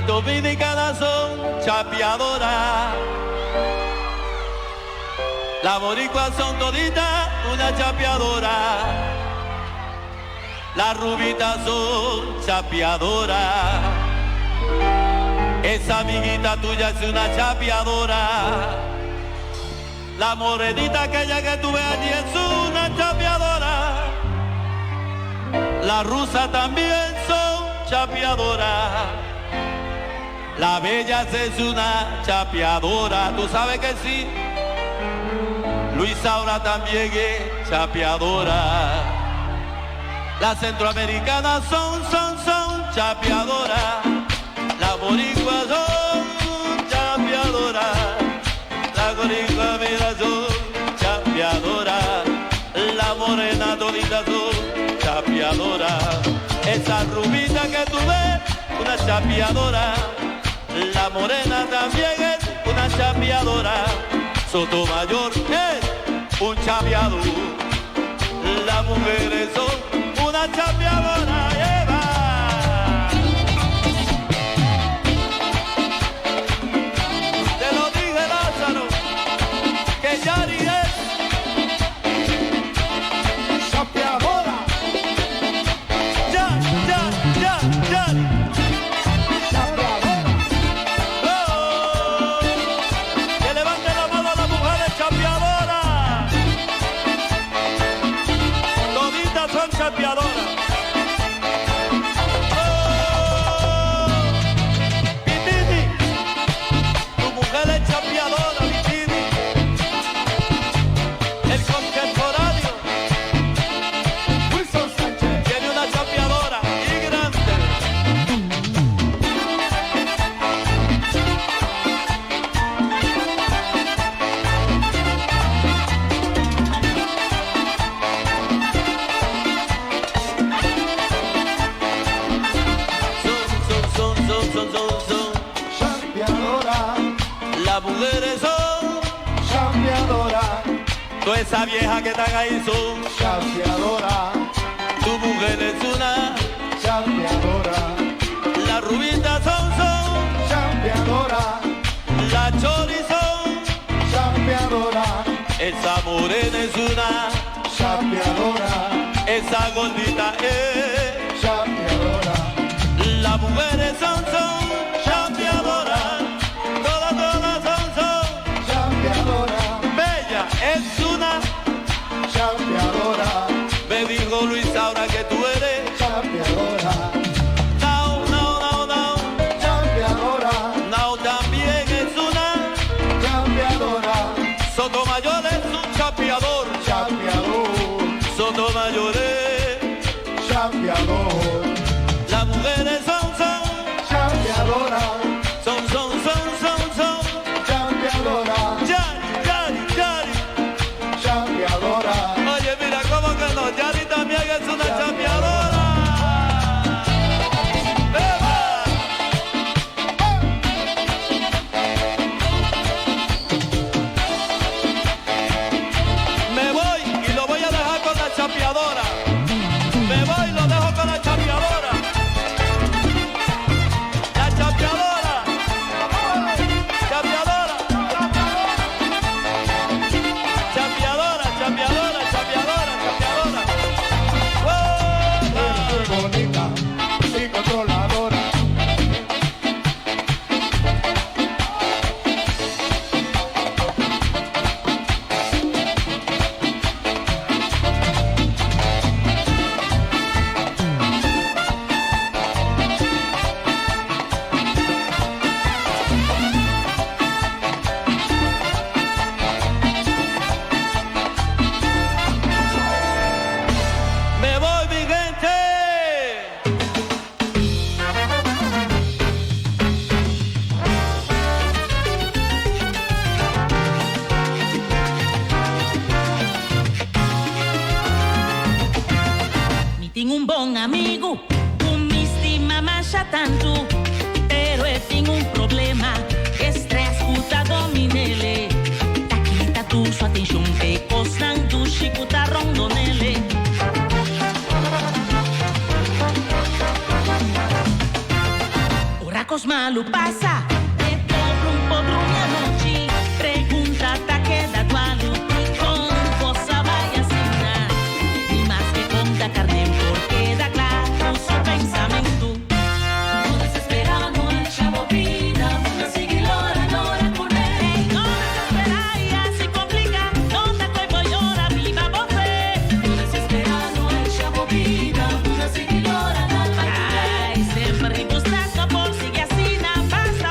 Dominicanas son chapeadoras, las boricuas son toditas una chapeadora, las rubitas son chapeadoras, esa amiguita tuya es una chapeadora, la morenita aquella que tú ves allí es una chapeadora, las rusas también son chapeadoras. La bella es una chapeadora, tú sabes que sí. Luis ahora también es chapeadora. Las centroamericanas son chapeadoras. Las boricuas son chapeadoras. Las boricuas mira son chapeadoras. Las morenas toditas son chapeadoras. Esa rubita que tú ves, una chapeadora. La morena también es una chapeadora, Sotomayor es un chapeador, las mujeres son una chapeadora, Eva. Te lo dije, Lázaro, que Yari es chapeadora. Yari. Chapeadora. Vitini, tu mujer es chapeadora, Vitini. El contemporáneo Wilson Sánchez tiene una chapeadora y grande. Las mujeres son chapeadoras. Toda esa vieja que están ahí son chapeadoras. Tu mujer es una chapeadora. Las rubitas son chapeadoras. Las choris son chapeadoras. Esa morena es una chapeadora. Esa gordita es chapeadora. Las mujeres son chapeadoras. Chapeadora. Me dijo Luis ahora que tú eres chapeadora. No. Chapeadora. No también es una chapeadora. Sotomayor es un chapeador. Sotomayor es chapeador. Las mujeres son chapeadoras. quando passa e podrum minha noite. Pergunta tá queda quando como você vai assinar. E mais que conta carne porque dá claro seu pensamento. Não desesperar, não deixa movida, não sigue lora, lora por ele. Não desesperar e se complica, não tá coi boiora, viva você. Não desesperar, não deixa movida, não sigue lora, lora por ele. Ai, sempre buscando por seguir assim na passa.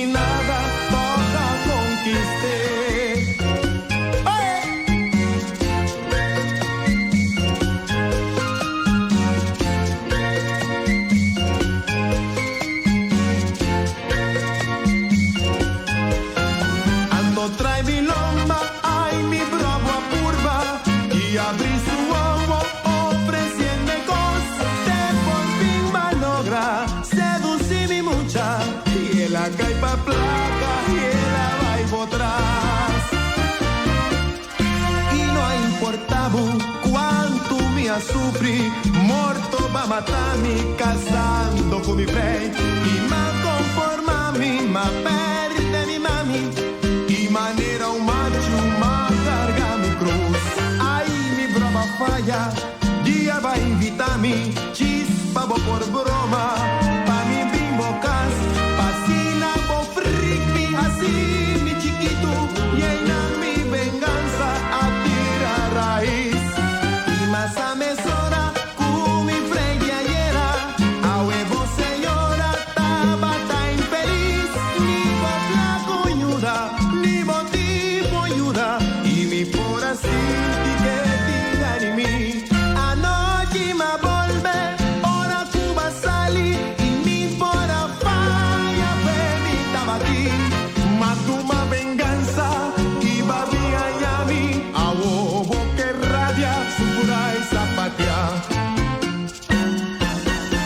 y nada toca conquisté. Trae mi lomba, ay mi bravo a curva y abrí su ojo ofreciendo cosas de por fin malogra seducí mi mucha y el acá y pa' placa y el va y atrás y no ha importado cuánto me ha sufrí morto va a matar mi casando con mi rey y más conforma mi más perde mi mami manera un macho más carga mi cruz ay mi brava falla día va a invitarme chispa por broma pa' mi bimbo cas pasina por friki así mi chiquito llena mi venganza a tirar raíz y más a mesora con mi freya hiera a huevo señora tabata infeliz ni por flaco ñuda y mi por así que diga ni mí anoche me volve ora Cuba salí y mi por falla mi tabaqui matuma venganza y babia yami a huevo que radia su pura esa patria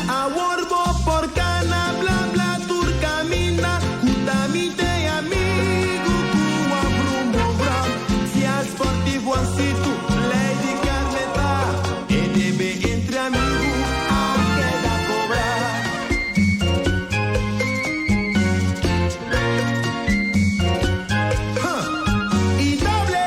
a borbo por cana bla bla turcamina jutamite y amigo Cuba brumbo bram sportivo así tú Lady Carleta e debe entre amigos a queda cobrar y doble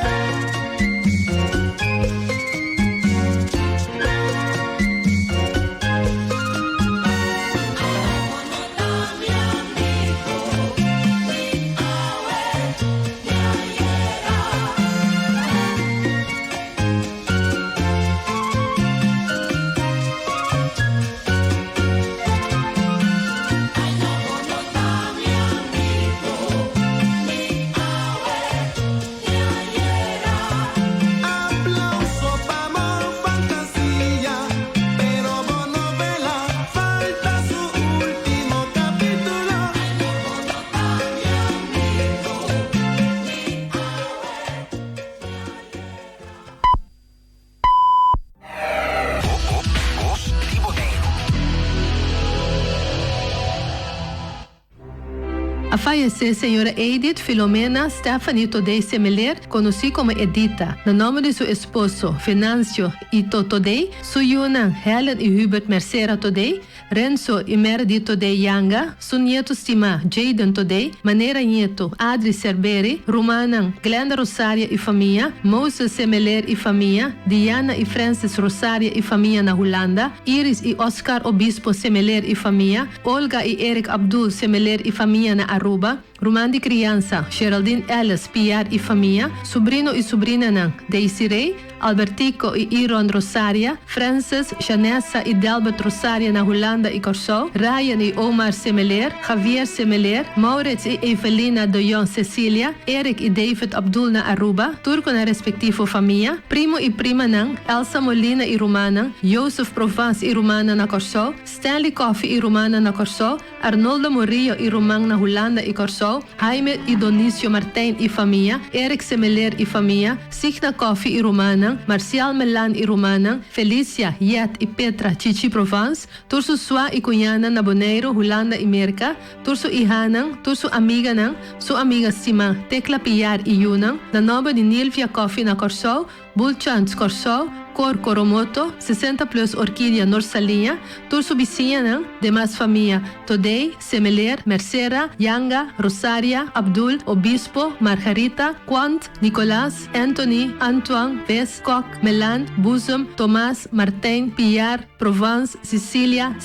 A fallecer senhora Edith Filomena Stephanie Todei Semeler, conhecida como Edita, no nome de seu esposo Venâncio Ito Todei, suyuna Helen e Hubert Mercera Todei, Renzo e Meredith Todei Yanga, su nieto estima Jaden Todei, maneira nieto Adri Cerberi, Romanan Glenda Rosaria e família, Moses Semeler e família, Diana e Francis Rosaria e família na Holanda, Iris e Oscar Obispo Semeler e família, Olga e Eric Abdul Semeler e família na Aruba, Roman de criança, Geraldine Ellis Piar e família, sobrinho e sobrinha nan Daisy Ray, Albertico e Iron Rosaria, Francis, Janessa e Delbert Rosaria na Holanda e Corsou, Ryan e Omar Semeler, Javier Semeler, Maurits e Evelina Doyon Cecília, Eric e David Abdul na Aruba, Turco na respectivo família, primo e prima nan Elsa Molina e Romana, Joseph Provence e Romana na Corsou, Stanley Coffey e Romana na Corsou, Arnoldo Murillo e Romang na Holanda e Corsou, Jaime e Donicio Martin e família, Eric Semeler e família, Signa Coffey e Romana, Marcial Melan e Romana, Felicia, Yet e Petra Chichi Provence, Turso Sua e Cunhana na Boneiro, Holanda e Merca, Turso Ihanan, Turso Amiga nan, su amiga Sima, Tecla Piar e Yunan, na nova de Nilvia Coffey na Corsou, Bulchans Corsou, Cor Coromoto, 60 plus Orquídea Norsalinha, Turso Bicinha, demais família, Todei, Semeler, Mercera, Yanga, Rosaria, Abdul, Obispo, Margarita, Quant, Nicolás, Anthony, Antoine, Ves, Koch, Melan, Buzum, Tomás, Martin, Piar, Provence, Cecília,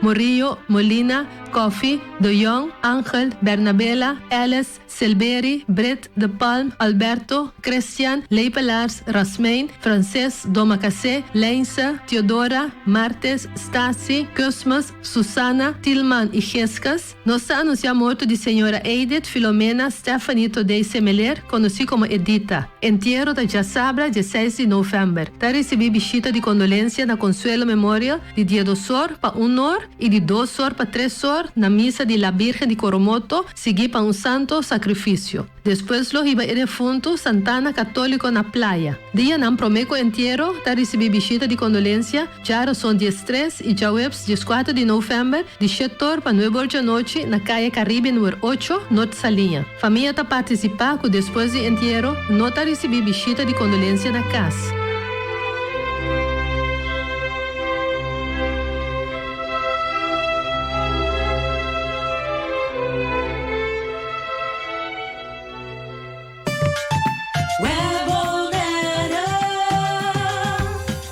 Murillo, Molina, Coffee, De Jong, Ángel, Bernabela, Alice, Silberi, Britt, De Palm, Alberto, Christian, Leipa Lars, Rasmein, Frances, Domacacé, Leinsa, Teodora, Martes, Stasi, Cosmas, Susana, Tilman e Jescas. Nos anuncia a morte de senhora Edith Filomena Stephanie Todei Semeler, conhecida como Edita. Enterro da Jaçabra, 16 de novembro. Tá recebi visita de condolência na Consuelo Memorial de dia 2 horas para 1 hora e de 2 horas para 3 horas na missa de la Virgen de Coromoto, seguir para santo sacrifício. Depois lo iba ir funto Santana Católico na praia. Dia não prometo entierro, tá recebi visita de condolência, já são 13 e já webs 14 de novembro, de 7 horas para 9 horas da noite, na Calle Caribe número 8, Norte Salinha. Família tá participar que depois de entierro, não tá recebi visita de condolência na casa.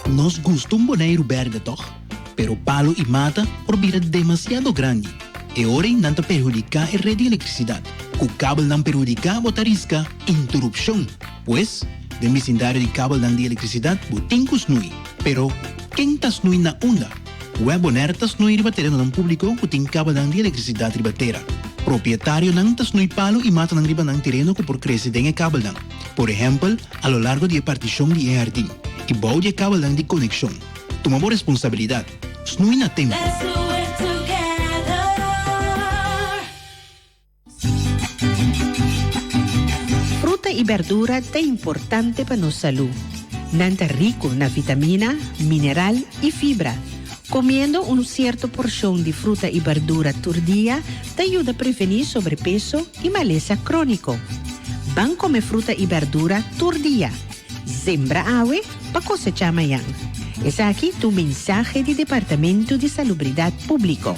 Nos gusta un boneiro verde toch, pero palo y mata por vida demasiado grande. E ora não perjudicar a rede de eletricidade. O cabo não perjudicar botar risca interrupção. Pues, de vecindário de cabo de eletricidade botem snui. Pero, quem está snui na onda? O aboner está snui riba terreno não público que tem cabo de eletricidade riba terra. Proprietário não está snui palo e mata riba não terreno que por crescer em cabo não. Por exemplo, a lo largo de partição de jardim. E bom de cabo de conexão. Tomamos responsabilidade. Snui na tempo. Fruta y verdura é importante para nuestra salud. Nanta rico na vitamina, mineral y fibra. Comiendo una cierta porción de fruta y verdura por día te ayuda a prevenir sobrepeso y maleza crónico. Van a comer fruta y verdura por día. Sembra agua para cosechar mañana. Es aquí tu mensaje de Departamento de Salubridad Público.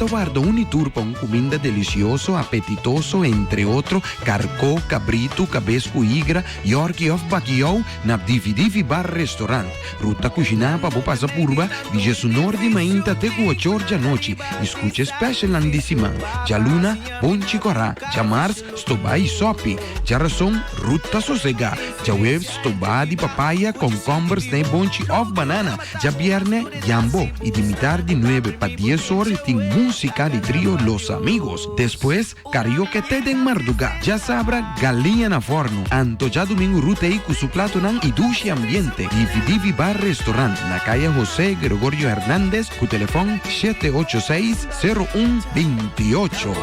Guarda Unitur para una comida delicioso, apetitoso, entre otros, carcó, cabrito, cabesco, igra, yorkie of bacalhau, na Divi Bar Restaurant. Ruta cucina para passa purba, de Jesus Norte mainta até 8 horas da noite. Escute special andissima. Já luna, bom chicorá. Já mars, stobá e sopi. Já razão, ruta sossega. Já web, stobá de papaya, concombers, nem bonchi of banana. Já vierne, jambo. E de imitar de 9 para 10 horas, tem música de trío Los Amigos. Después, karaoke Ted en Marduga. Ya sabra, galinha na forno. Anto ya domingo rutei com su plato nan y duche ambiente. Divi Bar Restaurant na calle José Gregorio Hernández, cu teléfono 786-0128.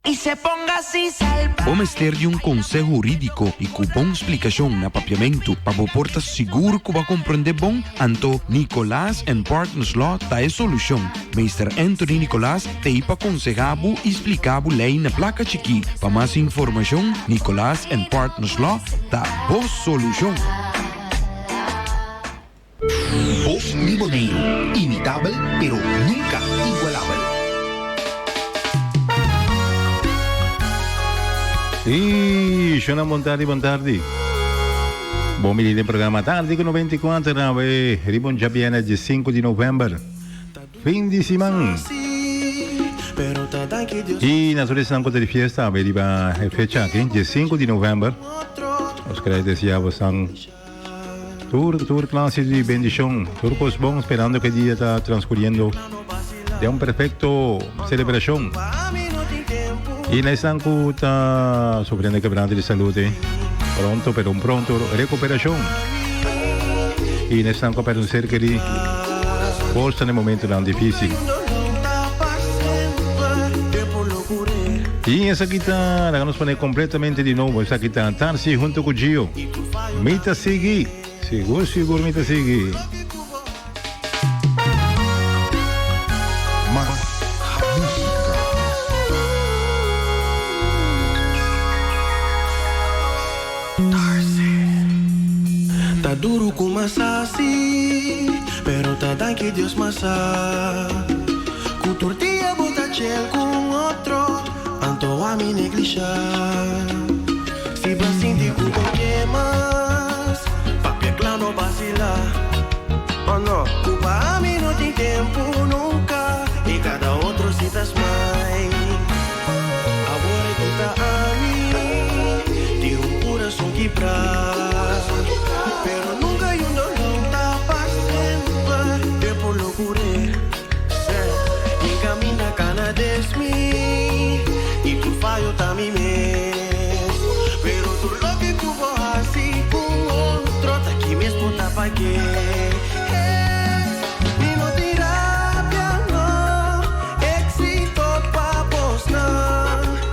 Y se ponga así salva. Vamos ter de consejo jurídico e com boa explicação na papiamento para você porta seguro que vai compreender bom. Anto Nicolás and Partners Law tá a solução. Mr. Anthony Nicolás te para aconselhar e explicar a lei na placa chiqui. Para mais informação, Nicolás and Partners Law tá a boa solução. Voz Liboneiro, imitável, pero nunca igualável. E buon tardi. Buon milite del programma Tardi con 94, ribon già viene il 5 di novembre. Fin di semana. E naturalmente anche di fiesta, vediva fecha che il 5 di novembre. Os credes ya están tour clase de bendición. Tour pues bon esperando que el día está transcurriendo de un perfecto celebración. Y la están sufriendo quebranto de salud. Pronto recuperación. e ne stanno per un cerchio di forza nel momento non difficile. E essa kita, la nos pone completamente di nuovo, essa kita Tarsi junto con Gio. Mita Sigi, sicuro Mita Sigi. Tá duro como assassino, pero tá daqui Deus massa. Culturtia bota gel com outro, anto a me neglijar. Se vai sentir com queimas, papel claro não vacila. Oh não, culpa a mim não tem tempo nunca, e cada outro se faz mais. Agora tu tá a mim, tem coração quebrado. Pero nunca yo no está pasando, de por locura. Y camina cana desmi, y tu fallo también mes. Pero tú lo que cubo así con otro, ta aquí me escuta pa' qué. Ni no terapia no, éxito pa' vos no.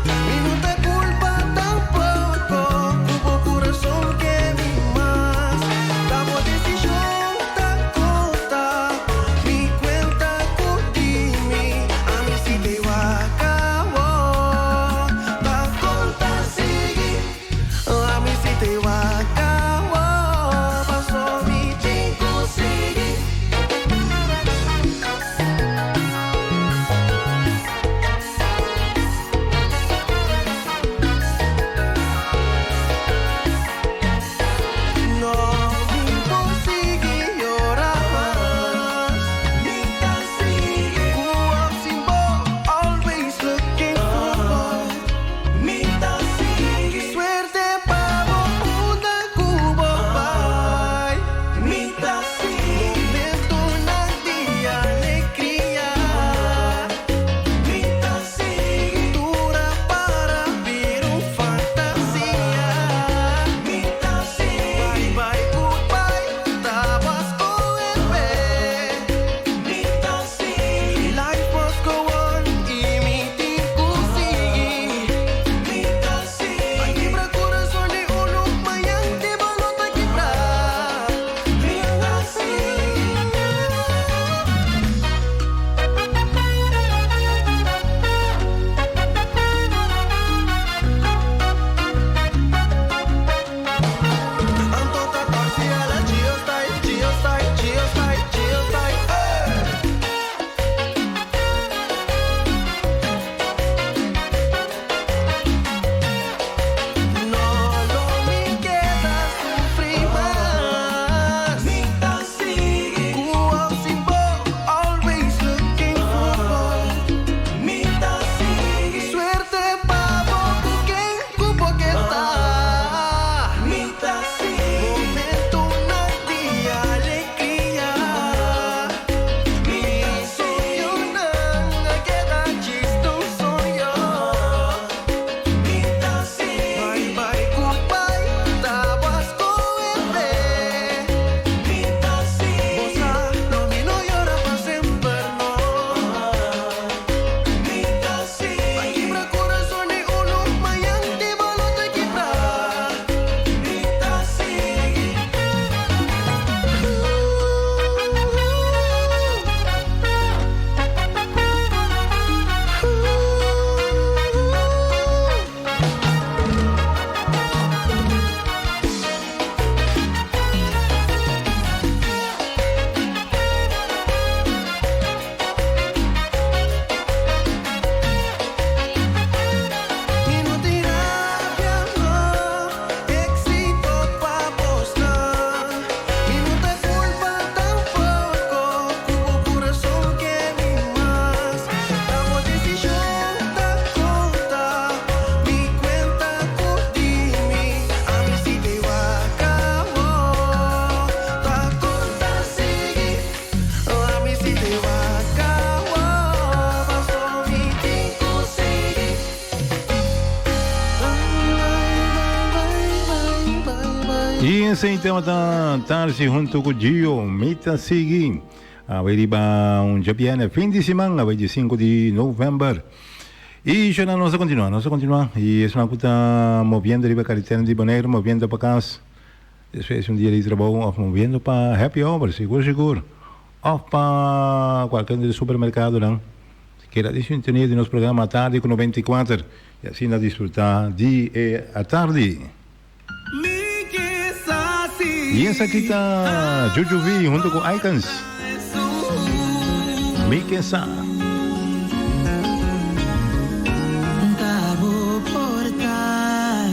Ni no te culpa tampoco, cubo corazón que E em tema da tarde junto com o Gio, Mita Sigi. Averiba já viene fim de semana, 25 de novembro. E já nós continuamos. E é uma coisa movendo riba carretera de Bonaire, movendo para casa. Depois dia de trabalho, ou movendo para happy hour, seguro. Ou para qualquer supermercado, não. Queira de sintonia de nosso programa à tarde com 94. E assim a desfrutar de à tarde. E essa aqui tá Juju V junto com Icons. Me que sa. Tavo portar,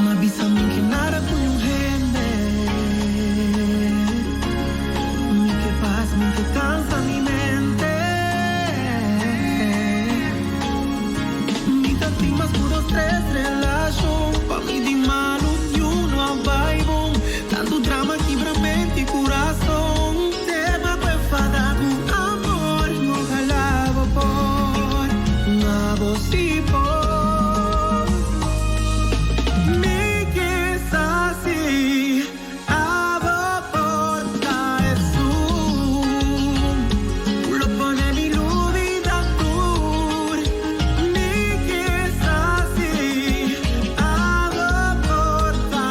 ma avísame que nada puede urgente. Mi que paz, mi que cansa mi mente. Mi tantimas puros tres relación, pa mi di malo. Tanto drama quebra mente e coração. Tema pra falar com amor. Não calava por na você por. Me que saci a porta é sua. Lo pone mi luvida tur. Me que saci a porta é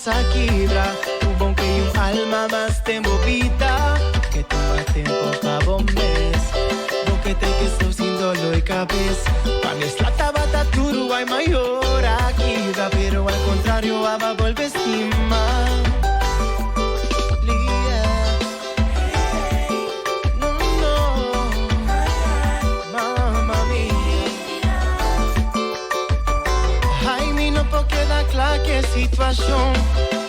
nossa quebra. O bom que alma mais tempo vida, que toma tempo para bom mês. Bom que tem que estou sem dor e cabeça. Para meslata bata tudo vai maior aqui, pero al contrário a va volver estima. situação.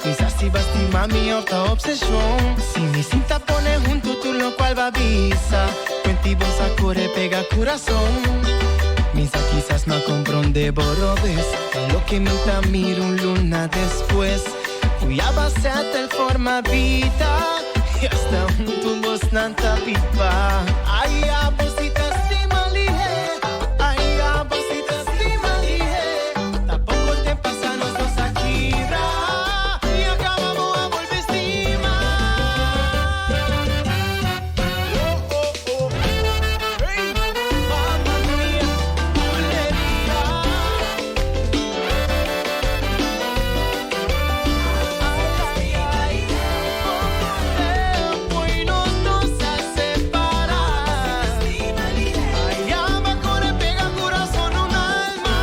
Quizás si vas a estimar mi otra obsesión. Si mi cinta pone junto tú lo cual va a avisa. Contigo corre pega corazón. Misa quizás no comprende borobes. Lo que me miro un luna después. Fui a basarte el forma vida. Y hasta junto vos nanta pipa. Ay, a vosita estima lige. Ay, a vosita estima lige. Tampoco te pasa los dos aquí, ra. Y acabamos a volver estima. Oh, oh, oh. Hey, mamma mía, bulería. Ay, ay, poco tempo y nos dos a separar. Ay, ama corre pega corazón un alma.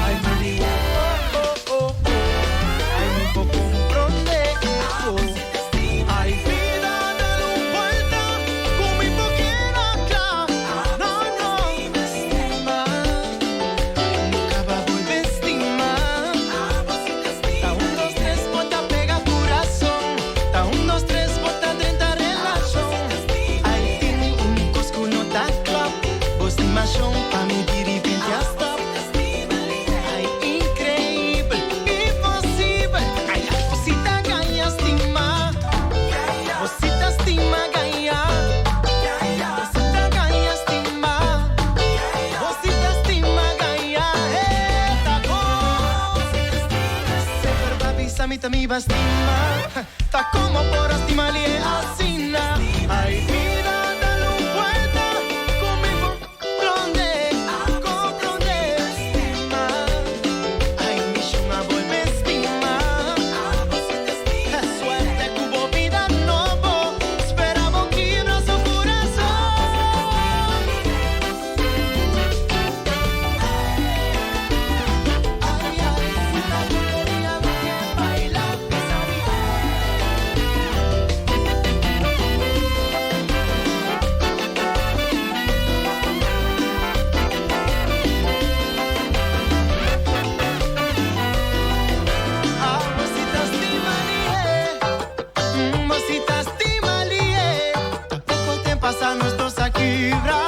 Ay, me digo, oh, oh, oh. Ay, me puedo comprender. Ay, vida, dale una vuelta. Conmigo quiera acá. No, no, estima. Nunca va a volver estima. Ta un, dos, tres, bota pega corazón. Ta un, dos, tres, bota 30 relación. Ay, tiene un cosco no da club. Vos estimación pa' mi dirigente hasta. Ay, increíble, imposible. Ay, cosita gaya estima. Cosita estima gaya. Cosita gaya estima. Cosita estima gaya. Taco. Se verba visa mi tamiba estima. Ta como por estima lie asina. Ay, vida, dale una vuelta. Conmigo comprende. Comprende estima. Ay, mi shuma vuelve estima. Suerte cubo vida novo. Esperaba que nuestro corazón. Ay, ay, la gloria que baila Mosita estima lie. Mosita estima lie. Tampoco te pasa nos dos aquí, bra.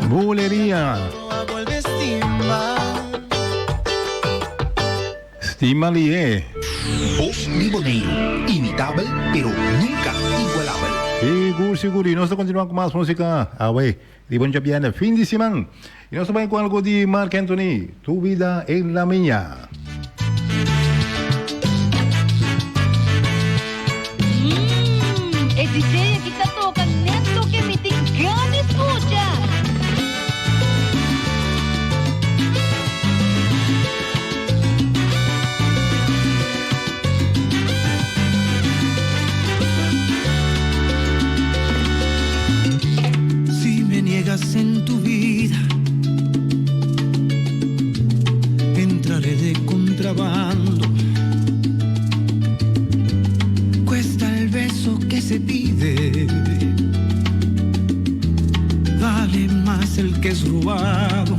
Bulería. No vuelve estima. Stimalie. Voz Liboneiro. Imitable, pero nunca igualable. Seguro. Y nosotros continuamos con más música. Libon Japiana, fin de semana. Y nosotros vamos con algo de Marc Anthony. Tu vida en la mía. El DJ aquí está tocando esto que me te encanta escuchar. Si me niegas en tu vida, entraré de contrabando. Cuesta el beso que se pide, vale más el que es robado.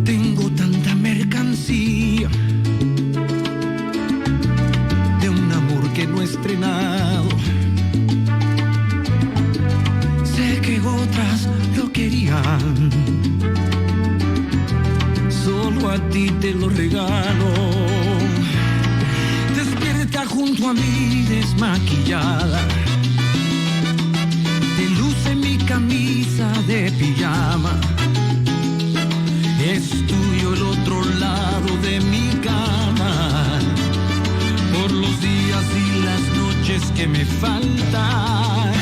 Tengo tanta mercancía de un amor que no he estrenado. Sé que otras lo querían, solo a ti te lo regalo. Despierta junto a mí desmaquillada, te luce mi camisa de pijama. Es tuyo el otro lado de mi cama, por los días y las noches que me faltan.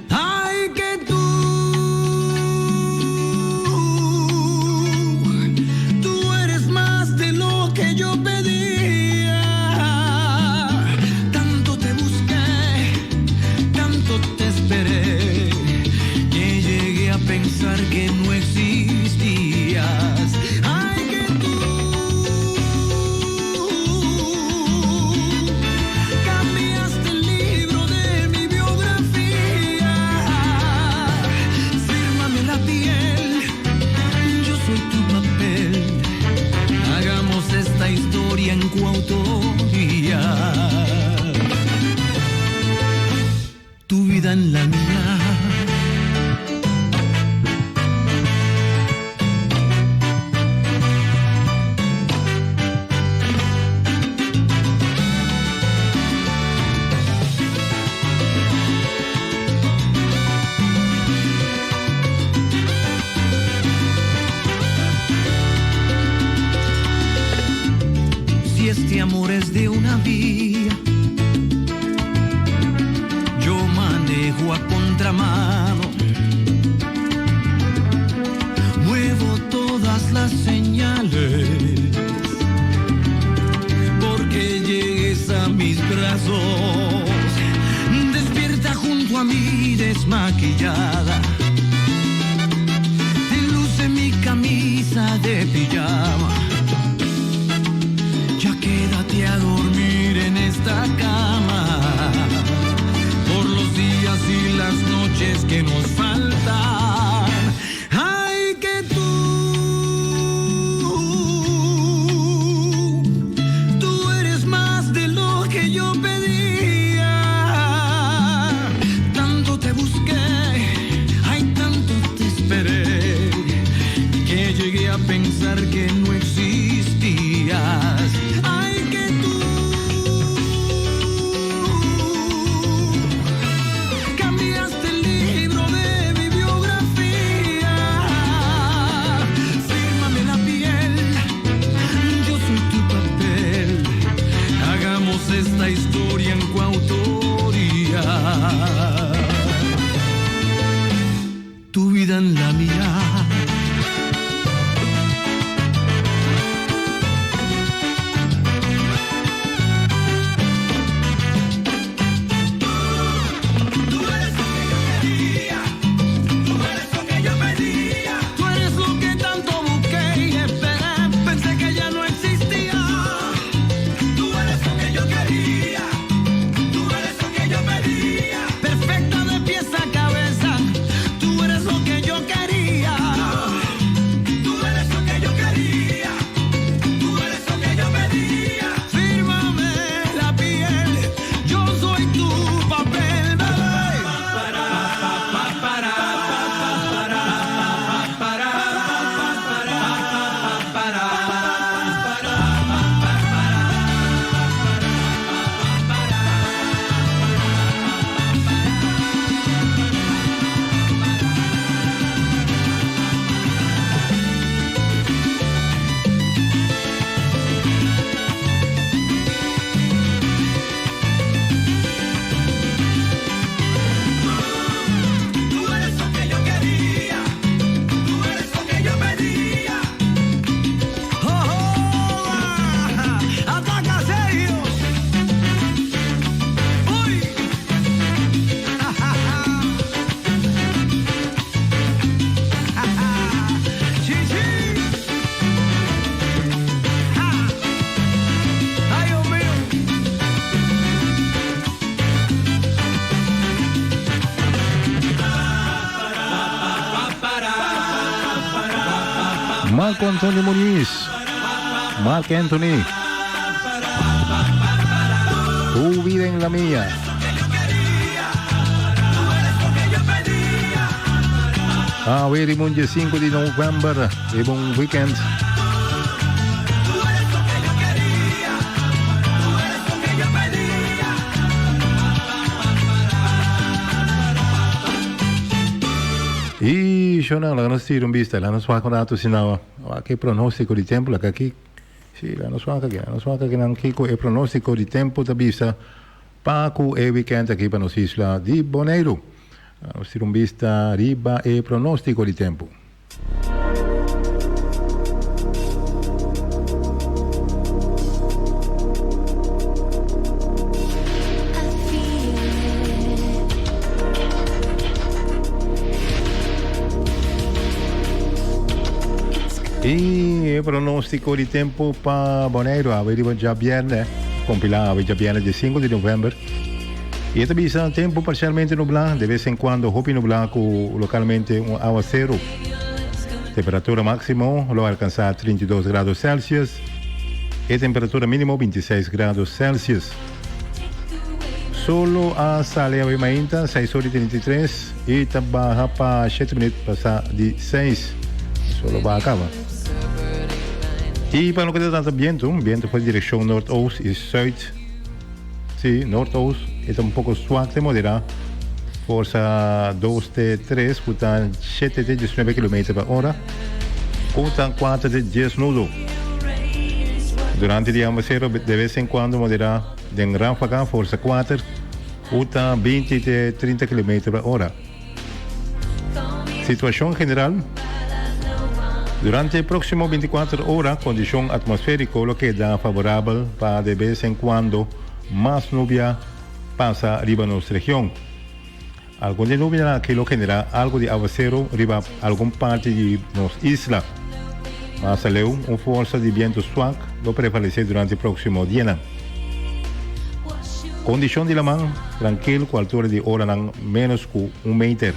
Ay, que tú eres más de lo que yo pedía. Tanto te busqué, tanto te esperé, que llegué a pensar que no existías. Ay, que tú cambiaste el libro de mi biografía. historia. Tu vida en la mía. Este amor es de una vía, yo manejo a contramano, muevo todas las señales, porque llegues a mis brazos, despierta junto a mí desmaquillada, te luce mi camisa de pijama. Quédate a dormir en esta cama por los días y las noches que nos faltan. Ay, que tú eres más de lo que yo pedía. Tanto te busqué, ay, tanto te esperé, que llegué a pensar que no existías. Esta historia en coautoría, tu vida en la mía. Marco Antonio Muñiz, Marc Anthony, tu vida en la mía. Veremos el 5 de noviembre, es un weekend. E Jonah, lá nós tiramos vista, lá nós vamos dar o sinal, aqui pronóstico de tempo, lá aqui, sim, lá nós vamos aqui, não Kiko é pronóstico de tempo da vista, para o weekend aqui para nossa isla de Bonaire. Nós tiramos vista, riba é pronóstico de tempo. E pronóstico de tempo para Bonaire, aveva già viernes, compilava già viernes di 5 di novembre. E também está tempo parcialmente nublado, de vez em quando hopi nublado com localmente um aguacero. Temperatura máxima lo alcançar 32 graus Celsius. e temperatura mínimo 26 grados Celsius. Solo a Salea Mainta, 6 horas e 33 e baja para 7 minutos passar de 6. Solo va acaba. E para lo que trata viento por direção norte-oost e zuid. Sim, norte-oost é um pouco suave de moderar. Força 2 de 3, portanto 7 de 19 km por hora. Portanto 4 de 10 nudo. Durante o dia amanhecer, de vez em quando moderar de ráfaga, força 4, portanto 20 de 30 km por hora. Situação geral. Durante o próximo 24 horas, condição atmosférica lo que dá favorável para de vez em quando mais nubia passa arriba nossa região. Algum de nubia aquilo genera algo de aguacero arriba alguma parte de nossa isla. Mas além força de vento suave vai prevalecer durante o próximo dia. Condição de lamang tranquilo com altura de hora menos que 1 meter.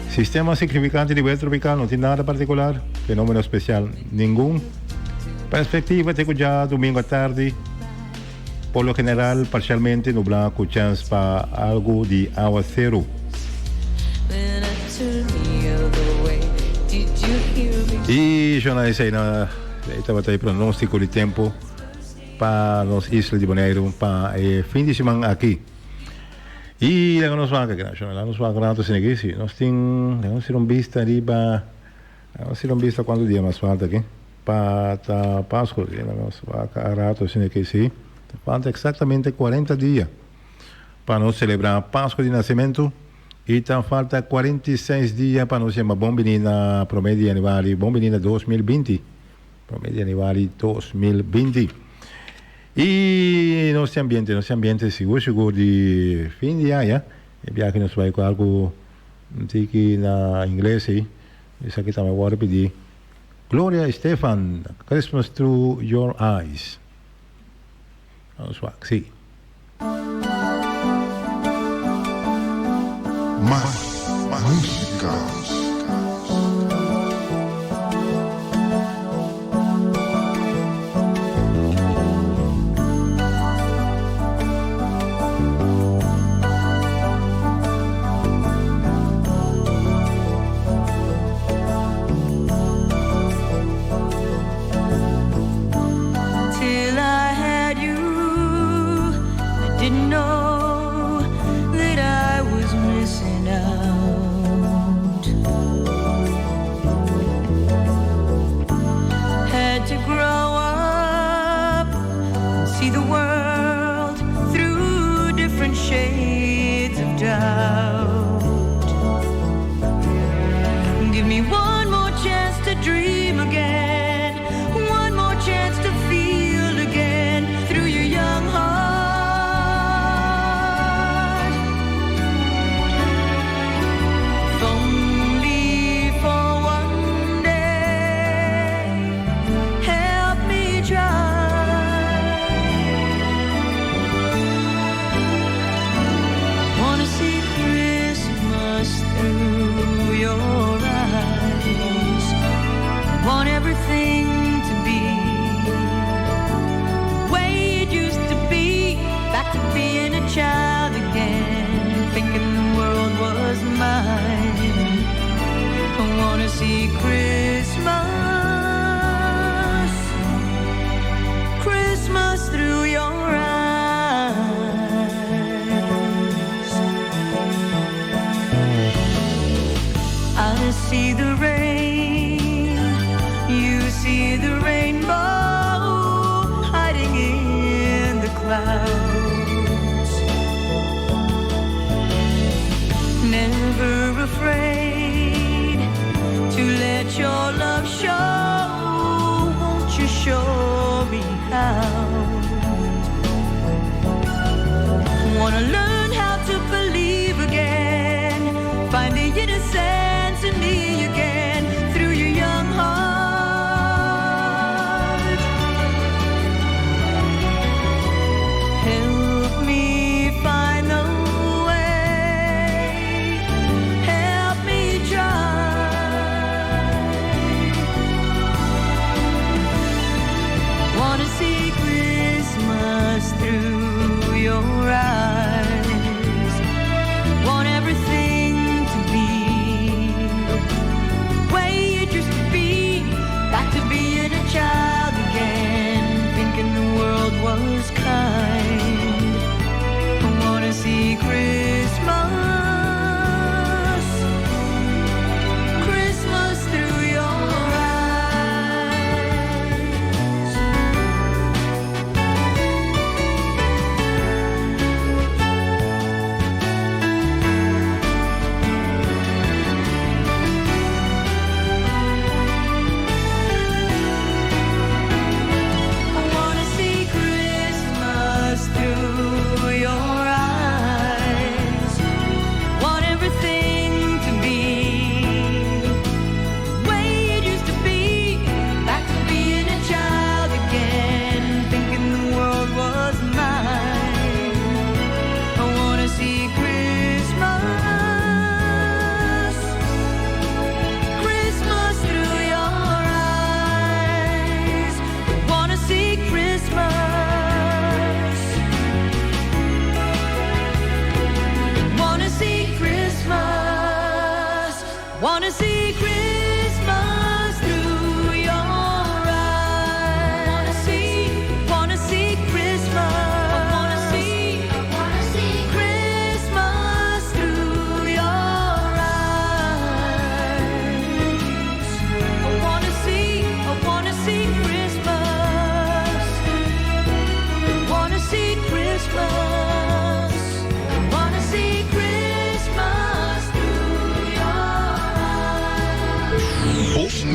Sistema significante de vento tropical não tem nada particular, fenômeno especial nenhum. Perspectiva de já domingo à tarde, por lo general parcialmente nublado com chance para algo de aguacero. E jornais aí estava aí pronóstico de tempo para nossa isla de Bonaire para fim de semana aqui. E lá nos vaga assim aqui, nós temos vista riba, vista quanto dia mais falta aqui para Páscoa, nós vaga assim aqui sim, falta exatamente 40 dias para nós celebrar a Páscoa de nascimento e falta 46 dias para nós chamar bom menina promédio aniversário, bom menina 2020, promédio aniversário 2020. E nosso ambiente seguro de fim de ano, e que nós vai com algo que na inglês, isso aqui também vou repetir. Gloria Estefan, Christmas Through Your Eyes. Vamos lá, sim. Más música.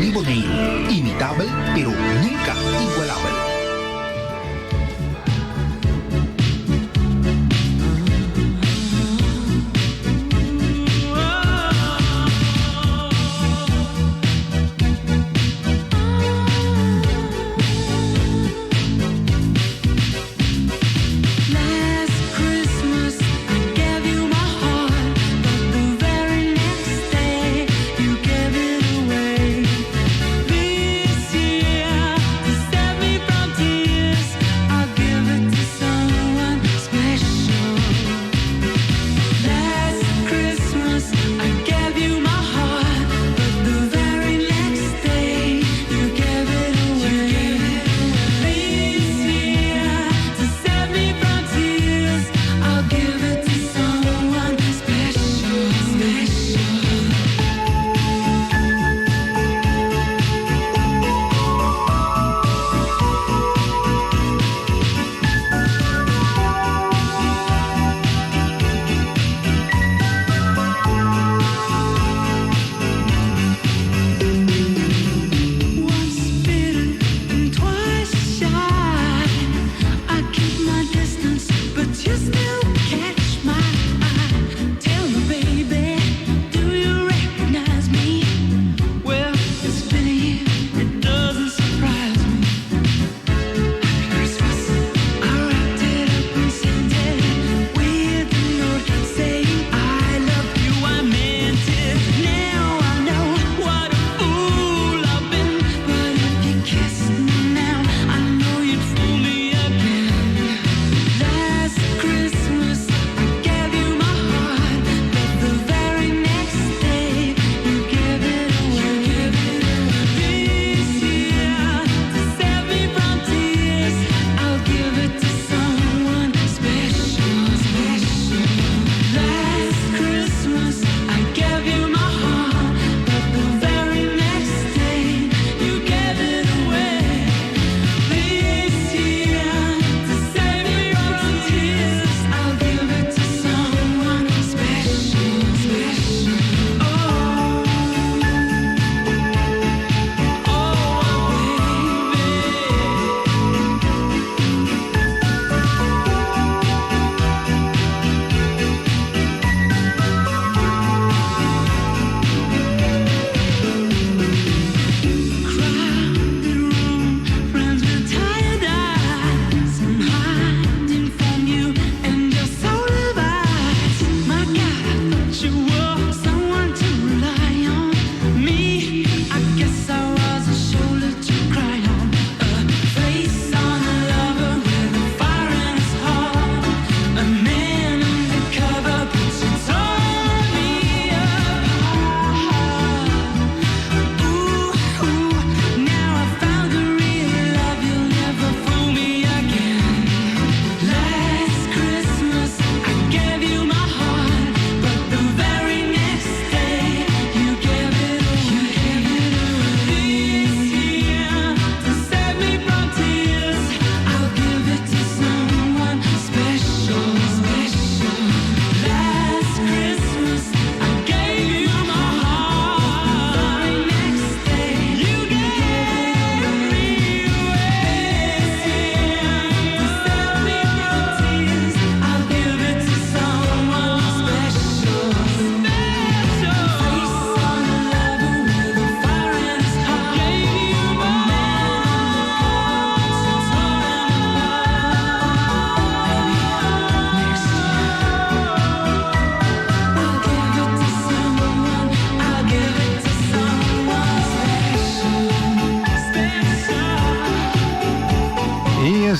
Liboneiro. Imitable, pero nunca igualable.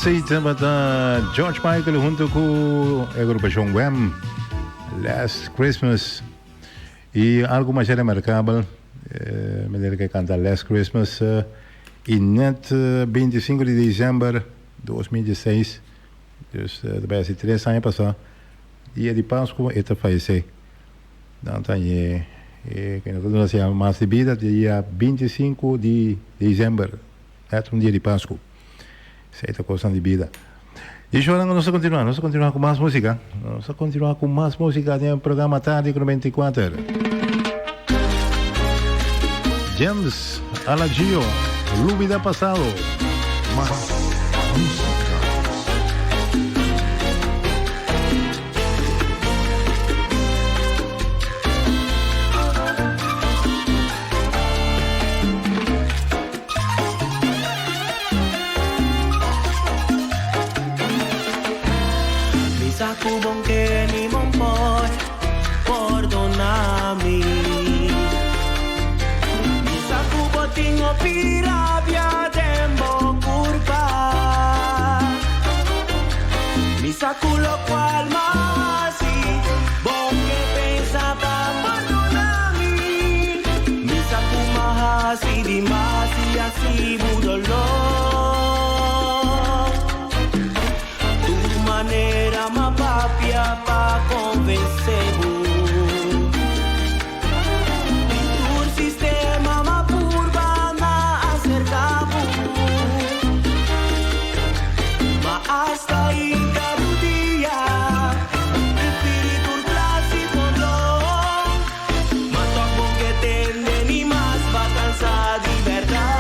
aceita George Michael junto com a agrupação Wham, Last Christmas. E algo mais remarcável, me que canta Last Christmas, e net 25 de dezembro de 2016, dus daarbij is 3 anos passado, dia de Páscoa, ele faleceu. Então, que nós temos mais de vida, dia 25 de dezembro, é dia de Páscoa. Certa coisa de vida. E agora nós vamos continuar com mais música. Nós vamos continuar com mais música no programa Tarde com 24. James Alagio, Lúbida Pasado. Más música. Kubong que ni mon por perdonami. Misa kubo tingo pirabia tembo curva. Misa kulo cual masi bon que pensaba perdonami. Misa kumahasi di masi asi budolo. Tu manera mapapia pa convencer-vos. Tu sistema ma purva ma acercar-vos. Ma hasta aí cada dia espírito classe condom. Ma toc bom que tende ni mais batança de verdade.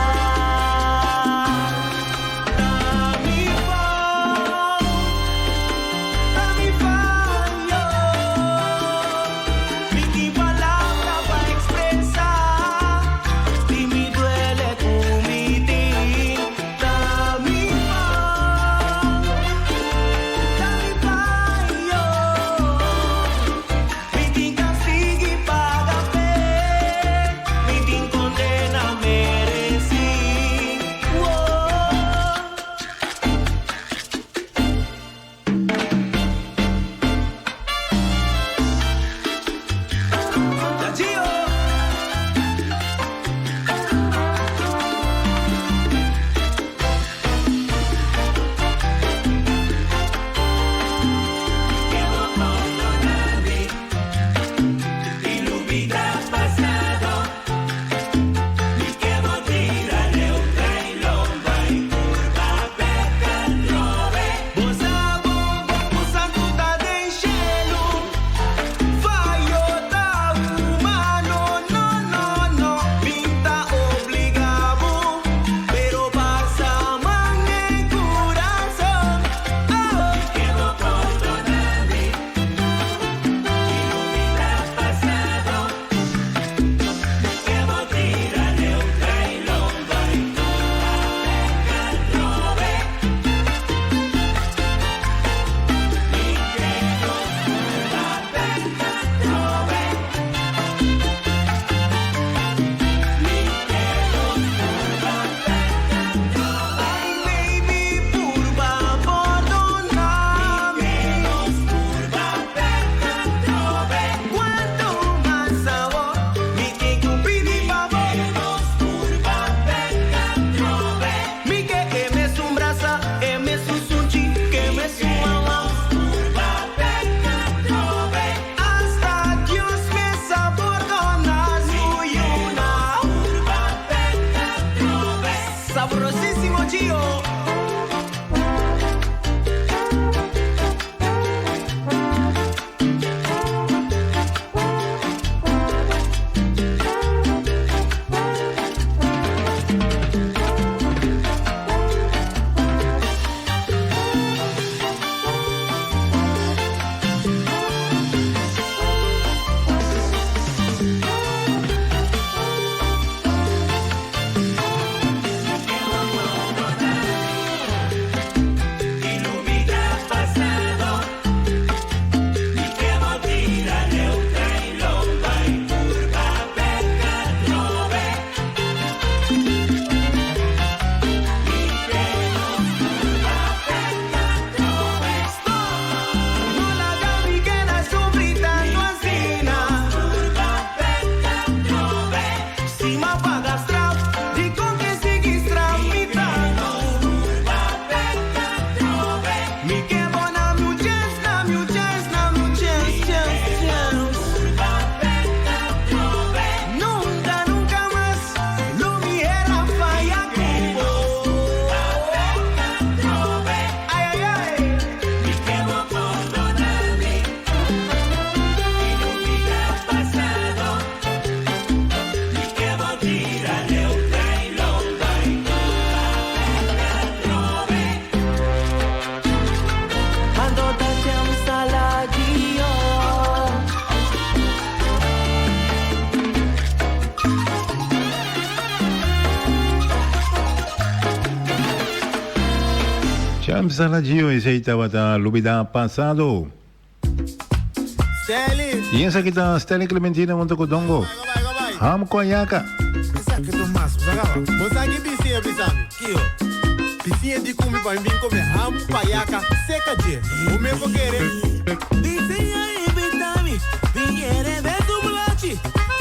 Champs Salagio y Seita Bata Lubida Pasado. Y esa kita Steli Clementina Montocodongo. Ham Koyaka. Bisa que tu mas, usagava. Mosagi bisi bisami. Kio. Bisi di kumi pa mbin come ham payaka seca je. O me querer. Bisi aí bitami. Viere de tu blachi.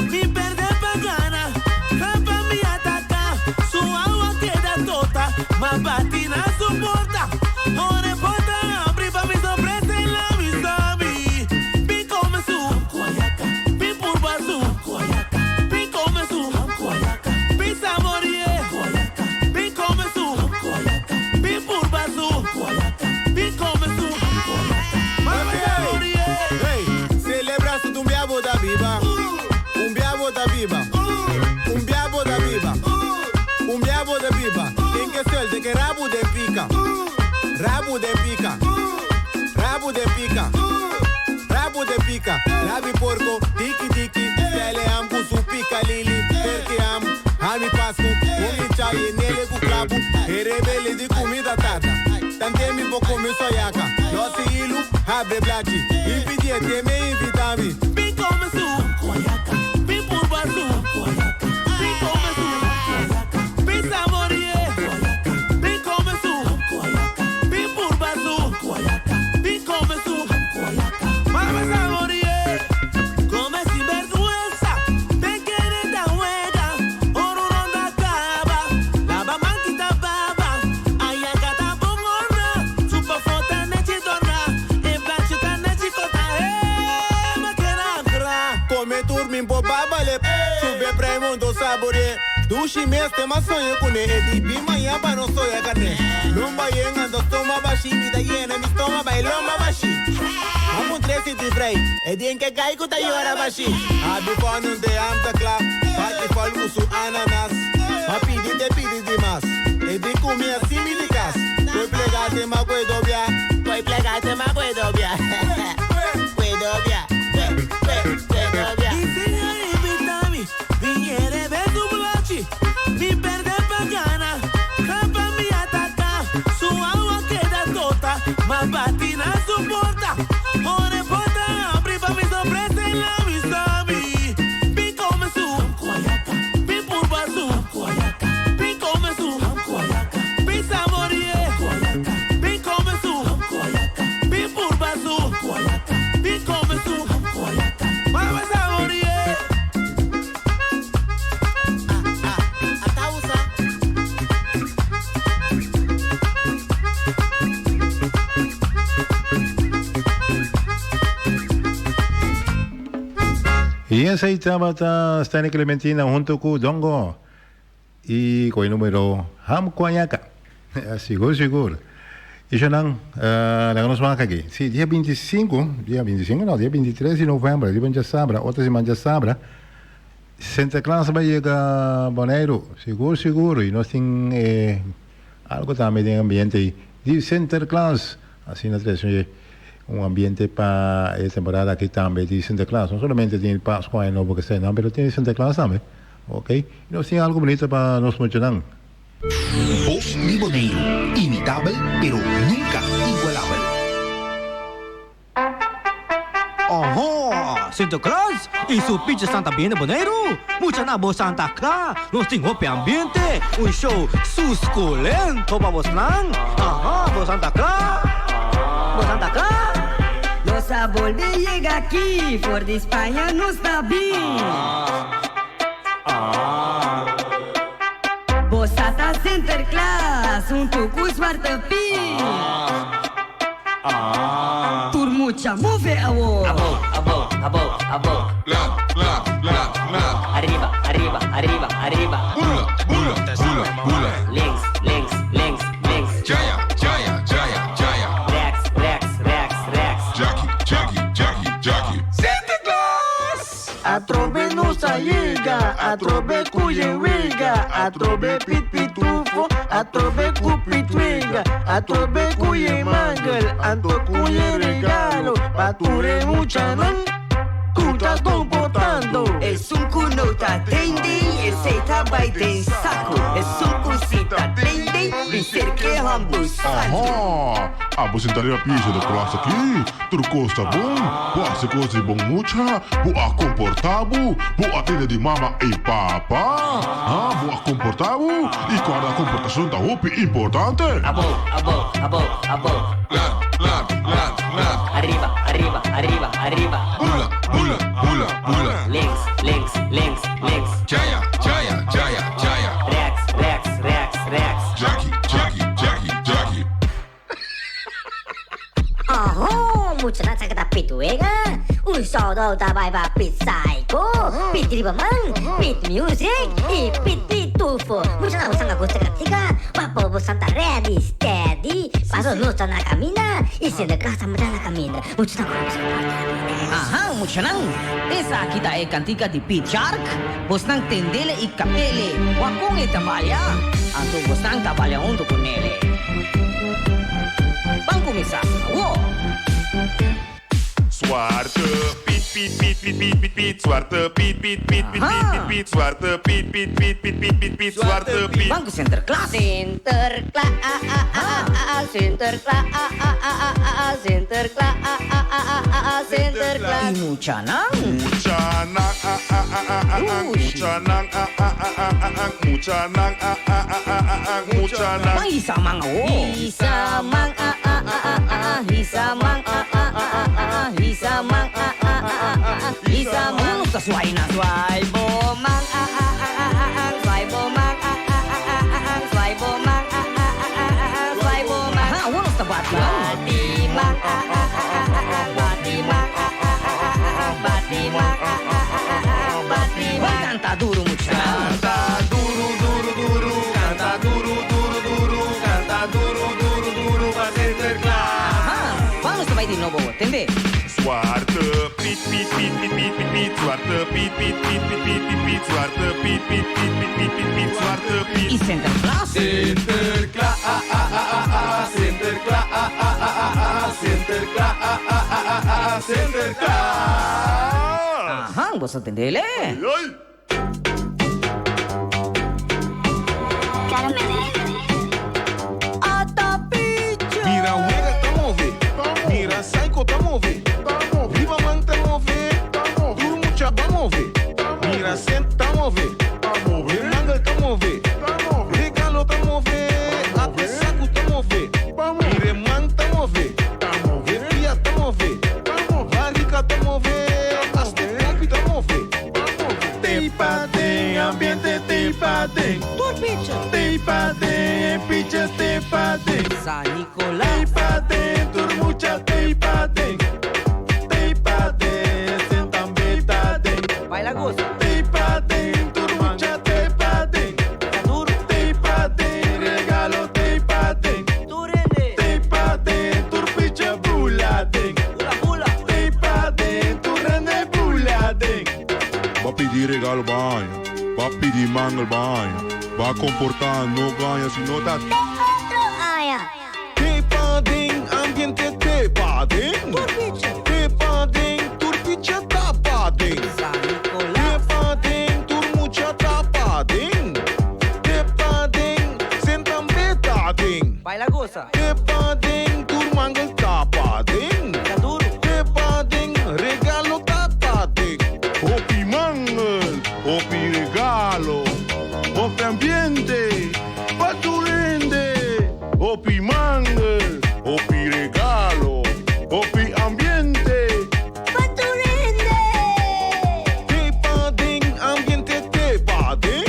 Mi perde pagana. Rampa mi ataca. Su agua queda tota. Ma patina su porta. Ore porta abre pa mi sorpresa en la bisami. Bi come su. Koyaka. Bi purba su. Koyaka. Bi come su. Koyaka. Bi samorie. Koyaka. Bi come su. Koyaka. Bi purba su. Koyaka. Bi come su. Koyaka. Mama samorie. Hey, celebra su tu biabo da viva. Un biabo da viva. Un biabo da viva. Un biabo da viva. En que suelte que rabo de pica. Rabo de pica. Rabo de pica. Rabo de pica. Rabi porco. Tiki tiki. Stelle am cu su pica lili. Perché am. Ami pascu. Umi chai nele cu clabu. E rebele di comida tata. Tante mi po come soiaca. No si ilu. Abre blachi. Impidie te me invitami. Bi come su. Koyaka. Bi purba su. Koyaka. Bi come su. Koyaka. Bi samorie. Koyaka. Bi come su. Koyaka. Bi purba su. Koyaka. Bi come su. Koyaka. Mama samorie. Come si vergüenza. Te quiere da huega. Oro no da cava. Lava manquita baba. Ayaka ta bomorra. Supa fota nechi torna. E blachi ta nechi kota. Makena akra. Come turmin po babale. Sube premondo sabore. Dushi meste ma sonho com ele. E di manhã para não sonhar carne. Lomba yenga do stoma bashi. Vida yena mi stoma vai lomba bashi. Vamos 13 de frei. E di que cai com tayora bashi. Abi fonu de amta club. Bate falgu su ananas. Ma pidi de mas. E di comi assim me de cas. Toi plegate ma puedo via. Toi plegate ma puedo via. Puedo via. Puedo via. Y si hay vitami. Viene ver tu blachi. Mi perde pagana. Rampa mi ataca. Su agua queda tota. Ma patina su porta. Ore porta abre pa mi sorpresa en la bisami. Bi come su. Koyaka. Bi purba su. Koyaka. Bi come su. Koyaka. Bi samorie. Koyaka. Bi come su. Koyaka. Bi purba su. Koyaka. Bi come su. Koyaka. Mama samorie. Y esa estaba Stani Clementina junto con Dongo y con el número Ham Koyaka. Seguro. Y yo no, la conozco aquí. Sí, día 25, día 23 de noviembre, día ya sabra, otra semana ya sabra. Santa Claus va a llegar a Bonaero, seguro. Y no tiene algo también de ambiente. De Santa Claus, así no trae un ambiente para esta temporada que también de Santa Claus. No solamente tiene Pascua y no porque sea, no, pero tiene Santa Claus también. Ok? Y no tiene algo bonito para nos mencionar. Voz Mi Bonaero, imitable, pero nunca igualable. Ojo, Santa Claus y su pinche Santa bien de Bonaero. Mucha nabo Santa Claus, nos tengo ambiente, un show susculento para vos nan. Ajá, vos Santa Claus, vos Santa Claus. Los abuelos llega aquí, por de España no está bien. Vos Santa Center Class, un tucu suartă pi. Tur mucha move avo. Abo. Arriba. Links. Jaya. Jackie. Santa Claus! Atrobe nusa llega, atrobe cuyewiga, atrobe pitufo, atrobe cupitwiga, atrobe cuyemangal, anto cuye regalo, pature mucha nan, cuta comportando. Es un cunota tending, es eta baiten saco. Es un cusita tending, dicer que Aha! Abos entrar na pista da classe aqui. Tudo costa bom. Boa se coisa bom mucha. Boa comportado. Boa atende de mama e papa. Boa comportado. E quando a comportação da roupa é importante. Abo. Arriba. Links. Jaya. Rex. Jackie. Mucha nasa ka pituega. Solo tabay ba pit psycho. Pit ribaman. Pit music. Pit tufo. Mucha na usang gusto ka tika. Papo Santa ready steady. Paso luta na camina. Se na casa mata na camina. Mucha na mucha nang. Esa kita cantica di Pit Shark. Bos nang tendele e capele. Wakong trabalha. Anto bos nang trabalha junto con ele. Vamos começar. Zwarte Piet, zwarte Piet, zwarte Piet, zwarte Piet. Banco Sinterklaas. Sinterklaas. Mucha nang. Hisamang. Sesuai na. Swai bomang. Unos tabati. Batimang. Canta duro mucha. Canta duro, va Sinterklaas. Vamos a de nuevo, ¿entendés? Zwarte Piet, zwarte Piet, zwarte Piet, zwarte Piet. Y Sinterklaas. Sinterklaas. ¿Vos entendele? Mira, Wega, tamo ver. Mira, Psycho, tamo ver. Viva Man, tamo ver. Duro mucha, vamos ver. Mira, Sent, tamo ver. Mangal, tamo ver. Regalo, tamo ver. Até Saco, tamo ver. Mire, Man, tamo ver. Pia, tamo ver. Barrica, tamo ver. Hasta Pompi, tamo ver. Teipadem, ambiente, teipadem. Teipadem, pichas, teipadem. San Nicolás. Teipadem, turmucha, teipadem. Teipadem, sentam betadem. Baila gozo. Teipadem, turmucha, teipadem. Teipadem, regalo, teipadem. Teipadem, turpicha, buladem. Teipadem, turrende, buladem. Vai pedir regalo banho. Vai pedir mangal banho. Vai comportar, não ganha se não tá. Teipadem, ambiente, teipadem. Teipadem, turpicha, tapadem. Teipadem, turmucha, tapadem. Teipadem, sentam betadem. Baila goza. Teipadem, turmangal, tapadem. Teipadem, regalo, tapadem. Opi mangal, opi regalo, opi ambiente, paturende. Opi mangal, opi regalo, opi ambiente. Teipadem, ambiente, teipadem.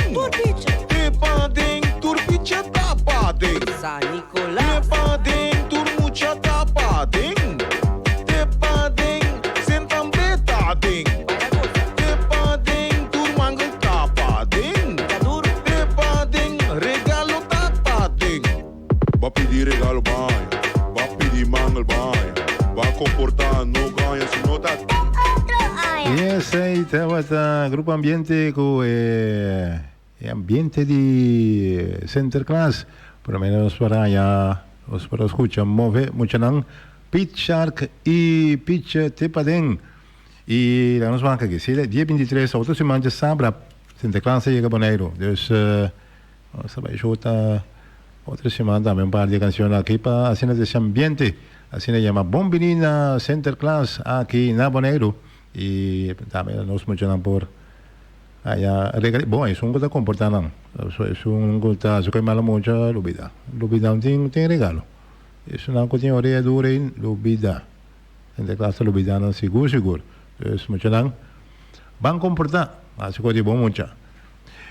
Teipadem, turpicha, tapadem. San Nicolás. Teipadem, turmucha, tapadem. Teipadem, sentam betadem. Teipadem, turmangal, tapadem. Teipadem, regalo, tapadem. Vai pedir regalo banho, vai pedir mangal banho. Vai comportar, não ganha se não tá. Yes, estava grupo ambiente com ambiente de Sinterklaas, por menos para allá, os para escuchar move mucho nang Pit Shark y Pitch Teipadem. Y la nos van a decir, 10-23, outra semana de sábado, Sinterklaas llega a Bonaire. Dus, vamos a ver, Otra semana también un par de canciones aquí para hacer ese ambiente. Así se llama Bombinina Center Class aquí en Nabo y también nos mencionan por allá. Bueno, es un cosa comportado. Es un cosa que malo mucho lubida. Lubida un tiene regalo. Es una cosa que dura en lubida. En la clase lubida no seguro. Entonces mencionan van comportar. Así que digo mucho.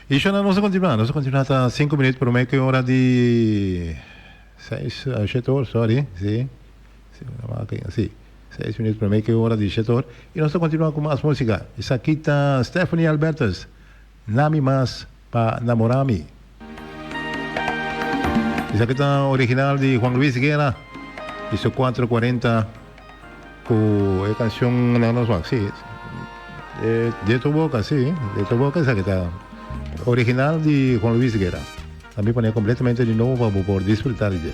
Y yo no se continúa hasta 5 minutos, pero me quedo hora de 6 a 7 horas, sorry, sí. Sí, 6 minutos, pero me quedo hora de 7 horas. Y nosotros continuamos con más música. Esa aquí está Stephanie Albertas, Nami Más Pa Namorami. Esa aquí está original de Juan Luis Guerra, hizo 440 con la canción sí, de tu boca, sí, de tu boca, esa que está. Original de Juan Luis Guerra. También ponía completamente de nuevo para poder disfrutar de ella.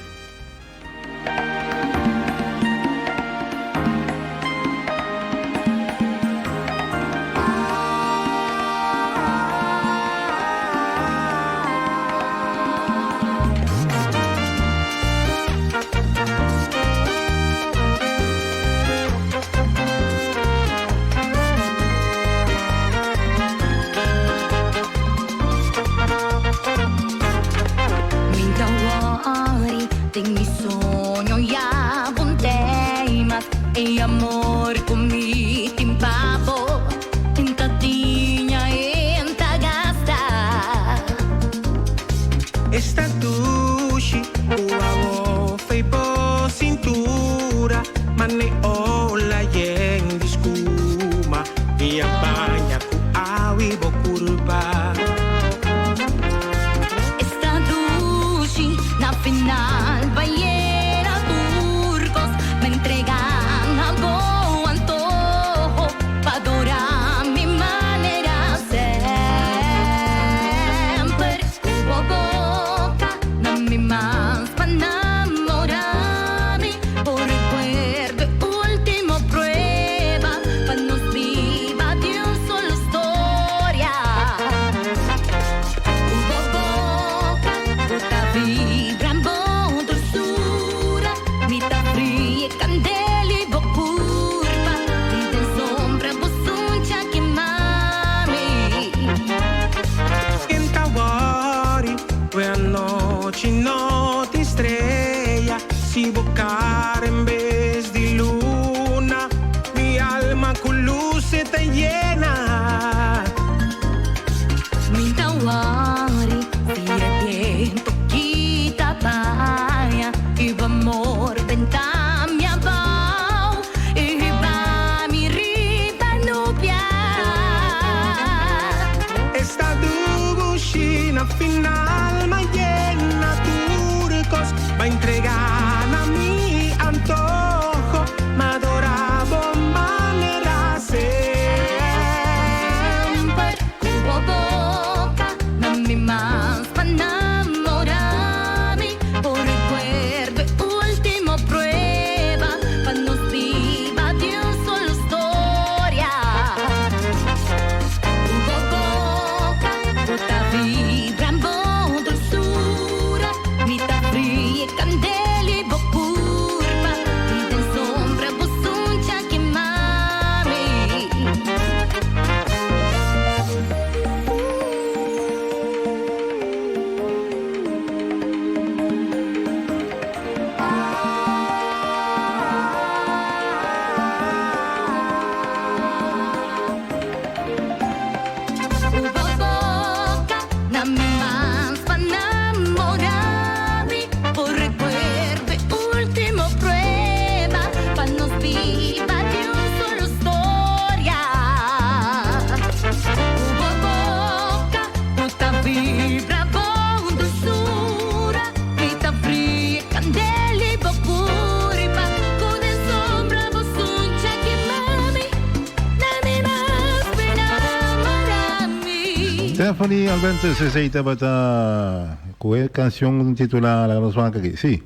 Stephanie Alberto se aceita para cuál canción titulada la nos van aquí. Sí,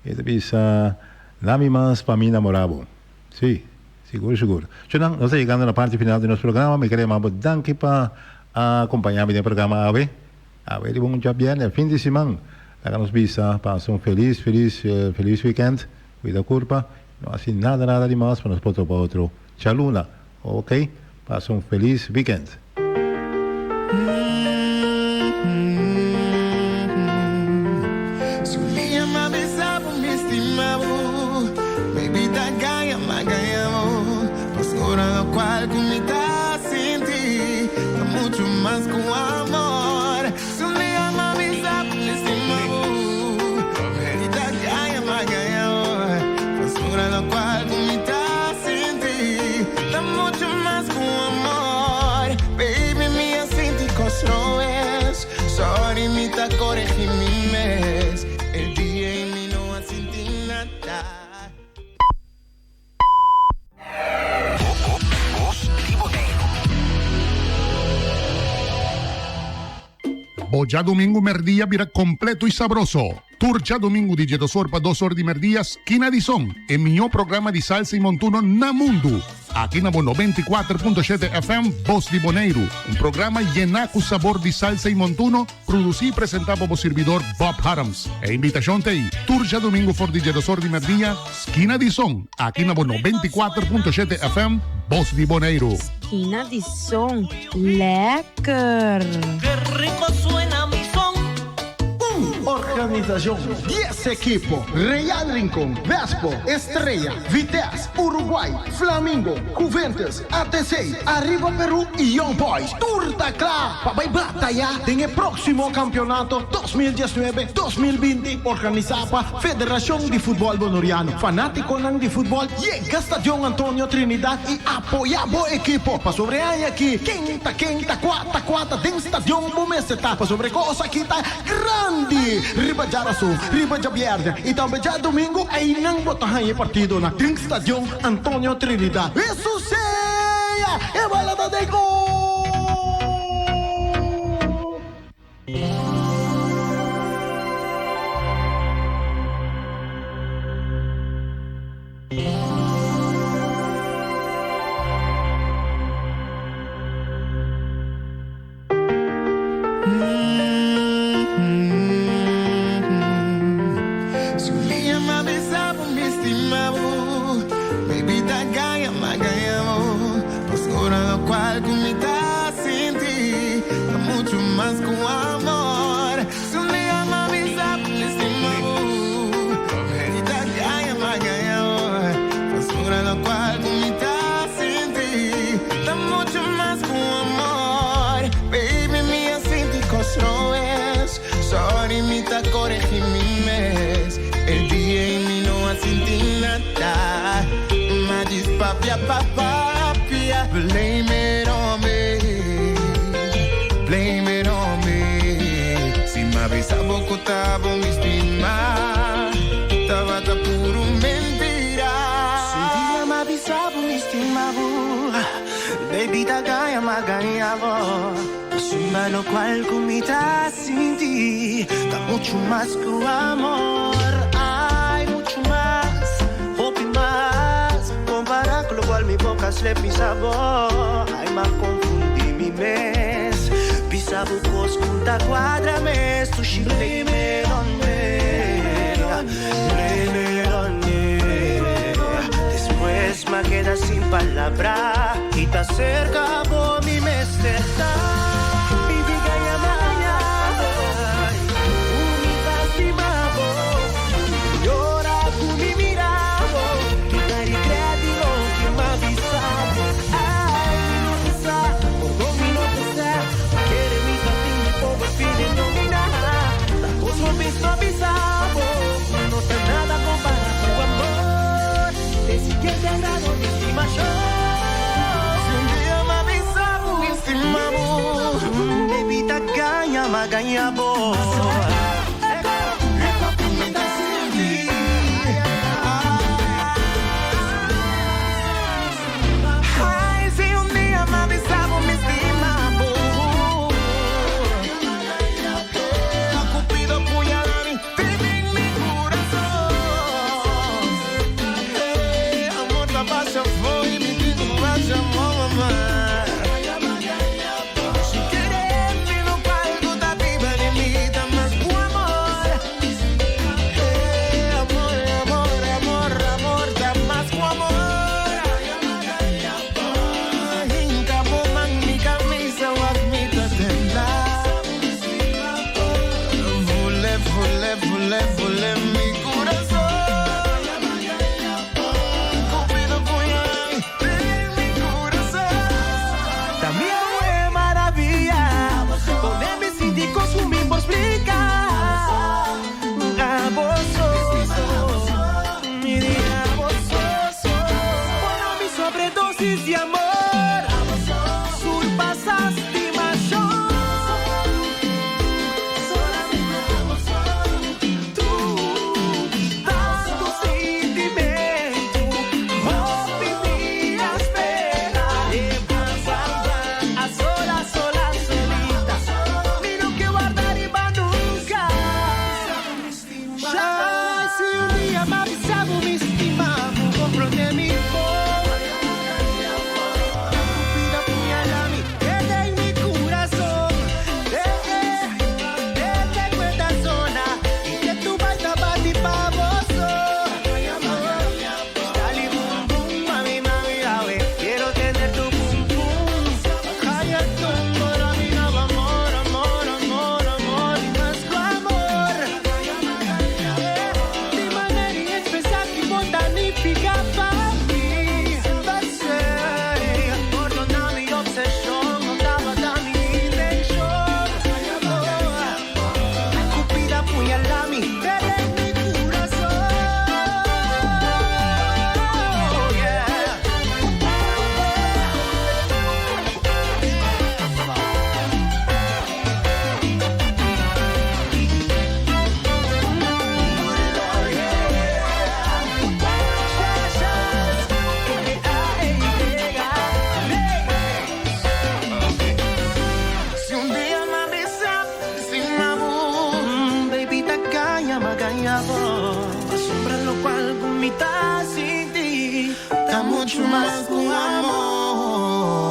esta pieza Nami Más Pa Mi Namorabo. Sí, seguro. Yo no estoy llegando a la parte final de nuestro programa. Me quería más danke para acompañarme en el programa A ver, y vamos a ver el fin de semana. Háganos visa, pasen un feliz weekend. Cuida curva. No hace nada de más para nosotros para otro. Chaluna, ok. Pasen un feliz weekend. Sulia mabisabo, me estimabo. Baby, tá ganha, mas ganhamos. Postura no qual comita sem ti. Tá muito mais com amor. Sulia mabisabo, me estimabo. Baby, tá ganha, mas ganhamos. Postura no qual comita sem ti. Tá muito mais com amor. Baby, me assente com es. Sorry, me tá corrigindo mi mes. El día y mi no assente nada. Boja domingo merdía vira completo y sabroso. Turcha domingo di Jedosor para 2 horas de merdías, Kina di Son, el mejor programa de salsa y montuno na mundo. Aquí na 94.7 FM, Voz di Boneiro. Un programa lleno con sabor de salsa y montuno, producido y presentado por servidor Bob Harams. E invitación te Turcha domingo for di Jedosor di merdía, Kina di Son. Aquí na 94.7 FM, Voz di Boneiro. Kina di Son, lekker. Qué rico suena mi son. Organización 10 equipos: Real Rincón, Vespo, Estrella, Vitesse, Uruguay, Flamingo, Juventus, ATC, Arriba Perú y Young Boys. Turta Clara para batallar en el próximo campeonato 2019-2020 organizado por Federación de Fútbol Bonoriano. Fanático de fútbol llega a Estadio Antonio Trinidad y apoyamos equipo para sobre aquí quinta, quarta den Estadio Bomeseta para sobre cosa quita grande. Riba Jarasu, Riba Javierde e também já domingo aí não botar aí partido na Stadium Antônio Trinidad. Isso seja, é balada de gol! Corregir mi mes, el día y mi no asentí nada. Magis papia, blame it on me, blame it on me. Si me avisa poco tabo mi estima, estaba ta puro mentira. Si día me avisa mi estima, baby ta gaya ma ganhava. Suma lo cual comita sin ti, da mucho más que amor. Hay mucho más, hope más. Comparar con lo cual mi boca se le pisa sabor. Ay, más confundí mi mes. Pisa bucos junta cuadra mes. Tu shi blame it on me, blame it on me. Después me queda sin palabra y te acerca por mi mesteta. No te nada compara tu amor. De siguiente grado de estimación. Si un día me avisamos, me estimamos. Baby, ta ganha, ma ganha boa. Si quieres, no palco, ta viva de mí, ta más. magayabo. Asombra lo cual gumita sin ti, da mucho más que un amor.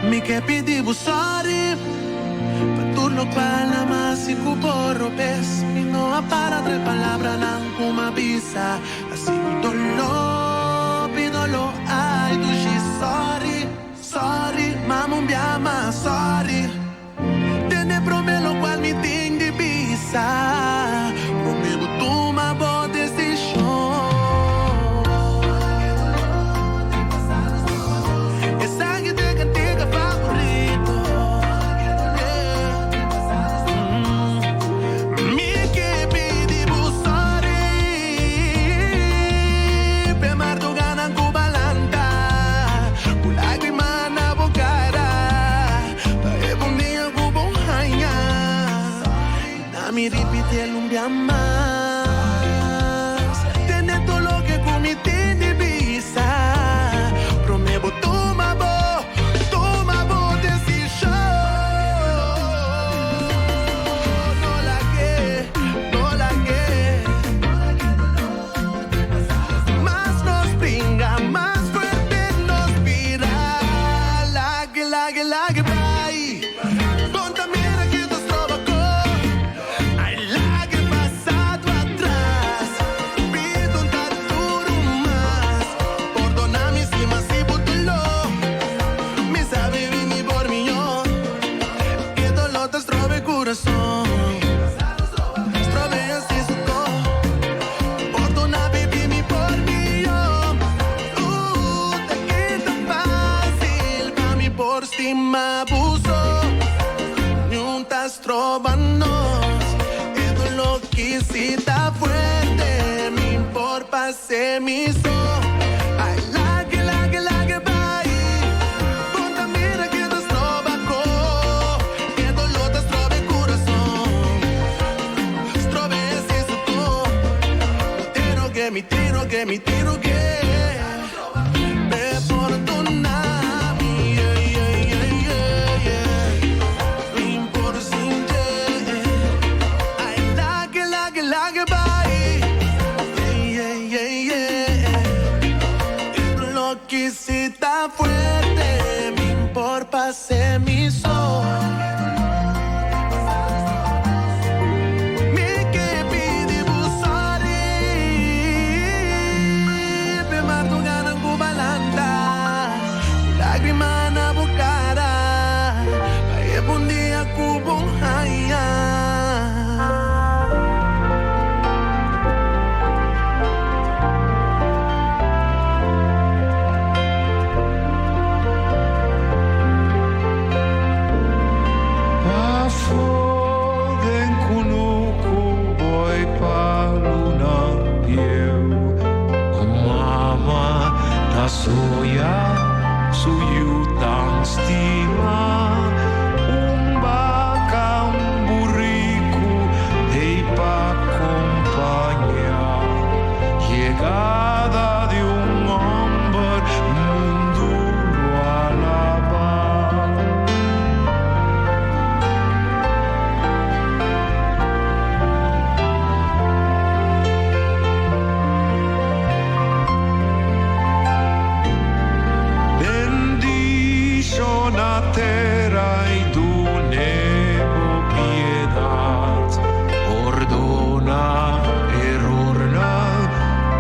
Mi que pidi busari, paturno para más y cuporro pes. Mi no para tres palabras nan kuma bisa. Así pido lo ay tu shi sorry, mama un biama sorry. Tene promelo cual mi ting di bisa. Promelo tu ma bo decision. Mi ripite un día más. Tiene todo lo que comité de visa. Prometo toma voz decisión. No la que. Más nos brinda, más fuerte nos vira. La que vai. Contamina que nos trova con. Ma abuso, juntas trovanos, esto lo que si está fuerte, me importa ser mi so. I like it, bye. Contamina que nos trova co, que dolor te trove corazón, trove ese suto, tiro que me tiro que me perdona. Que si está fuerte, me importa ser mi sol. Mi que pidi busari, pe martugana kubalanda, lágrima na bukara, pae bundia kubong haya. Soya, suyutang stima, baka burrico, de pa compañía, llegada de un hombre, mundo lo alaba. Terra y tu nebo piedad, perdona errorna,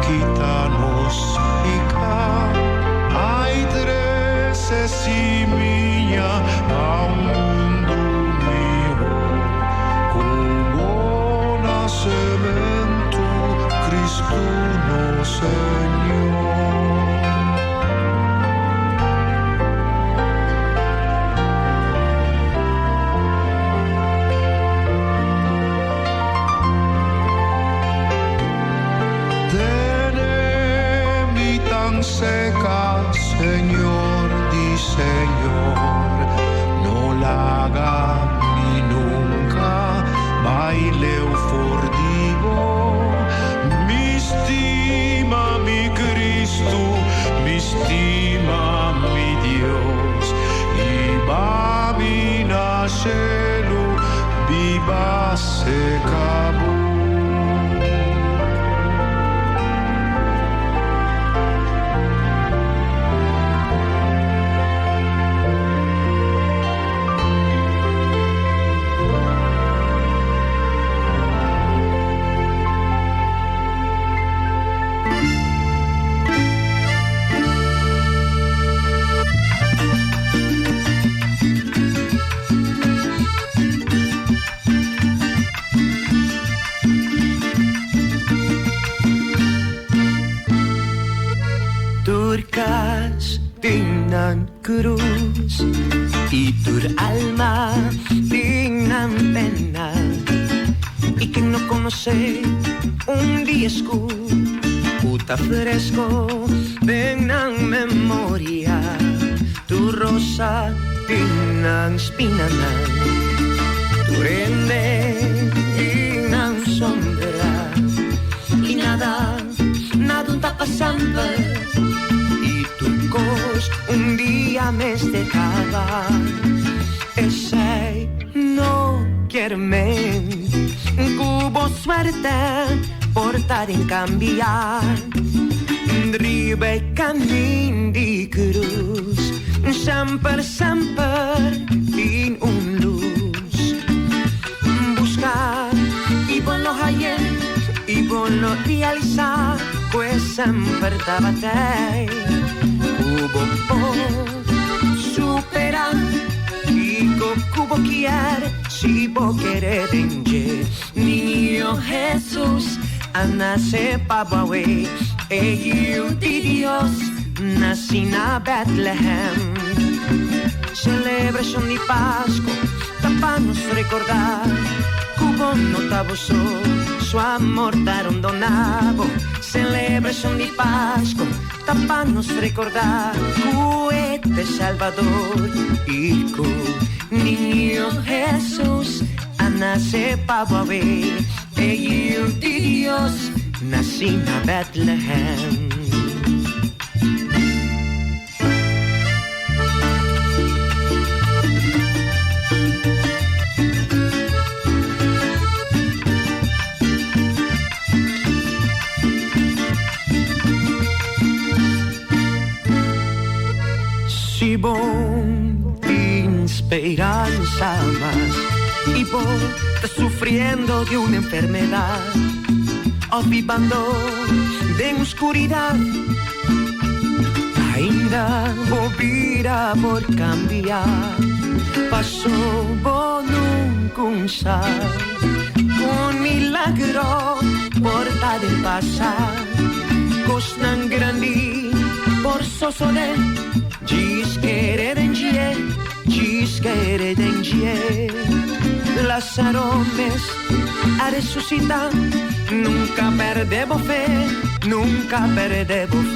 quítanos pica. Hay tres semilla a un mundo mío, como nacimiento Cristo no Señor. Seca, Señor, di Señor, no la haga ni nunca, baile fordivo, mi estima, mi Cristo. selu biba sekabu. Tingnan cruz y tu alma tingnan pena, y que no conoce un día escuta fresco tingnan memoria, tu rosa tingnan spinana, tu rende tingnan sombra, y nada un tapa samba. Un dia més de cada e sei no chiaramente cubo suerte portar in cambiar drive cammin di cruz sempre in un luz buscar i volerlo hallar i volerlo realizzare questo sempre davanti cubo superar y cubo quiere si vos querés danger niño Jesús nace Pabaway hijo de Dios nací na Bethlehem celebración de Pascua para nos recordar cubo notavo su amor daron donavo celebración de Pascua para nos recordar este Salvador hijo niño Jesús nace Pabaway hijo de Dios nací en Bethlehem. Si vos esperanza más y vos estás sufriendo de una enfermedad o vivando de oscuridad, ainda vos virá por cambiar, pasó vos nunca un sal, un milagro por tal de pasar, costan grandi por sosole. Gisquere dengie, Lázaro mes a resucitar, nunca perdevo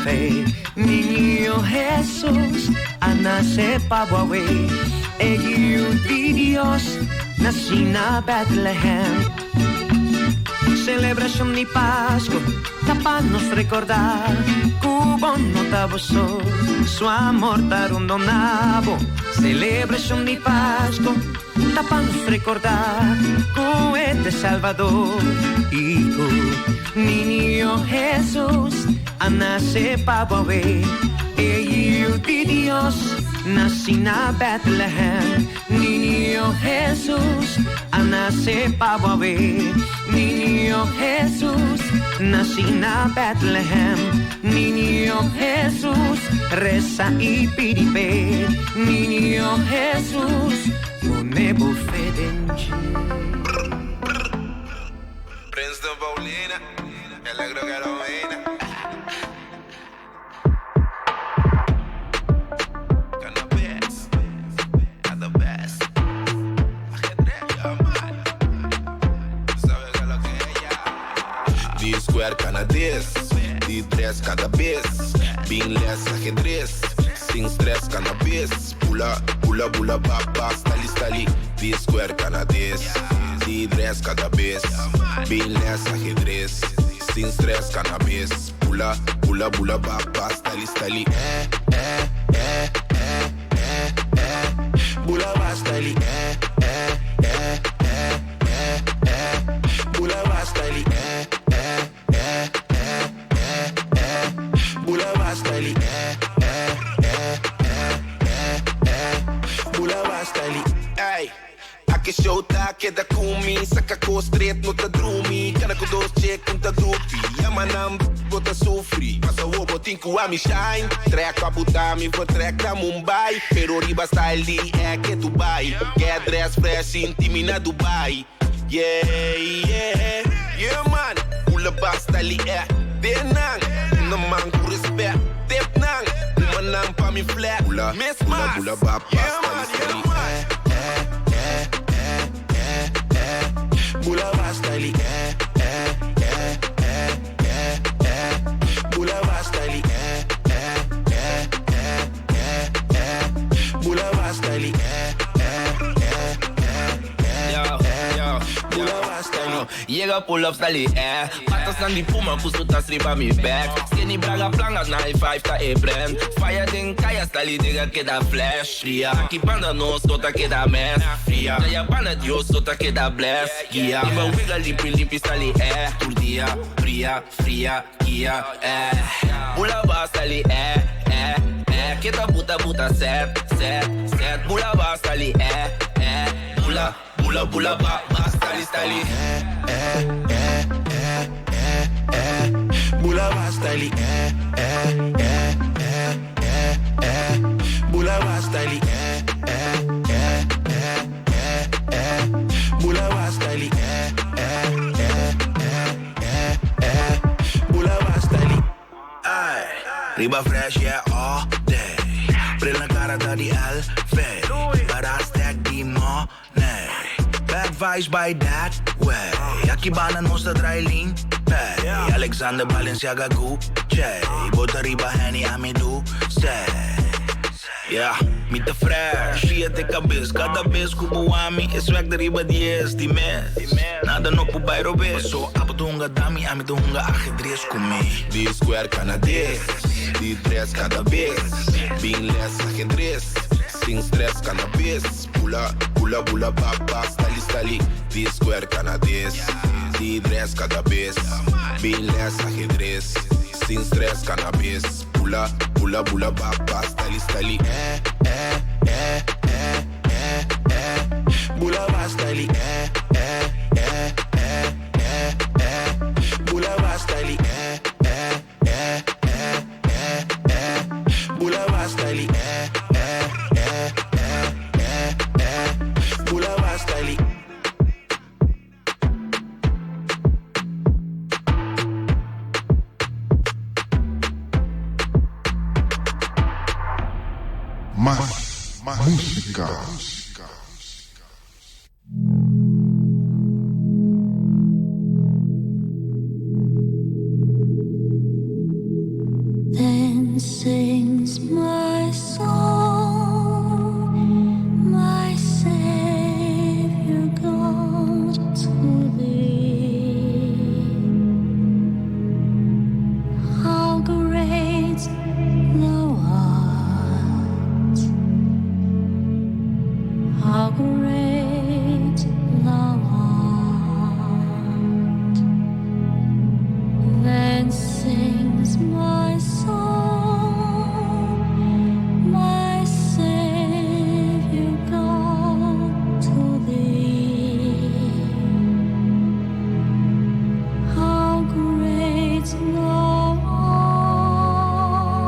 fe, niño Jesús a nacer Pabaway, hijo de Dios nací na Bethlehem, celebración de Pascua para nos recordar cubo notavo su amor daron donavo celebración de Pascua para nos recordar este Salvador hijo niño Jesús nace Pabaway hijo de Dios nací na Bethlehem niño Jesús nace Pabaway niño Jesús nací na Bethlehem niño Jesús reza y piripe niño Jesús ponevo fe denji Princeton Paulina el agro Carolina Square canadense, de 3 cada vez, bem less ajedrez, sem stress cannabis, pula, baba, stali, de square canadense, de 3 cada vez, bem less ajedrez, sem stress cannabis, pula, baba, stali, bula, stali, que show ta que da kumi, saka ko straight no ta drumi, kana ko dos check com ta dupi, yamanam bota sofri, passa o botin com a me shine, track a butami for track da Mumbai, pero riba style di é que Dubai, get dress fresh intimina Dubai, yeah, man, pula basta li é, denang, no man com respect, tep nang, manang pa mi flat, pula bap, basta li Bula basta li Bula basta li Bula basta li Llega pull up stali, patas aan die puma, kusto tas riba mi back. Skinny braga plangas na high five ta brand. Fire den kaya stali diga que da flash. Fria, aqui banda nos tota que da mess. Fria, ya banda dios tota que da bless. Guia, iba wigga limpi stali, turdia, fria, guia, Bula basta li, que ta puta set. Bula basta li, Bula basta li stali. Bula basta li Bula basta li Bula basta li Bula basta li Riba fresh, yeah, all day. Pril na cara da di Alfie, para stack di money. Bad vibes by that way. Aqui bana nos da dryling, hey. Alexander Balenciaga Gucci, bota riba Henny Amidu, say. Yeah, me te fresh, ria de cabeça. Cada vez que o ami é swag de riba 10, de mês. Nada no pro bairro B. Só abdunga dami, amidunga ajedrez comigo. De square canadense, de 3 cada vez. Bem less ajedrez, sem stress cannabis. Bula, baba, stali. De square canadense, de 3 cada vez. Bem less ajedrez, sem stress cannabis. Bula, baba, stali. Bula basta li Bula basta li Bula basta li Bula basta li Más música. Then sings my song, my Savior God, to thee. How great thou art! How great thou art! Then sings my song, my Savior God, to thee. How great thou art!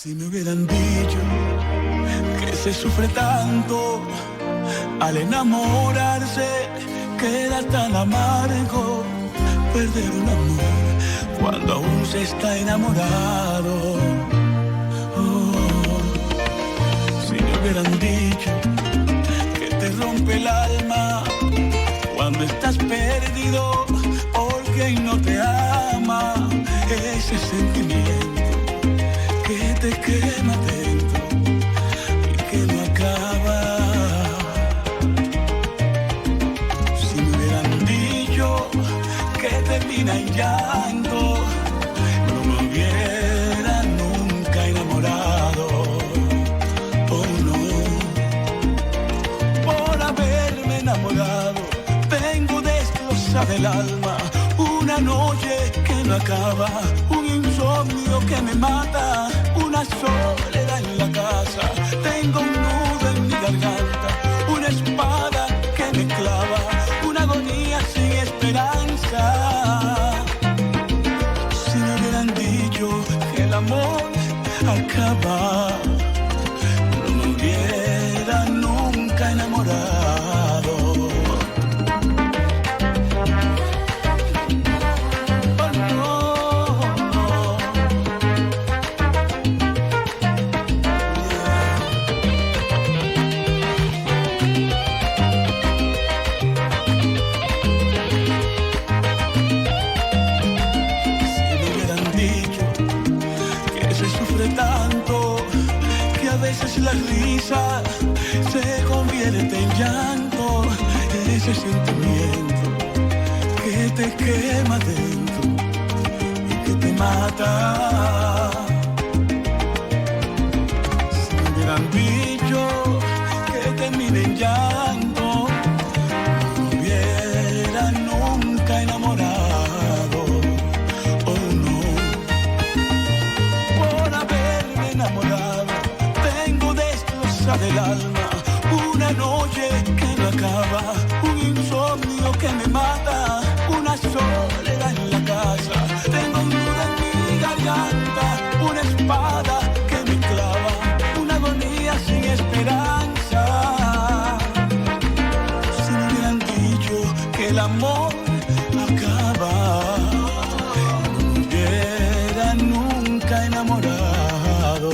Si me hubieran dicho que se sufre tanto al enamorarse, que era tan amargo perder un amor cuando aún se está enamorado. Oh, si me hubieran dicho que te rompe el alma cuando estás perdido porque no te ama, ese sentimiento que te quema dentro y que no acaba. Si me hubieran dicho que termina en llanto, no me hubiera nunca enamorado. Oh no, por haberme enamorado tengo destrozada el alma, una noche que no acaba, un insomnio que me mata, una soledad en la casa, tengo un nudo en mi garganta, una espada que me clava, una agonía sin esperanza. Si me hubieran dicho que el amor acaba, no me hubiera nunca enamorado. La risa se convierte en llanto, ese sentimiento que te quema dentro y que te mata. Si me hubieran dicho que termine en llanto, no me hubiera nunca enamorado. Oh no, por haberme enamorado del alma, una noche que no acaba, un insomnio que me mata, una soledad en la casa, tengo un nudo en mi garganta, una espada que me clava, una agonía sin esperanza. Si me hubieran dicho que el amor acaba, no me hubiera nunca enamorado.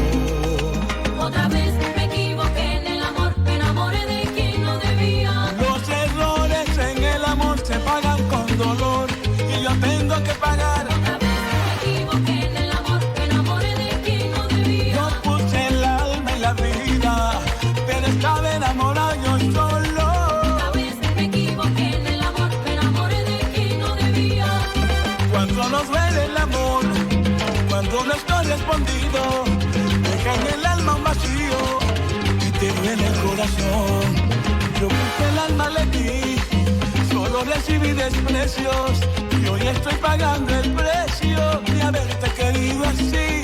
Otra vez me equivoqué en el amor, me enamoré de quien no debía. Los errores en el amor se pagan con dolor y yo tengo que pagar. Otra vez me equivoqué en el amor, me enamoré de quien no debía. Yo puse el alma y la vida, pero estaba enamorado yo solo. Otra vez me equivoqué en el amor, me enamoré de quien no debía. Cuando nos duele el amor, cuando no es correspondido, deja en el alma un vacío y te duele el corazón. Yo puse el alma, le di, solo recibí desprecios y hoy estoy pagando el precio de haberte querido así.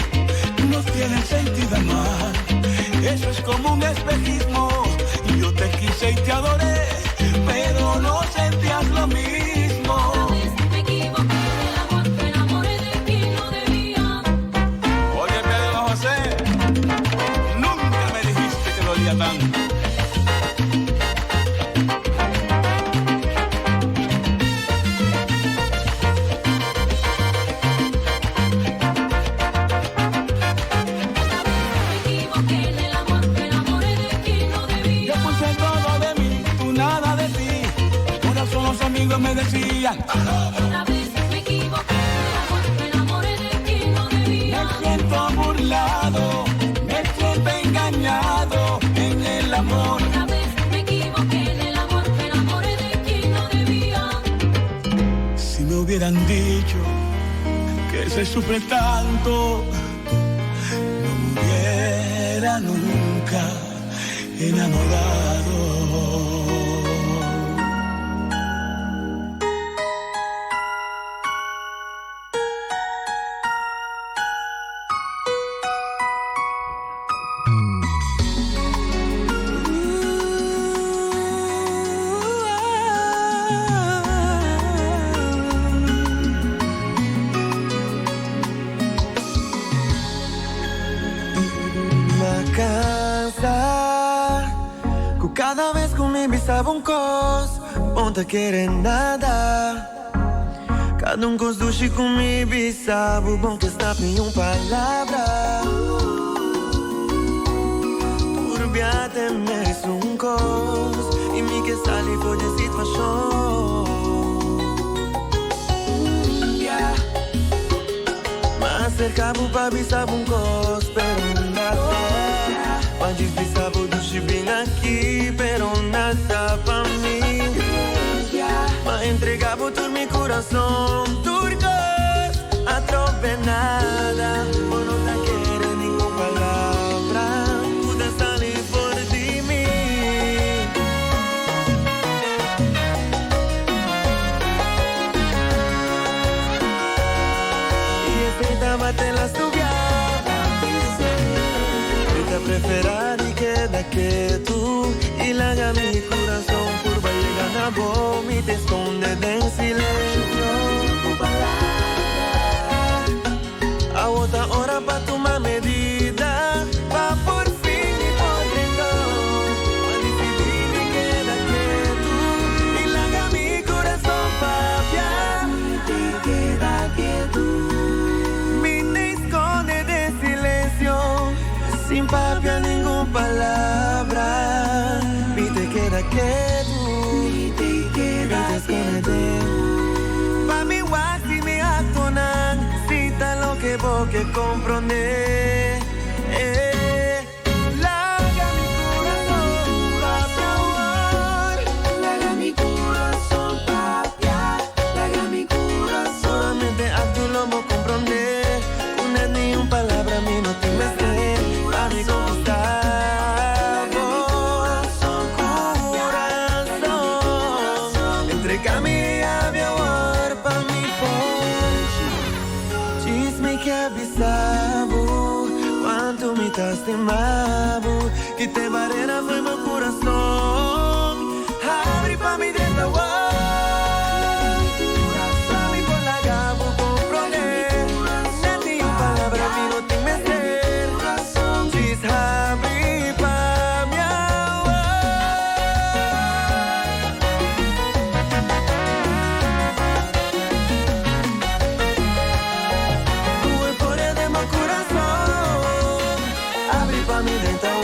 No tiene sentido amar, eso es como un espejismo. Yo te quise y te adoré, pero no sentías lo mismo. Otra vez me equivoqué en el amor, me enamoré de quien no debía. Oye, Pedro José, nunca me dijiste que dolía tanto. Me equivoqué en el amor, me enamoré de quien no debía. Yo puse todo de mí, tú nada de ti. Ahora son los amigos me decían. Otra vez me equivoqué en el amor, me enamoré de quien no debía. Me siento burlado, me siento engañado en el amor. Otra vez me equivoqué en el amor, me enamoré de quien no debía. Si me hubieran dicho que se sufre tanto, no me hubiera nunca enamorado. Cada vez comigo sabe cos, bom tá querendo nada. Cada cos duche comigo sabe bom que está em palavra. Turbiate mesmo cos, e me que sale for de situação. Mas cercavo pra bisar cos, pero nada. Pode pisar do bem aqui, pero nada pra mim. Mas entregava todo meu coração, turcos, a trove nada. Por não tá querendo nenhuma palavra, pude sair por de mim. E esta bate las tubiadas, esta preferada queda quieto y larga mi corazón por llegar a vos y te esconde en silencio. A otra hora pa' tomar medida, pa' por fin y por dentro. Pa' decidir y queda quieto y larga mi corazón papia y te queda quieto. Me te esconde de silencio, sin papia ninguna palabra, y te queda quieto, y te queda quieto. Pa' mi guasi me actonan, cita lo que vos que comprende. Larga mi corazón, papia, larga mi corazón, papia, larga mi corazón. Solamente a tu lomo comprende, una ni una palabra a mí no te me esté, pa' mi conquistar corazón. Entregame a mi amor pa' mi ponche, chisme que avisavo, quanto me t'has temado, que te barreira foi meu coração, abre pa' mi dentro, sabe por la gabo comprender, nem uma palavra a mí no te me ser, diz abre pa' mi amor. Tu euforia de meu coração, abre pa' mi dentro.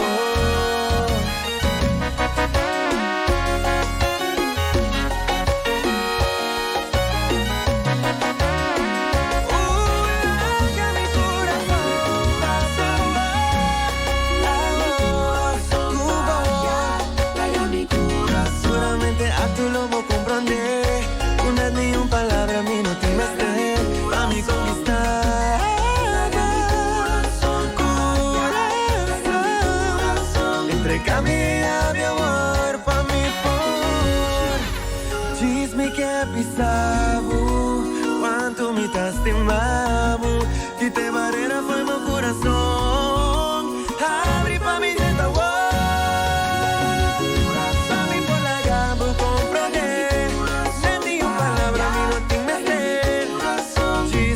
Solamente a tu lomo comprender, una ni una palabra a mí no te me esté, pa' mi conquistar corazón. Entregame a mi amor pa' mi por, diz-me que é pisavo, quanto me t'has temado, que te barreira foi meu coração, abre pa' mi dentro.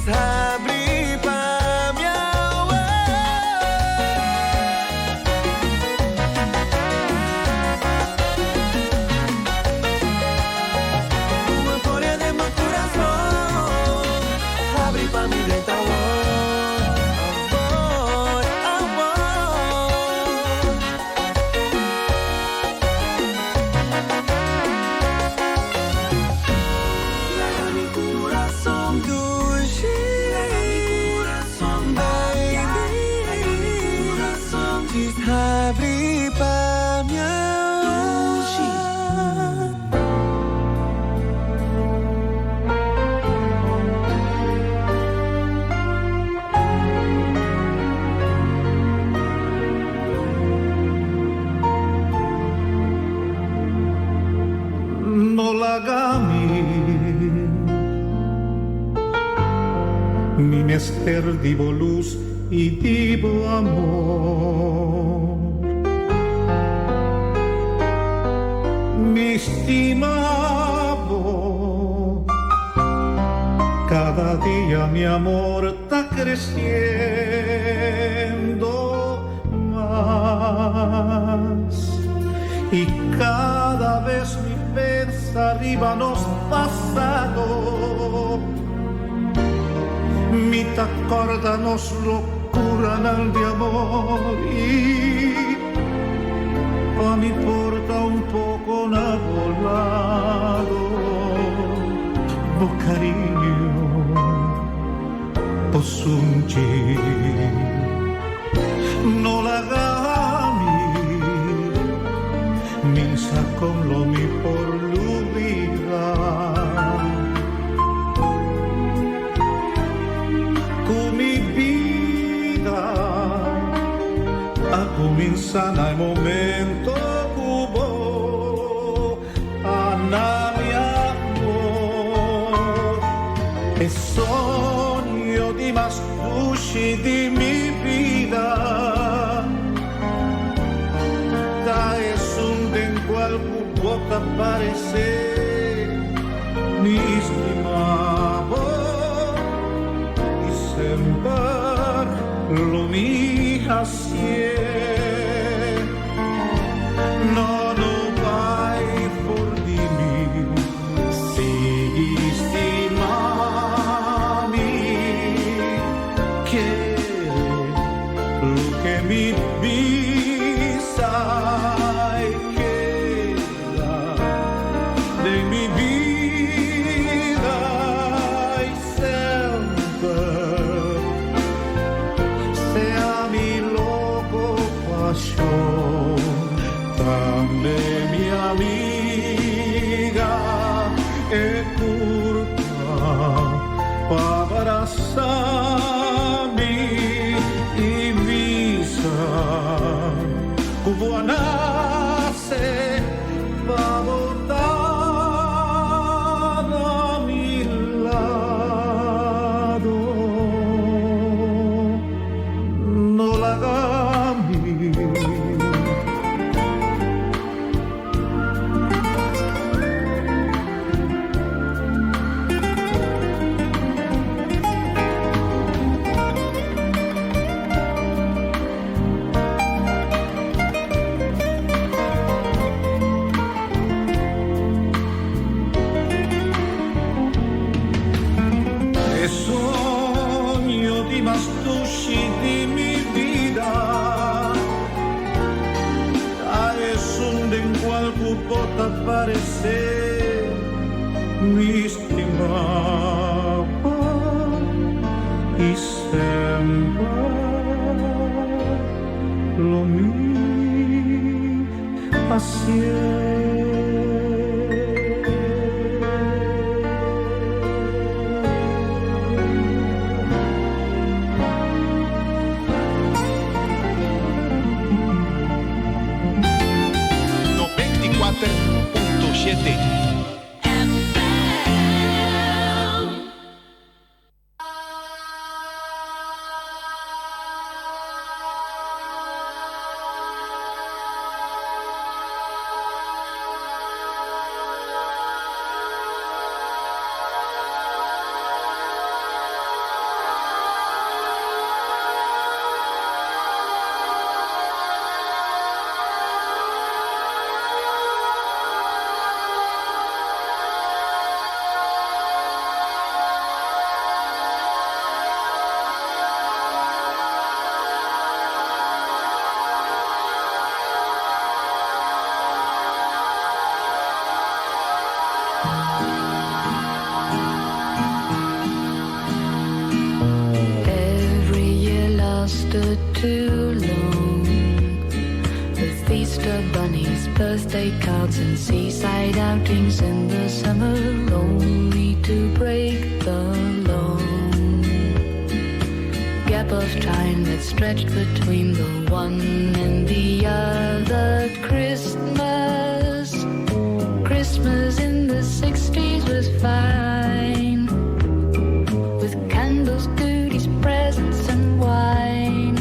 Abre pa' mi amor. Tu euforia de meu coração, abre pa' mi dentro. Amor, amor. Larga mi coração, abre pa' mi No lagami mi mester divo luz y divo amor, mi estimado. Cada día mi amor está creciendo más y cada vez mi pensa arriba nos passato mi t'accorda nos locura nel di amori ma mi porta un poco navolado bo cariño posunci no la gami minsa con lo mi por l'ubida mi vida a comienzar el momento cubo Ana mi amor e sogno di más luci di mi vida da es un en cual può aparecer mi estimado sempre lo mi hasie no vai for di mi si stimami che lo che mi sai che de mi vida e sempre también mi amiga es curta para abrazarme y visa como nace para botar a mi lado no la aparecer mi estimado y sempre lo mi birthday cards and seaside outings in the summer, only to break the long gap of time that stretched between the one and the other Christmas. Christmas in the 60s was fine, with candles, goodies, presents and wine.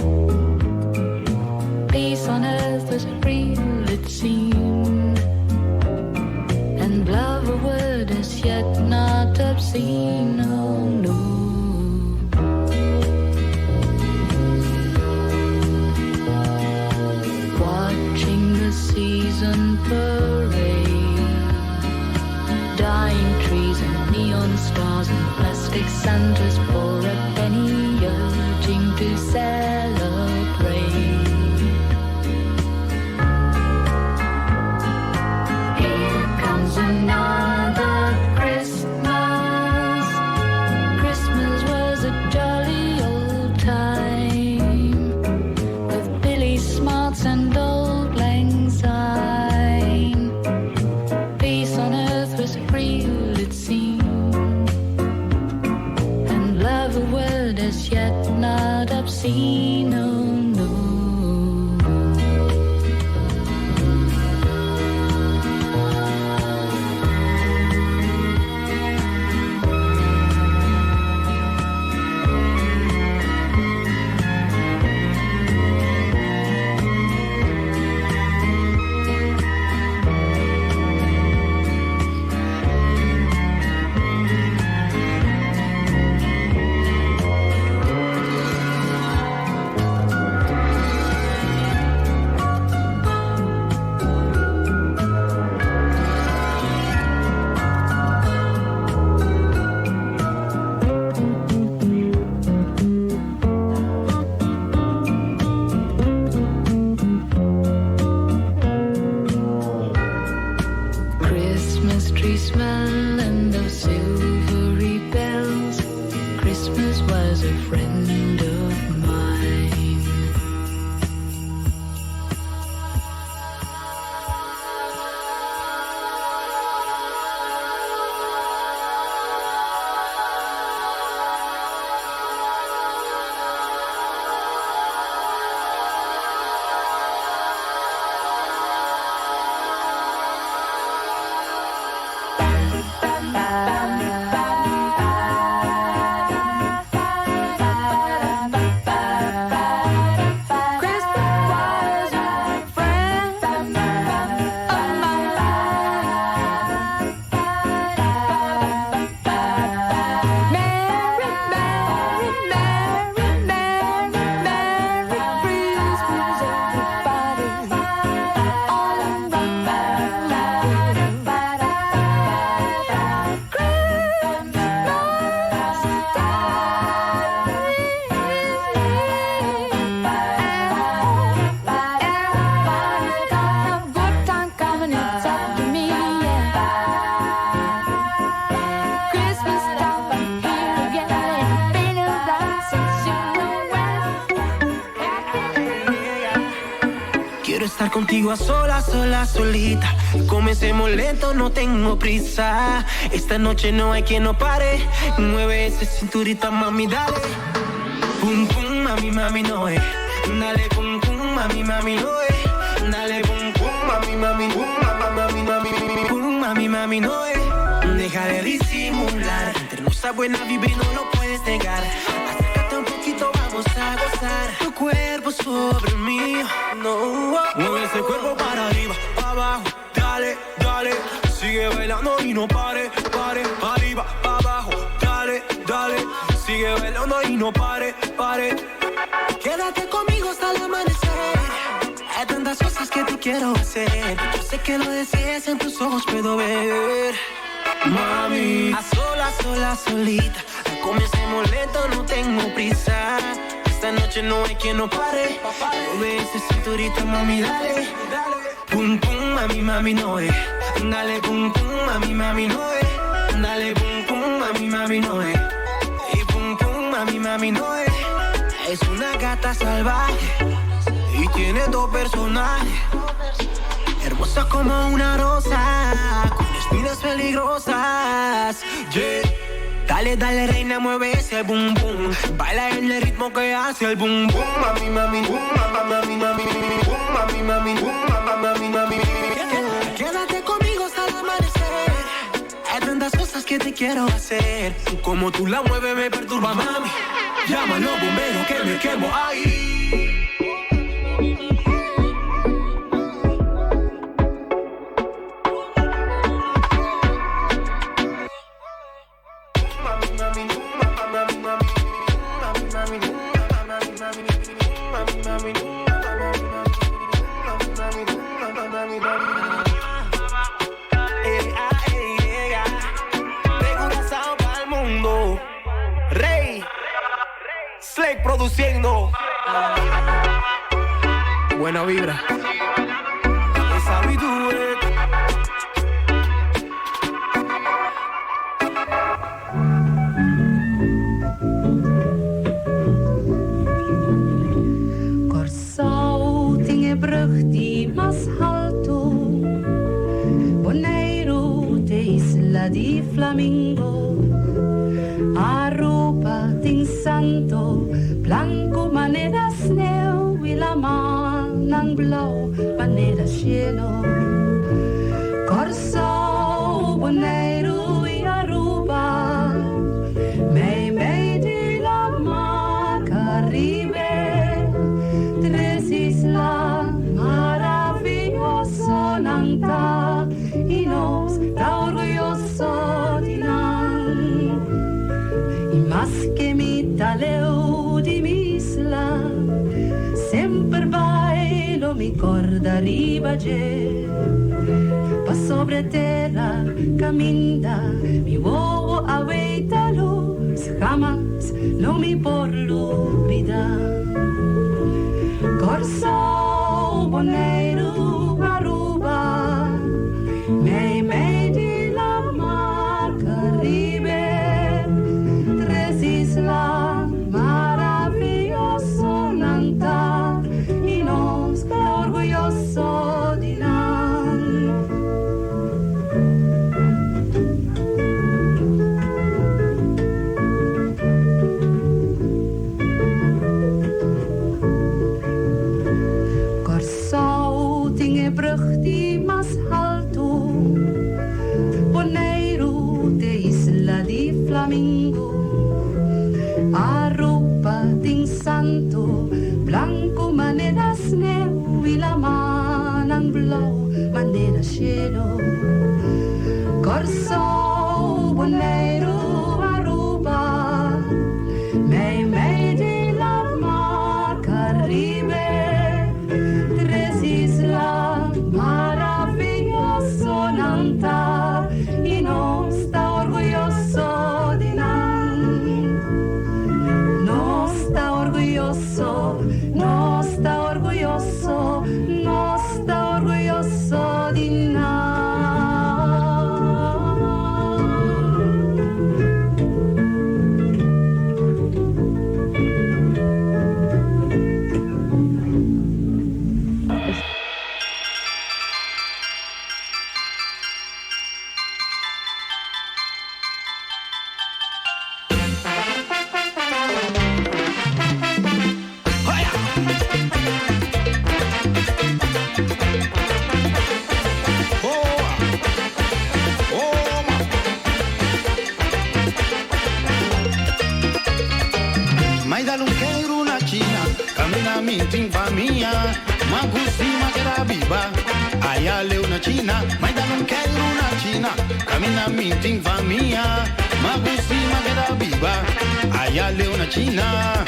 Peace on earth was real, it seemed, and love a word as yet not obscene. Oh no. Watching the season parade. Dying trees and neon stars and plastic Santas for a penny, urging to celebrate. Here comes another Christmas. Christmas was a jolly old time, with Billy Smarts and Old Lang Syne. Peace on earth was real, it seemed, and love a word as yet not obscene. Oh no. Christmas tree smell and those silvery bells. Christmas was a friend of mine. Quiero estar contigo a solas, sola, solita. Comencemos lento, no tengo prisa. Esta noche no hay quien no pare. Mueve esa cinturita, mami, dale. Pum, pum, mami, mami, no es. Dale, pum, pum, mami, mami, no es. Dale, pum, pum, mami, mami, pum, mami, mami, pum, mami, mami, no es. Deja de disimular. Entre nuestra buena vibra y no lo puedes negar. Acércate un poquito, vamos a gozar. Tu cuerpo sobre el mío. No, mueve ese cuerpo para arriba, para abajo. Dale, dale. Sigue bailando y no pare, pare. Para arriba, para abajo. Dale, dale. Sigue bailando y no pare, pare. Quédate conmigo hasta el amanecer. Hay tantas cosas que te quiero hacer. Yo sé que lo deseas, en tus ojos puedo ver. Mami, a sola, sola, solita. Comencemos lento, no tengo prisa. Esta noche no hay quien no pare. Mueve esa cinturita, mami, dale. Pum, pum, mami, mami, no es. Dale, pum, pum, mami, mami, no es. Dale, pum, pum, mami, mami, no es. Y pum, pum, mami, mami, no es. Es una gata salvaje y tiene dos personajes. Hermosa como una rosa, con espinas peligrosas. Yeah. Dale, dale, reina, mueve ese boom, boom. Baila en el ritmo que hace el boom, boom. Mami, mami, boom, mami, mami, boom, mami, mami, boom, mami, mami. Quédate conmigo hasta el amanecer. Hay tantas cosas que te quiero hacer. Como tú la mueves me perturba, mami. Llama a los bomberos que me quemo ahí. produciendo. Buena vibra. Esa we do it. Corsau tinge brug die mas halto. Bonaire de isla di Flamingo. Aruba ting santo. Blanco manera sneeuw. Wila manang blauw. Manera cielo. Corsau Bonaire e Aruba. Mei di la mar Caribe. Tres islas maravilloso nanta y nos da orgulloso di nan. Y más que mi taleo di mi isla, sempre bailo mi corda ribaje. Pa sobre terra caminda, mi uovo aweitalo, jamás no mi por olvidar. Corsau Bonaire Aruba, mei di la mar Caribe, tres islas maravilloso nanta y nos orgulloso di nan. Corsau tinge brug die mas halto. Bonaire de isla di Flamingo. Aruba ting santo. Blanco manera sneeuw. Wila manang blauw. Manera cielo. Corsau Bonaire Aruba. Mei di la mar Caribe. Tres islas maravilloso nanta y no está orgulloso di nan. No está orgulloso, no está orgulloso, no está orgulloso di nan. Mai da luncheiro na China, caminamento in famiglia, ma cosima che era viva, aia leu na China, mai da luncheiro na China, caminamento in famiglia, ma cosima che era viva, aia leu na China,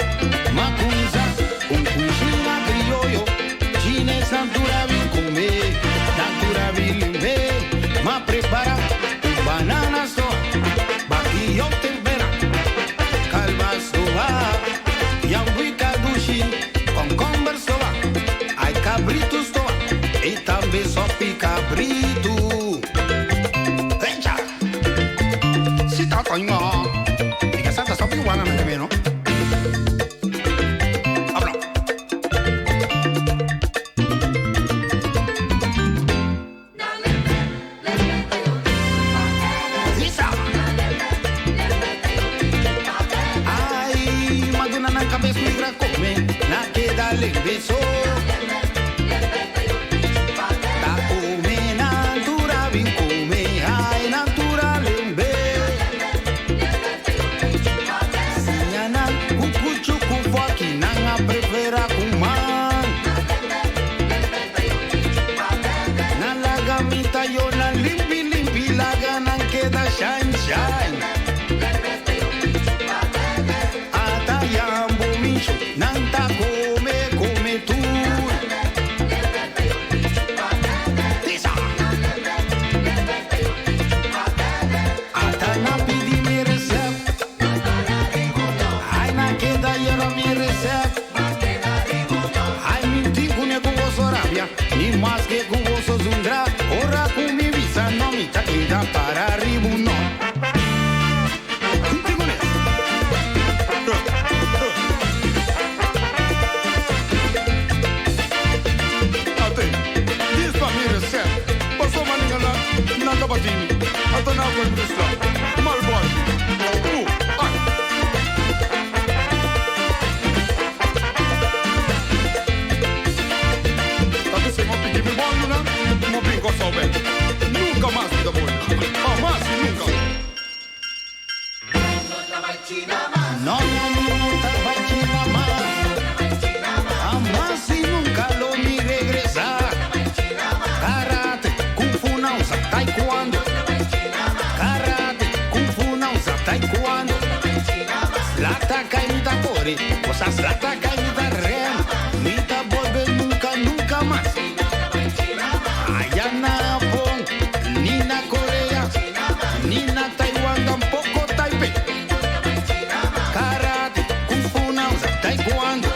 ma cunza, un cucina criollo, cines natura vil come, natura vil in ma prepara un banana sto, bacchio tempera, calva sto va. Yambuika dushi, con converso va, ai cabrito sto e tambe soppi cabrito. Venja! Si ta coingo, mica santa soppi uguale anche meno. Apro. Lisa! Ai, madonna na cabeça migra come, na che dalle beso. Da come natura vin come, ai natura lembe. Signana, cucucciu cu fuochi, nanga prefera cu man. Na laga mita yo na limpi laga nan che da shine shine. Atayambo micho, nanta come tu. Tisa. Atana pidi mi recept. Ai na che da yero mi recept. No brinco sobre. Nunca más, vida buena. Jamás y nunca. No, tabachina más. Jamás y nunca lo ni regresar. Karate, kung fu nausa, taekwondo. Karate, kung fu nausa, taekwondo. Slata caída core, cosas slata caída rem. Nita volver nunca, nunca más. Allá na Japón, ni na Corea, ni na Taiwán, tampoco Taipei. Karate, kung fu nausa, taekwondo.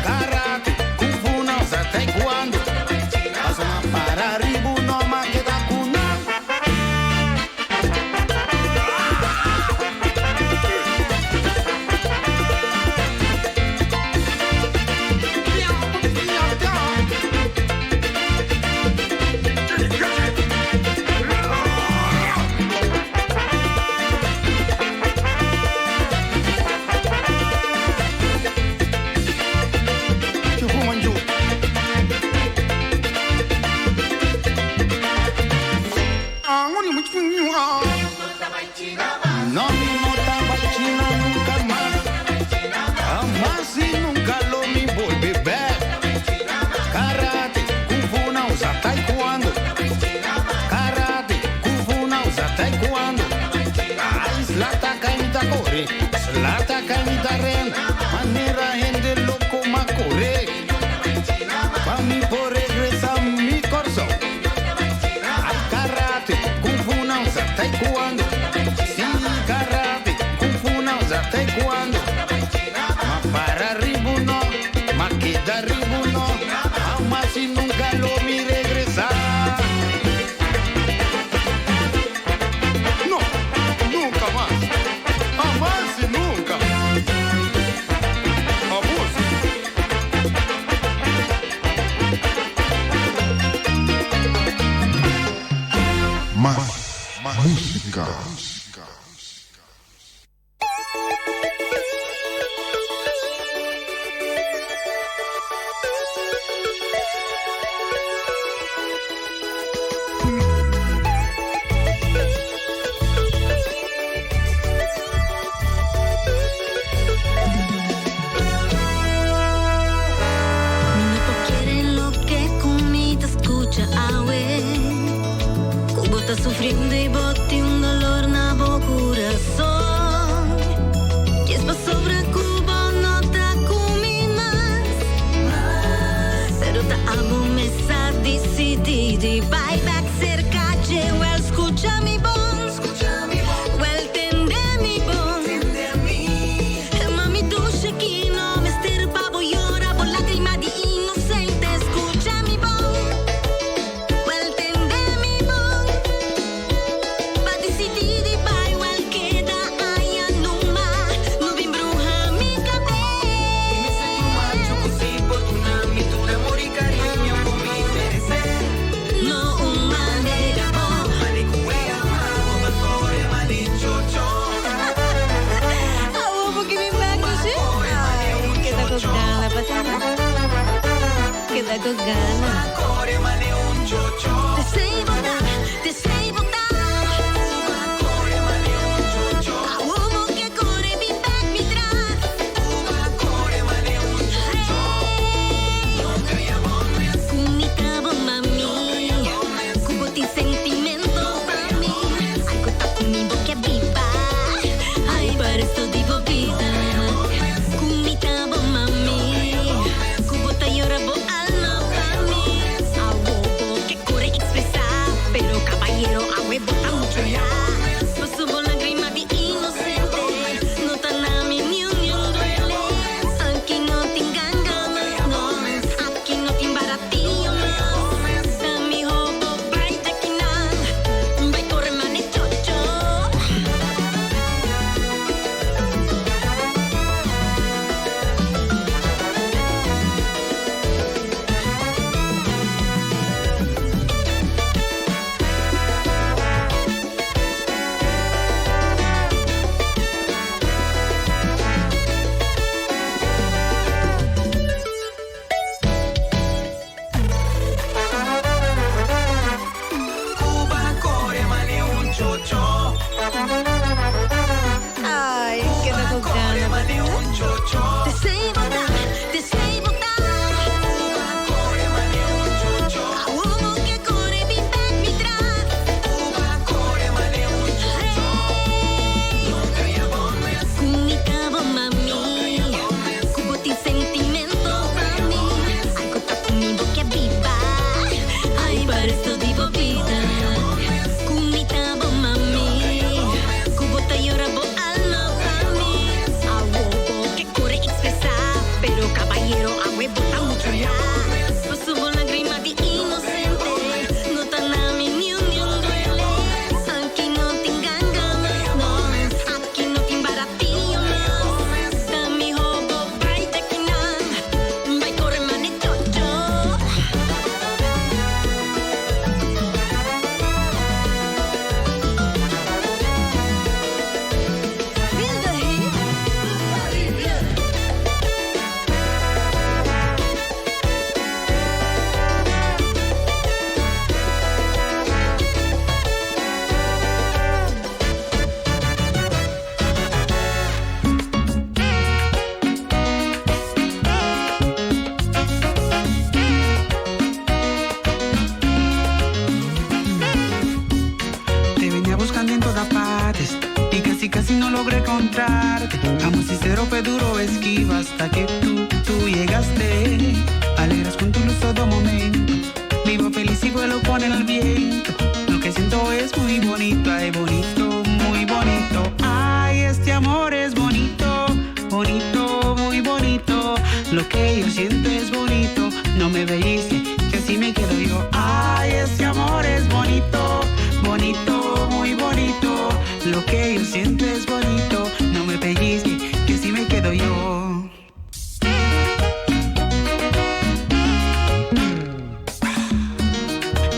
Karate, kung fu nausa, taekwondo. Pasa para arriba, no más queda cuna. No, no tabachina nunca más. Jamás y nunca lo mi volver ver. Karate, kung fu nausa, taekwondo. Karate, kung fu nausa, taekwondo. Ay, slata caída corre, slata caída ren. Manera gente loco ma corre. Pa' mí por regresar mi corso. Ay, karate, kung fu nausa, taekwondo. Sí, karate, kung fu nausa, taekwondo. Ma para arriba no, ma queda arriba no. Jamás y nunca lo mi regresar. No, nunca más. Jamás y nunca. Abuso. Más música. Minuto quiere lo que comida escucha awe. Cubo está sufriendo y bote un dolor na bo corazón. Que es pa sobre Cubo no ta comi más. Pero ta amo mesa decidido vai back cerca de well escucha mi bon. Well tende mi bon. Mami duce que no me estirpa voy llora por lágrima di inocente escucha mi bon. Well tende mi bon. Pa decidir y vai well queda allá numa. No vi bruja mi cabello. Me sento macho così por una mistura amor y cariño con mi merecer. No una nega bon. Mali cuea amado ma cuore ma di chocho. Porque me bagus ya. Kita con gana pasar. Kita con gana. Te sei botar, te sei botar. Uomo che corre mi back mi track. Kumita bo mami. Kubo ti sentimento pa' mí. Algo está conmigo que viva. Ay, para esto digo vida. Kumita bo mami. Kubo ta llora bo alma pa' mí. resto vivo vida. Kumita bo mami, kubota llora bo alma mami. Awo que corre expresar, pero caballero agüe bota mucho ya. Paso por lágrima de inocente, no tan a mi ni un duele. Aquí no te engañan, no, aquí no te embaratillo más. Da mi hobo, vai te quinan, vai corre manito yo. Te venía buscando en todas partes y casi no logré encontrarte. Amo sincero, pero duro esquiva hasta que tú llegaste. Alegras con tu luz todo momento. Vivo feliz y vuelo con el viento. Lo que siento es muy bonito, ay bonito, muy bonito. Ay, este amor es bonito, bonito, muy bonito. Lo que yo siento es bonito. No me veíste, que así me quedo yo. Ay, este amor es bonito, bonito, muy bonito. Lo que yo siento es bonito. No me pellizque, que así me quedo yo.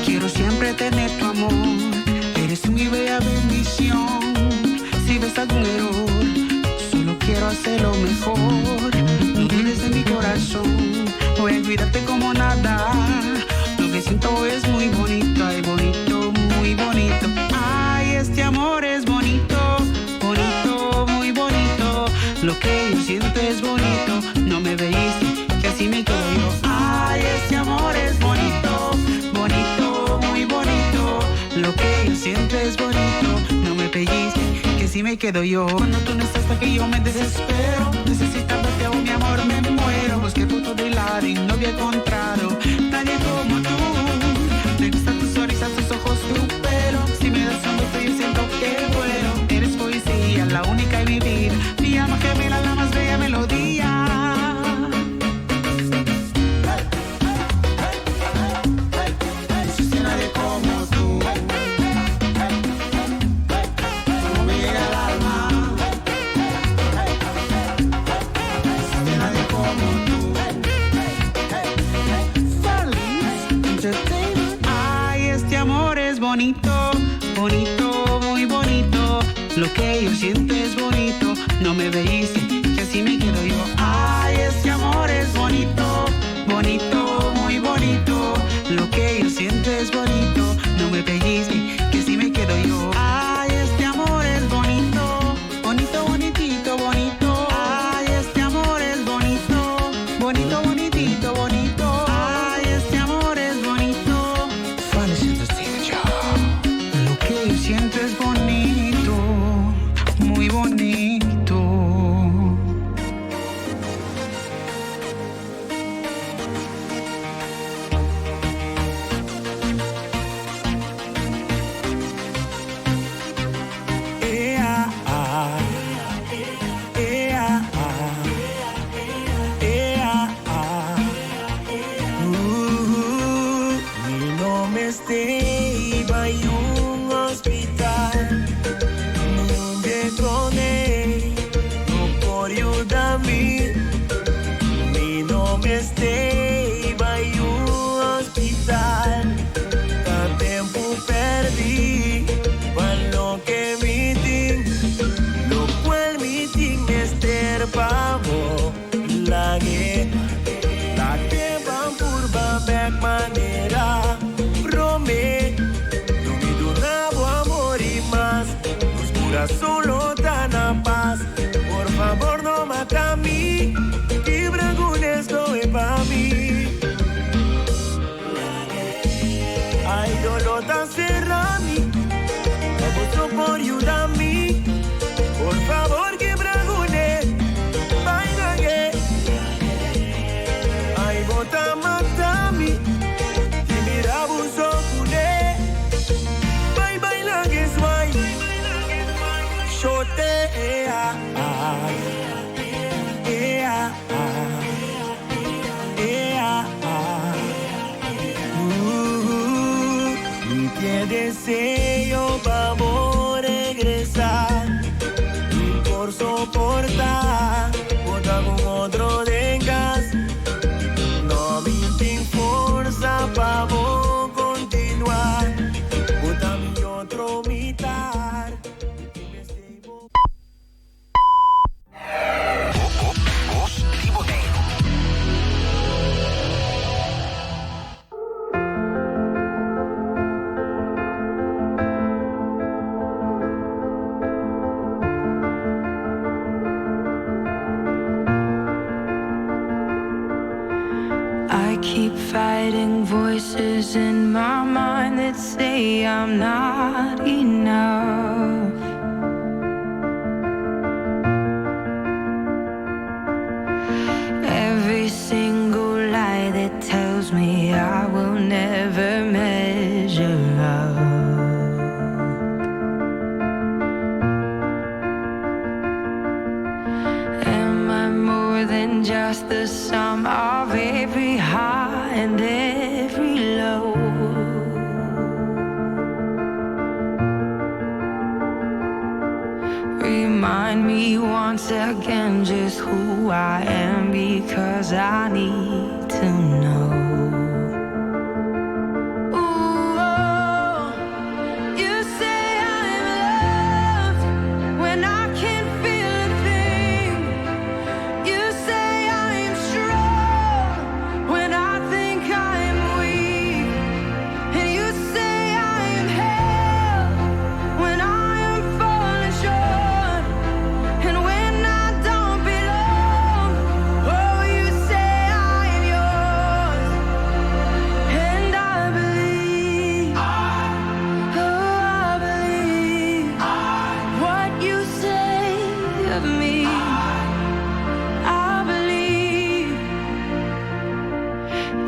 Quiero siempre tener tu amor. Eres mi bella bendición. Si ves algún error, solo quiero hacerlo mejor. No dudes de mi corazón. Voy a cuidarte como nada. Lo que siento es muy bonito, ay bonito, muy bonito. Ay, este amor es bonito, bonito, muy bonito. Lo que yo siento es bonito. No me veíste, que así me quedo yo. Ay, este amor es bonito, bonito, muy bonito. Lo que yo siento es bonito. No me pellizque, que así me quedo yo. Cuando tú no estás aquí yo me desespero. Necesitándote, oh mi amor, me muero. Busqué fotos de lado y no había encontrado nadie como tú. Me gusta tu sonrisa, tus ojos, tu pelo. Si me das un beso yo siento que vuelo. Eres poesía, la única en mi vida. Mi alma gemela, la más bella melodía. No existe nadie como tú. Como me llega al alma. No existe nadie como tú. Ay, este amor es bonito, bonito, muy bonito. Lo que yo siento es bonito. No me veíste, que así me quedo yo. Ay, este amor es bonito, bonito, muy bonito. Lo que yo siento es bonito. No me pellizque, que así me quedo yo. Ay, este amor es bonito, bonito, bonitito, bonito. Ay, este amor es bonito, bonito, bonitito, bonito. Ay, este amor es bonito. Lo que yo siento es bonito, muy bonito. Mi nome stay in un hospital. Non detronei, non puoi aiutarmi. Mi nome stay in un hospital. Da tempo perdi, quello che meeting. Lo quel meeting mi sterpavo. Lagi, la que van purba back manera. Promet, no me donaba amor y más. Los curas solo dan a paz. Por favor no mata a mí. Que bragunes no es para mí. Ay, dolor tan cerrami. Vamos por ayudarme. Por favor que bragunes. Vaina que. Ay, bota mata a mí. Que mira abuso. deseo vamos regresar y por soportar botar con otro de gas. No me tem força para vos continuar botar mi otro mitad. I keep fighting voices in my mind that say I'm not enough. Every single lie that tells me I will never measure up. Am I more than just the sum of every high and every low? Remind me once again just who I am, because I need to know. Ooh, oh, you say I'm loved when I can't feel a thing. You say I'm strong when I think I'm weak. And you say I'm held when I am falling short. And when I don't belong, oh, you say I'm yours. And I believe, oh, I believe what you say of me. I believe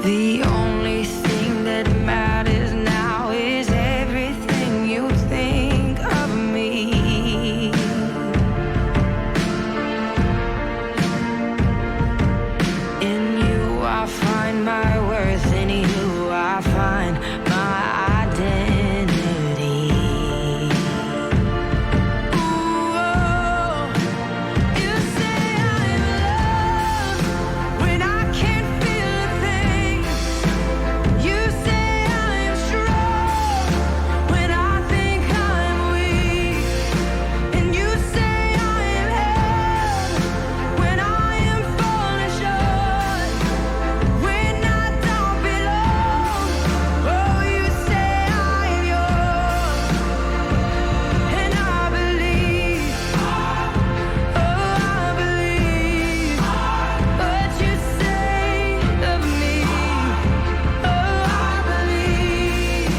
the only thing that matters now is everything you think of me. In you I find my worth, in you I find my identity. Ooh, oh, you say I'm loved when I can't feel a thing. You say I'm strong when I think I'm weak. And you say I'm held when I am falling short. When I don't belong, oh, you say I'm yours. And I believe, oh, I believe what you say of me. Oh, I believe.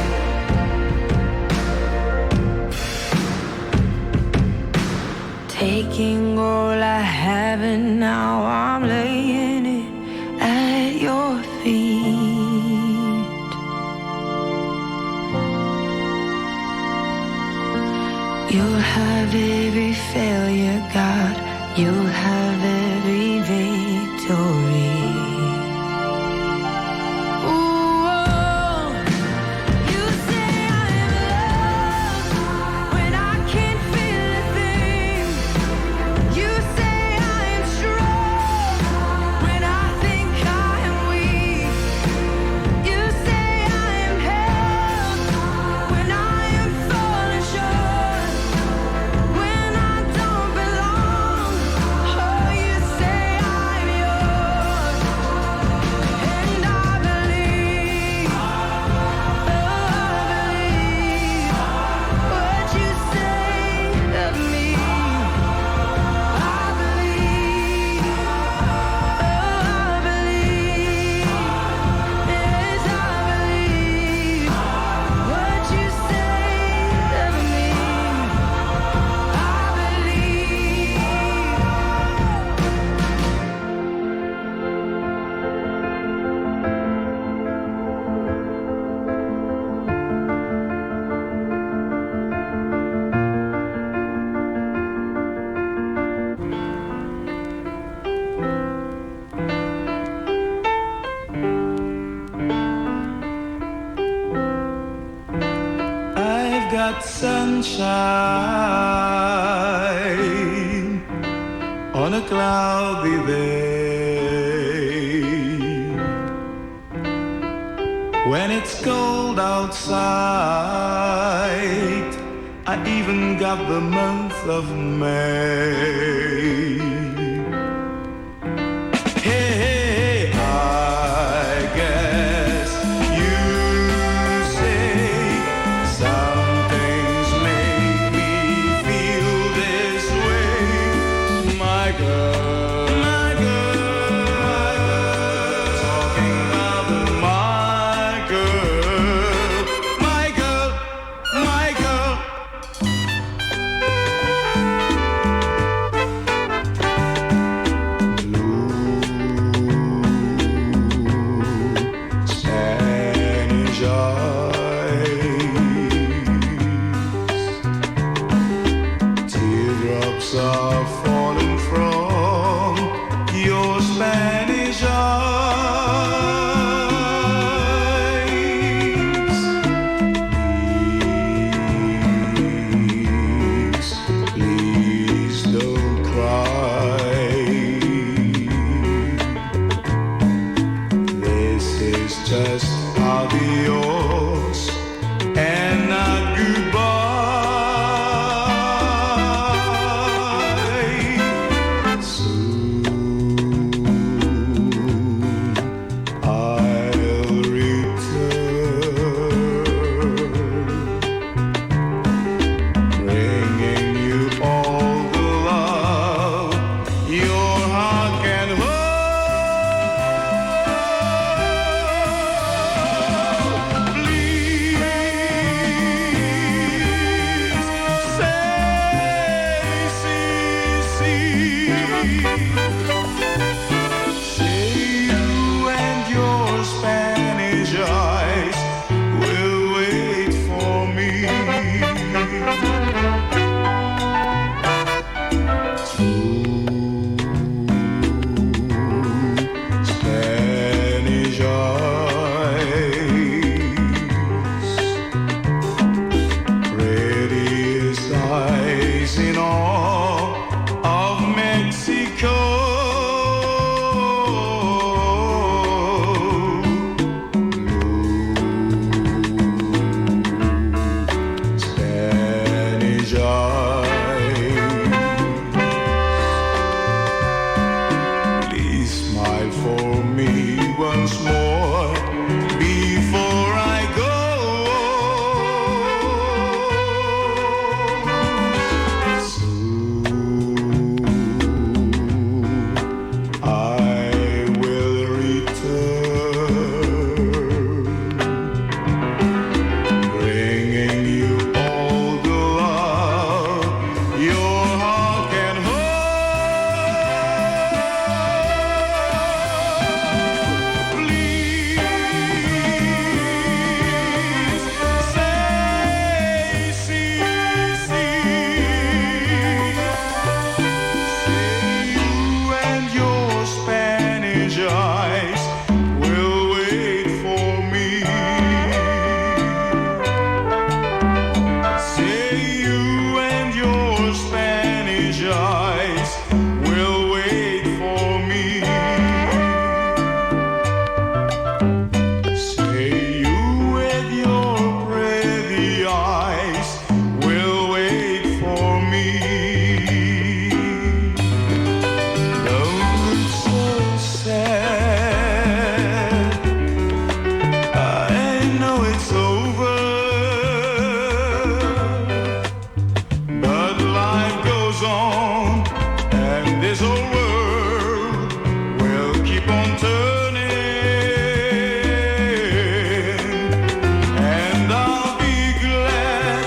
Taking all I have and now I'm laying it at your feet. You'll have every failure, God. You'll have every victory. Ooh, oh, you say I'm loved when I can't feel a thing. You say I'm strong when I think I'm weak. You say I'm held when I am falling short. When I don't belong, oh, you say I'm yours. I've got sunshine on a cloudy day. When it's cold outside, I even got the month of May. Hey, hey, I guess you say some things make me feel this way. My girl, talking about my girl, my girl, my girl. Spanish eyes, teardrops are falling from your Spanish eyes. Please don't cry. This is just adios and not goodbye. Soon I'll return, bringing you all the love your heart can hold. Say you and your Spanish eyes will wait for me. Spanish eyes, prettiest eyes in all of Mexico. Spanish eyes, please smile for me once more before I go. I will return, bringing you all the love your heart can hold. Please say, see, you and your Spanish eyes will wait for me. Say you and your Spanish eyes will wait for me. Say you with your pretty eyes will wait for me. Don't look so sad. I know it's over, but life goes on, and this whole world will keep on turning. And I'll be glad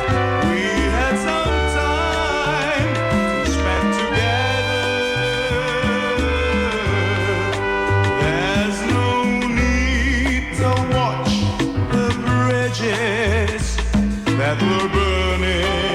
we had some time to spend together. There's no need to watch the bridges that were burning.